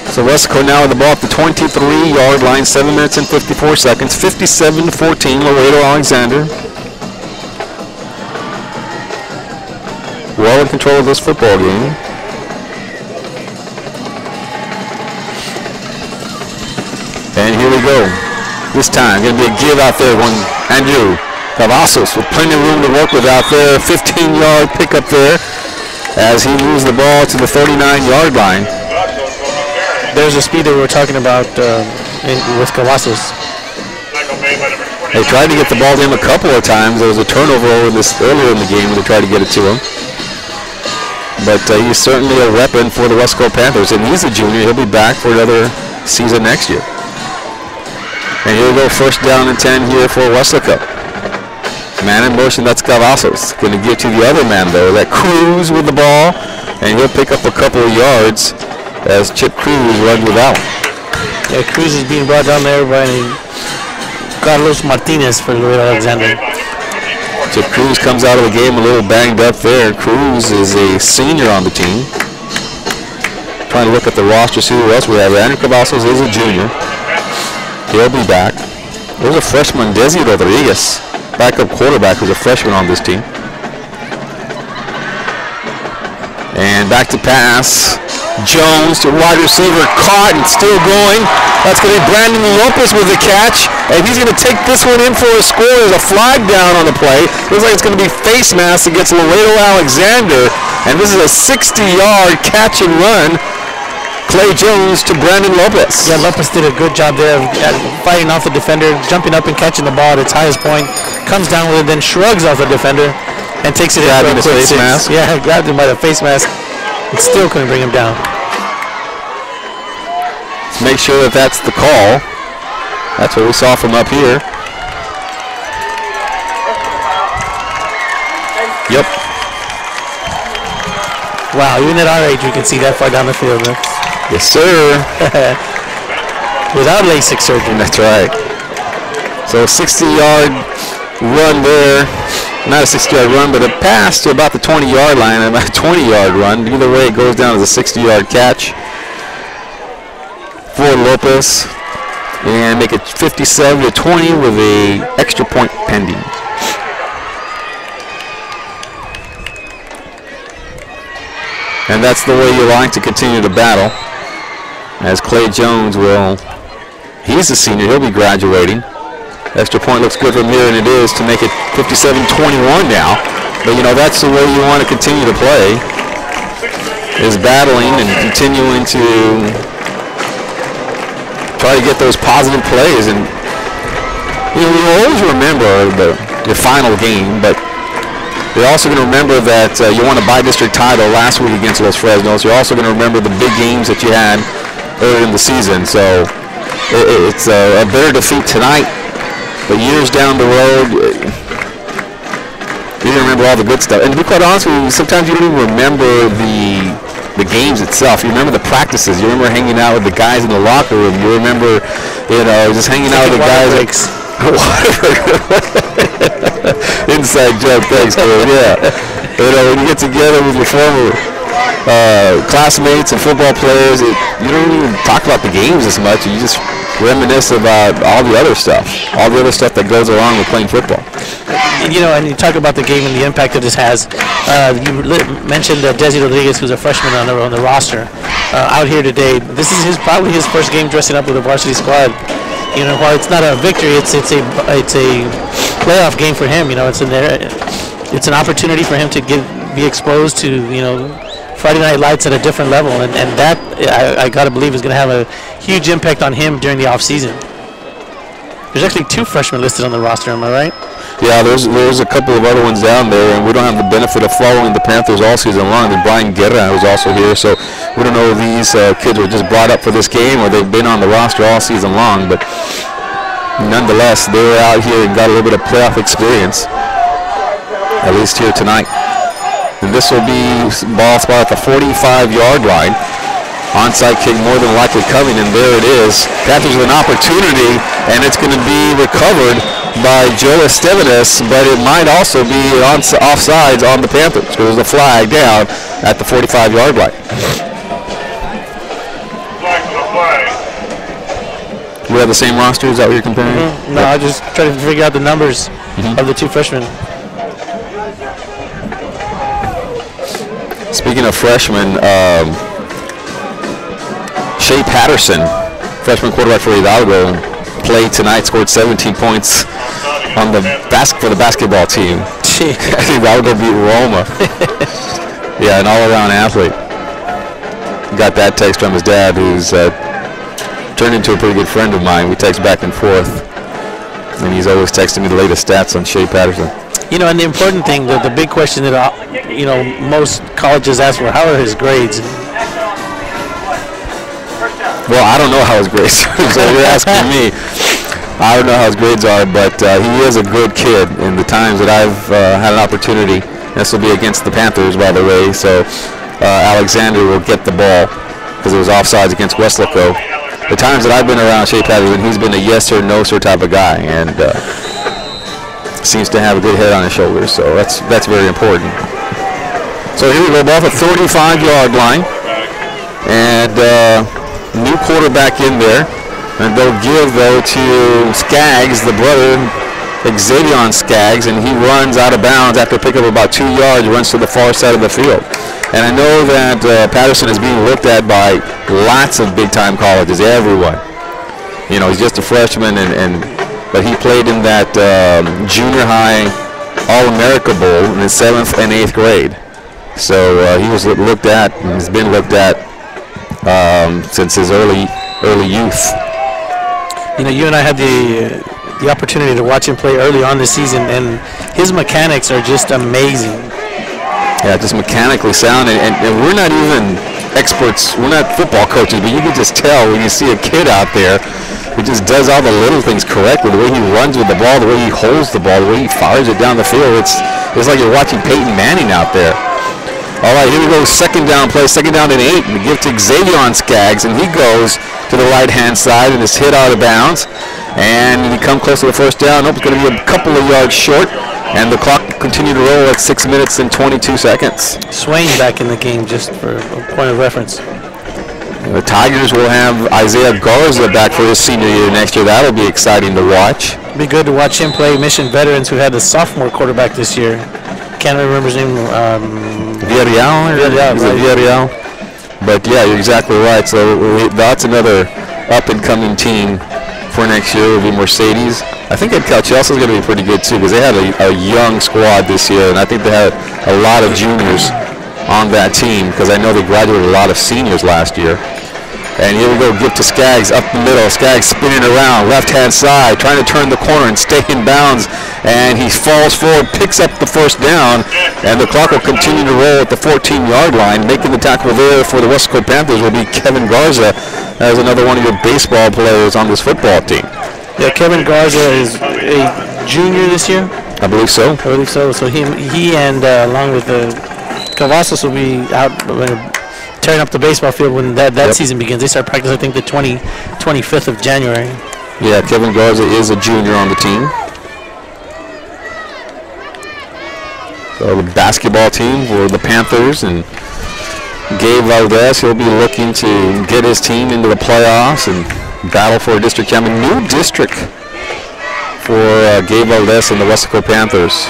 So Weslaco now with the ball at the 23-yard line, 7 minutes and 54 seconds, 57-14, Laredo Alexander. Well in control of this football game. And here we go. This time, going to be a give out there when Andrew Cavazos with plenty of room to work with out there. 15-yard pickup there as he moves the ball to the 39-yard line. There's the speed that we were talking about with Cavazos. They tried to get the ball to him a couple of times. There was a turnover earlier in the game when they tried to get it to him. But he's certainly a weapon for the Weslaco Panthers, and he's a junior. He'll be back for another season next year. And here we go, 1st down and 10 here for Weslaco. Man in motion, that's Cavazos. Going to get to the other man, though, that Cruz with the ball, and he'll pick up a couple of yards as Chip Cruz runs without. Yeah, Cruz is being brought down there by Carlos Martinez for Laredo Alexander. Chip Cruz comes out of the game a little banged up there. Cruz is a senior on the team. Trying to look at the roster, see who else we have. Andrew Cavazos is a junior. He'll be back. There's a freshman, Desi Rodriguez, backup quarterback, who's a freshman on this team. And back to pass. Jones to wide receiver, caught and still going. That's going to be Brandon Lopez with the catch, and he's going to take this one in for a score. There's a flag down on the play. Looks like it's going to be face mask against Laredo Alexander, and this is a 60-yard catch and run. Clay Jones to Brandon Lopez. Yeah, Lopez did a good job there of fighting off the defender, jumping up and catching the ball at its highest point, comes down with it, then shrugs off the defender and takes it in for a quick face mask. Yeah, grabbed him by the face mask. It still couldn't bring him down. Let's make sure that that's the call. That's what we saw from up here. Yep. Wow, even at our age, we can see that far down the field. Huh? Yes, sir. Without LASIK surgery. That's right. So 60-yard run there. Not a 60-yard run, but a pass to about the 20-yard line, about a 20-yard run. Either way, it goes down as a 60-yard catch for Lopez. And make it 57-20 with an extra point pending. And that's the way you like to continue to battle. As Clay Jones he's a senior, he'll be graduating. Extra point looks good from here, and it is to make it 57-21 now. But, you know, that's the way you want to continue to play. is battling and continuing to try to get those positive plays. And you know, you'll always remember the final game, but you're also going to remember that you won a bi-district title last week against Los Fresnos. You're also going to remember the big games that you had earlier in the season. So it's a bitter defeat tonight, but years down the road, you're going to remember all the good stuff. And to be quite honest with you, sometimes you don't even remember the games itself. You remember the practices. You remember hanging out with the guys in the locker room. You remember, you know, just hanging out with the guys. Inside joke, thanks, Cruz. Yeah, you know, when you get together with your former classmates and football players, you don't even talk about the games as much. You just reminisce about all the other stuff that goes along with playing football. You know, and you talk about the game and the impact that this has. You mentioned Desi Rodriguez, who's a freshman on the roster, out here today. This is probably his first game dressing up with the varsity squad. You know, while it's not a victory, it's a playoff game for him. You know, it's an opportunity for him to be exposed to, you know, Friday Night Lights at a different level, and that I gotta believe is going to have a huge impact on him during the off season. There's actually 2 freshmen listed on the roster. Am I right? Yeah, there's a couple of other ones down there, and we don't have the benefit of following the Panthers all season long. And Brian Guerra was also here, so we don't know if these kids were just brought up for this game or they've been on the roster all season long. But nonetheless, they were out here and got a little bit of playoff experience, at least here tonight. And this will be ball spot at the 45-yard line. Onside kick more than likely coming, and there it is. Panthers with an opportunity, and it's going to be recovered by Joe Estevanes, but it might also be offsides on the Panthers because there's a flag down at the 45-yard line. We have the same roster? Is that what you're comparing? Mm-hmm. No, I just trying to figure out the numbers of the 2 freshmen. Speaking of freshmen, Shea Patterson, freshman quarterback for Hidalgo, played tonight, scored 17 points on for the basketball team. Hidalgo beat Roma. Yeah, an all-around athlete. Got that text from his dad, who's turned into a pretty good friend of mine. We text back and forth, and he's always texting me the latest stats on Shea Patterson. You know, and the important thing, the big question that you know most colleges ask for: how are his grades? Well, I don't know how his grades are, so you're asking me. I don't know how his grades are, but he is a good kid. In the times that I've had an opportunity, this will be against the Panthers, by the way, so Alexander will get the ball because it was offsides against Weslaco. The times that I've been around Shea Patterson, he's been a yes sir, no sir type of guy, and seems to have a good head on his shoulders, so that's very important. So here we go, ball at the 35-yard line, and new quarterback in there, and they'll give though to Skaggs, the brother, Xavier Skaggs, and he runs out of bounds after a pickup of about 2 yards, runs to the far side of the field. And I know that Patterson is being looked at by lots of big-time colleges, everyone. You know, he's just a freshman, but he played in that junior high All-America Bowl in the 7th and 8th grade. So he was looked at, and has been looked at since his early youth. You know, you and I had the opportunity to watch him play early on this season, and his mechanics are just amazing. Yeah, just mechanically sound, and we're not even experts. We're not football coaches, but you can just tell when you see a kid out there who just does all the little things correctly, the way he runs with the ball, the way he holds the ball, the way he fires it down the field. It's like you're watching Peyton Manning out there. All right, here we go, second down play, second down and 8, and we give to Xavier Skaggs, and he goes to the right-hand side and is hit out of bounds, and he come close to the first down. Nope, it's going to be a couple of yards short, and the clock continued to roll at 6 minutes and 22 seconds. Swain back in the game, just for a point of reference. The Tigers will have Isaiah Garza back for his senior year next year. That'll be exciting to watch. Be good to watch him play Mission Veterans, who had the sophomore quarterback this year. Can't remember his name. Villarreal. But yeah, you're exactly right. So that's another up-and-coming team for next year. Will be Mercedes. I think that Cal Chelsea's going to be pretty good too, because they had a young squad this year, and I think they had a lot of juniors on that team because I know they graduated a lot of seniors last year. And here we go, give to Skaggs up the middle. Skaggs spinning around, left-hand side, trying to turn the corner and stay in bounds. And he falls forward, picks up the first down, and the clock will continue to roll at the 14-yard line. Making the tackle there for the Weslaco Panthers will be Kevin Garza, as another one of your baseball players on this football team. Yeah, Kevin Garza is a junior this year. I believe so. I believe so. So he and along with the Cavazos will be out tearing up the baseball field when that season begins. They start practice, I think, the 25th of January. Yeah, Kevin Garza is a junior on the team. So the basketball team for the Panthers, and Gabe Valdez, he'll be looking to get his team into the playoffs and battle for a district champion. New district for Gabe Valdez and the Weslaco Panthers.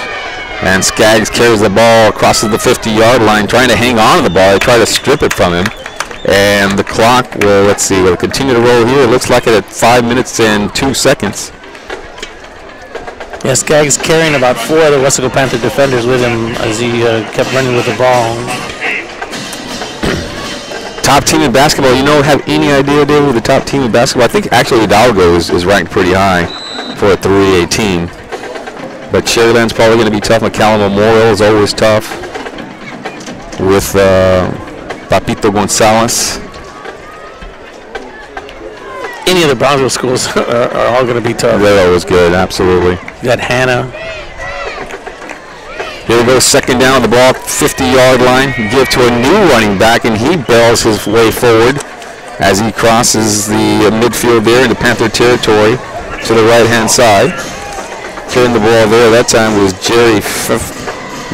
And Skaggs carries the ball, crosses the 50-yard line, trying to hang on to the ball. They try to strip it from him. And the clock will, let's see, will continue to roll here. It looks like it at 5 minutes and 2 seconds. Yeah, Skaggs carrying about 4 of the Weslaco Panther defenders with him as he kept running with the ball. Top team in basketball, you don't have any idea, Dave, who the top team in basketball? I think actually Hidalgo is ranked pretty high for a 3A team. But Cherryland's probably going to be tough. McCallum Memorial is always tough with Papito Gonzalez. Any of the Brownsville schools are all going to be tough. They're always good, absolutely. You got Hannah. Here we go, second down on the ball, 50-yard line. Give to a new running back, and he bells his way forward as he crosses the midfield there into Panther territory to the right-hand side. Carrying the ball there that time was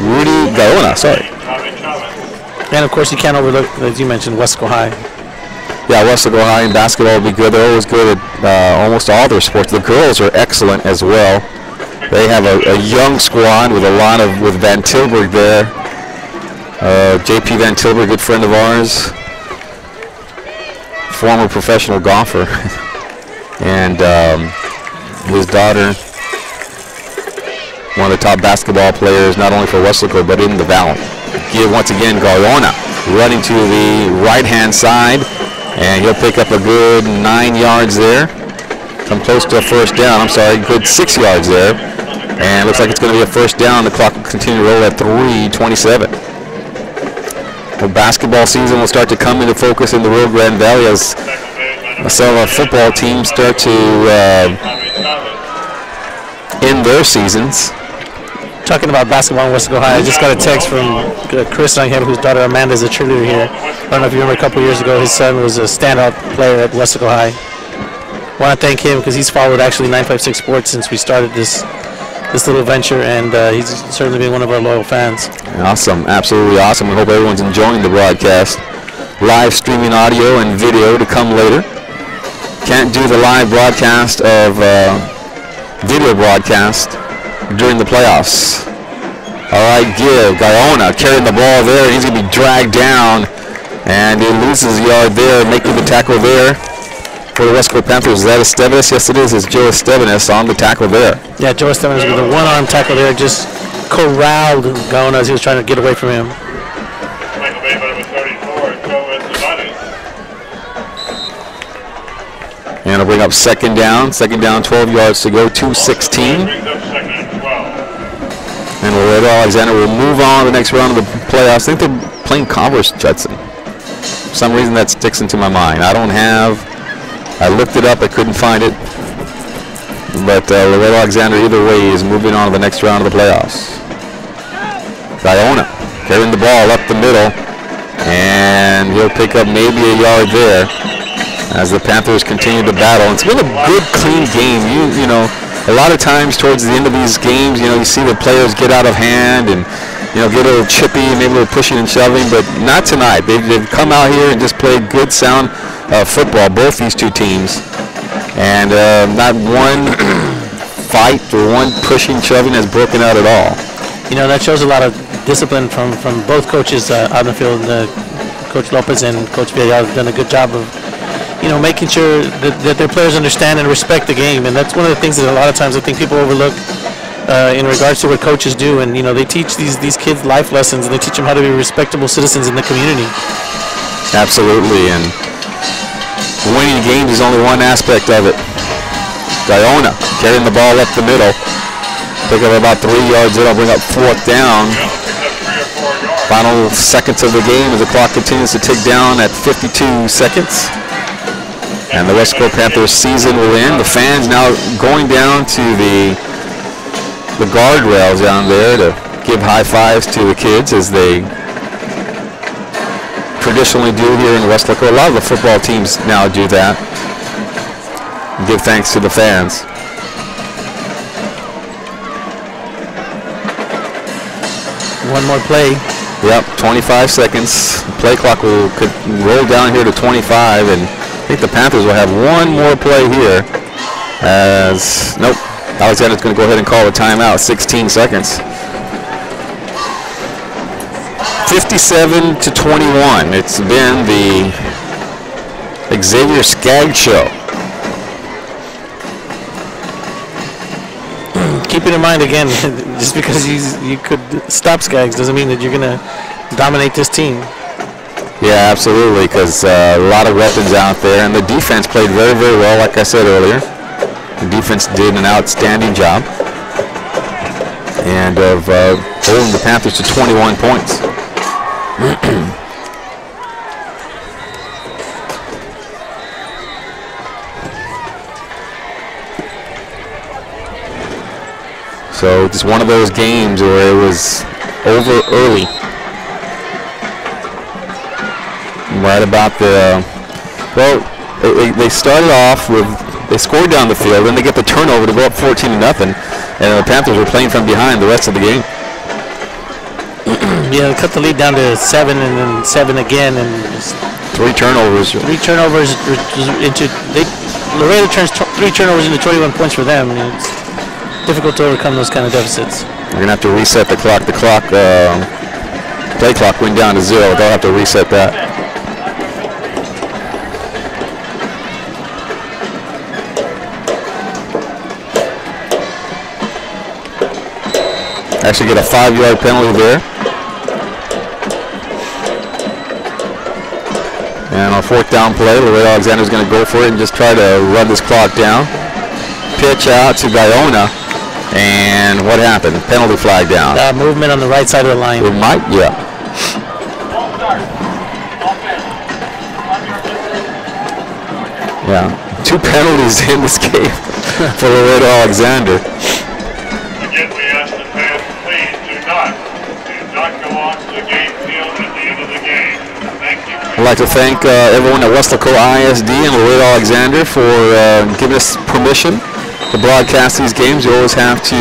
Rudy Gaona, sorry. And of course you can't overlook, as you mentioned, Weslaco High. Yeah, Weslaco High in basketball will be good. They're always good at almost all their sports. The girls are excellent as well. They have a young squad with with Van Tilburg there. JP Van Tilburg, good friend of ours. Former professional golfer. And his daughter, one of the top basketball players, not only for Weslaco, but in the Valley. Give once again, Garona running to the right-hand side, and he'll pick up a good 9 yards there. Come close to a first down. I'm sorry, good 6 yards there. And looks like it's going to be a first down. The clock will continue to roll at 3:27. The basketball season will start to come into focus in the Rio Grande Valley as some of our football teams start to end their seasons. Talking about basketball in Weslaco High, I just got a text from Chris Rangel, whose daughter Amanda is a cheerleader here. I don't know if you remember a couple years ago, his son was a standout player at Weslaco High. I want to thank him because he's followed actually 956 Sports since we started this little venture, and he's certainly been one of our loyal fans. Awesome, absolutely awesome. We hope everyone's enjoying the broadcast. Live streaming audio and video to come later. Can't do the live broadcast of video broadcast during the playoffs. All right, give. Gaona carrying the ball there. He's going to be dragged down, and he loses a yard there, making the tackle there for the Weslaco Panthers. Is that Estevanes? Yes, it is. It's Joe Estevanes on the tackle there. Yeah, Joe Estevanes with a one-arm tackle there, just corralled Gaona as he was trying to get away from him. And it'll bring up second down. Second down, 12 yards to go, 2:16. And Laredo Alexander will move on to the next round of the playoffs. I think they're playing Converse Judson. For some reason that sticks into my mind. I looked it up, I couldn't find it. But Laredo Alexander, either way, is moving on to the next round of the playoffs. Gaona carrying the ball up the middle. And he'll pick up maybe a yard there as the Panthers continue to battle. It's been a good, clean game. You know, a lot of times towards the end of these games, you see the players get out of hand and, get a little chippy, maybe a little pushing and shoving, but not tonight. They've come out here and just played good, sound football, both these two teams. And not one fight or one pushing, shoving has broken out at all. That shows a lot of discipline from both coaches out in the field. Coach Lopez and Coach Villar have done a good job of making sure that their players understand and respect the game. And that's one of the things that a lot of times I think people overlook in regards to what coaches do, and they teach these kids life lessons, and they teach them how to be respectable citizens in the community. Absolutely, and winning games is only one aspect of it. Guyona carrying the ball up the middle. Pick up about 3 yards. It'll bring up 4th down. Final seconds of the game as the clock continues to tick down at 52 seconds. And the Weslaco Panthers season will end. The fans now going down to the guardrails down there to give high fives to the kids as they traditionally do here in Weslaco. A lot of the football teams now do that. Give thanks to the fans. One more play. Yep, 25 seconds. Play clock could roll down here to 25, and I think the Panthers will have one more play here. Nope, Alexander's going to go ahead and call a timeout. 16 seconds. 57 to 21. It's been the Xavier Skaggs show. Keep it in mind again, just because you could stop Skaggs doesn't mean that you're going to dominate this team. Yeah, absolutely, because a lot of weapons out there, and the defense played very, very well, like I said earlier. The defense did an outstanding job, and of holding the Panthers to 21 points. So just one of those games where it was over early. Right about they started off with, they scored down the field, then they get the turnover to go up 14-0, and the Panthers were playing from behind the rest of the game. Yeah, they cut the lead down to 7 and then 7 again, and just 3 turnovers. 3 turnovers into, Laredo turns 3 turnovers into 21 points for them. And it's difficult to overcome those kind of deficits. We're going to have to reset the clock. Play clock went down to 0. They'll have to reset that. Actually get a 5-yard penalty there. And on 4th down play, Laredo Alexander's going to go for it and just try to run this clock down. Pitch out to Guyona. And what happened? Penalty flag down. Movement on the right side of the line. It might, yeah. Yeah, 2 penalties in this game for Laredo Alexander. Again, we ask the fans, please do not go on to the game field at the end of the game. Thank you. I'd like to thank everyone at Weslaco ISD and Laredo Alexander for giving us permission to broadcast these games. You always have to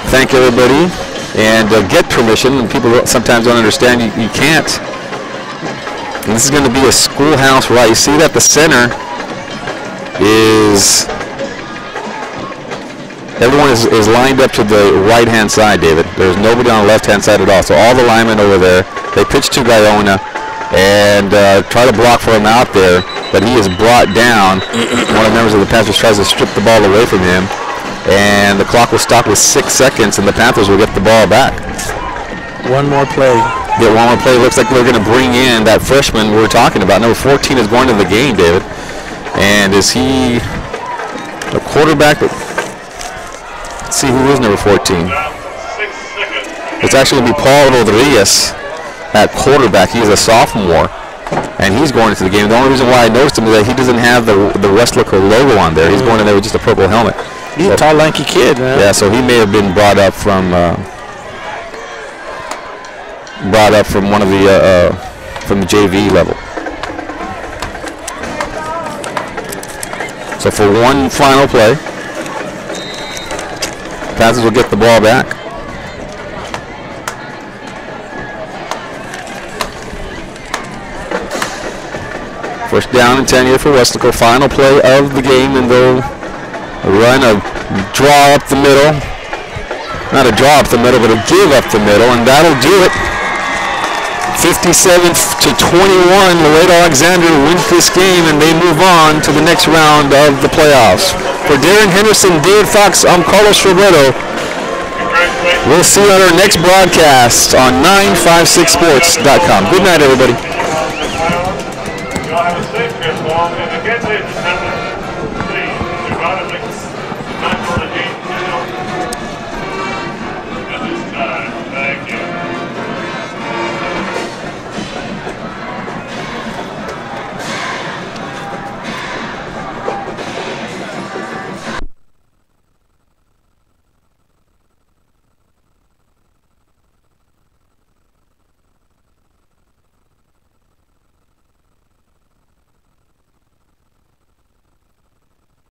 thank everybody and get permission, and people sometimes don't understand you can't. And this is going to be a schoolhouse right. You see that the center is, everyone is lined up to the right hand side, David. There's nobody on the left hand side at all. So all the linemen over there, they pitch to Guyona and try to block for him out there, but he is brought down. One of the members of the Panthers tries to strip the ball away from him, and the clock will stop with 6 seconds, and the Panthers will get the ball back. One more play. Yeah, one more play. Looks like they're going to bring in that freshman we were talking about. Number 14 is going to the game, David. And is he a quarterback? Let's see who is number 14. It's actually going to be Paul Rodriguez at quarterback. He's a sophomore, and he's going into the game. The only reason why I noticed him is that he doesn't have the Weslaco logo on there. He's going in there with just a purple helmet. He's a tall, lanky kid, man. Yeah, so he may have been brought up from one of the from the JV level. So for one final play, Panthers will get the ball back. First down and 10 here for Weslaco. Final play of the game, and they'll run a draw up the middle. Not a draw up the middle, but a give up the middle, and that'll do it. 57 to 21, Laredo Alexander wins this game, and they move on to the next round of the playoffs. For Darren Henderson, Dave Fox, I'm Carlos Robredo. We'll see you on our next broadcast on 956sports.com. Good night, everybody. Y'all have a safe trip home, and again, ladies and gentlemen, please do not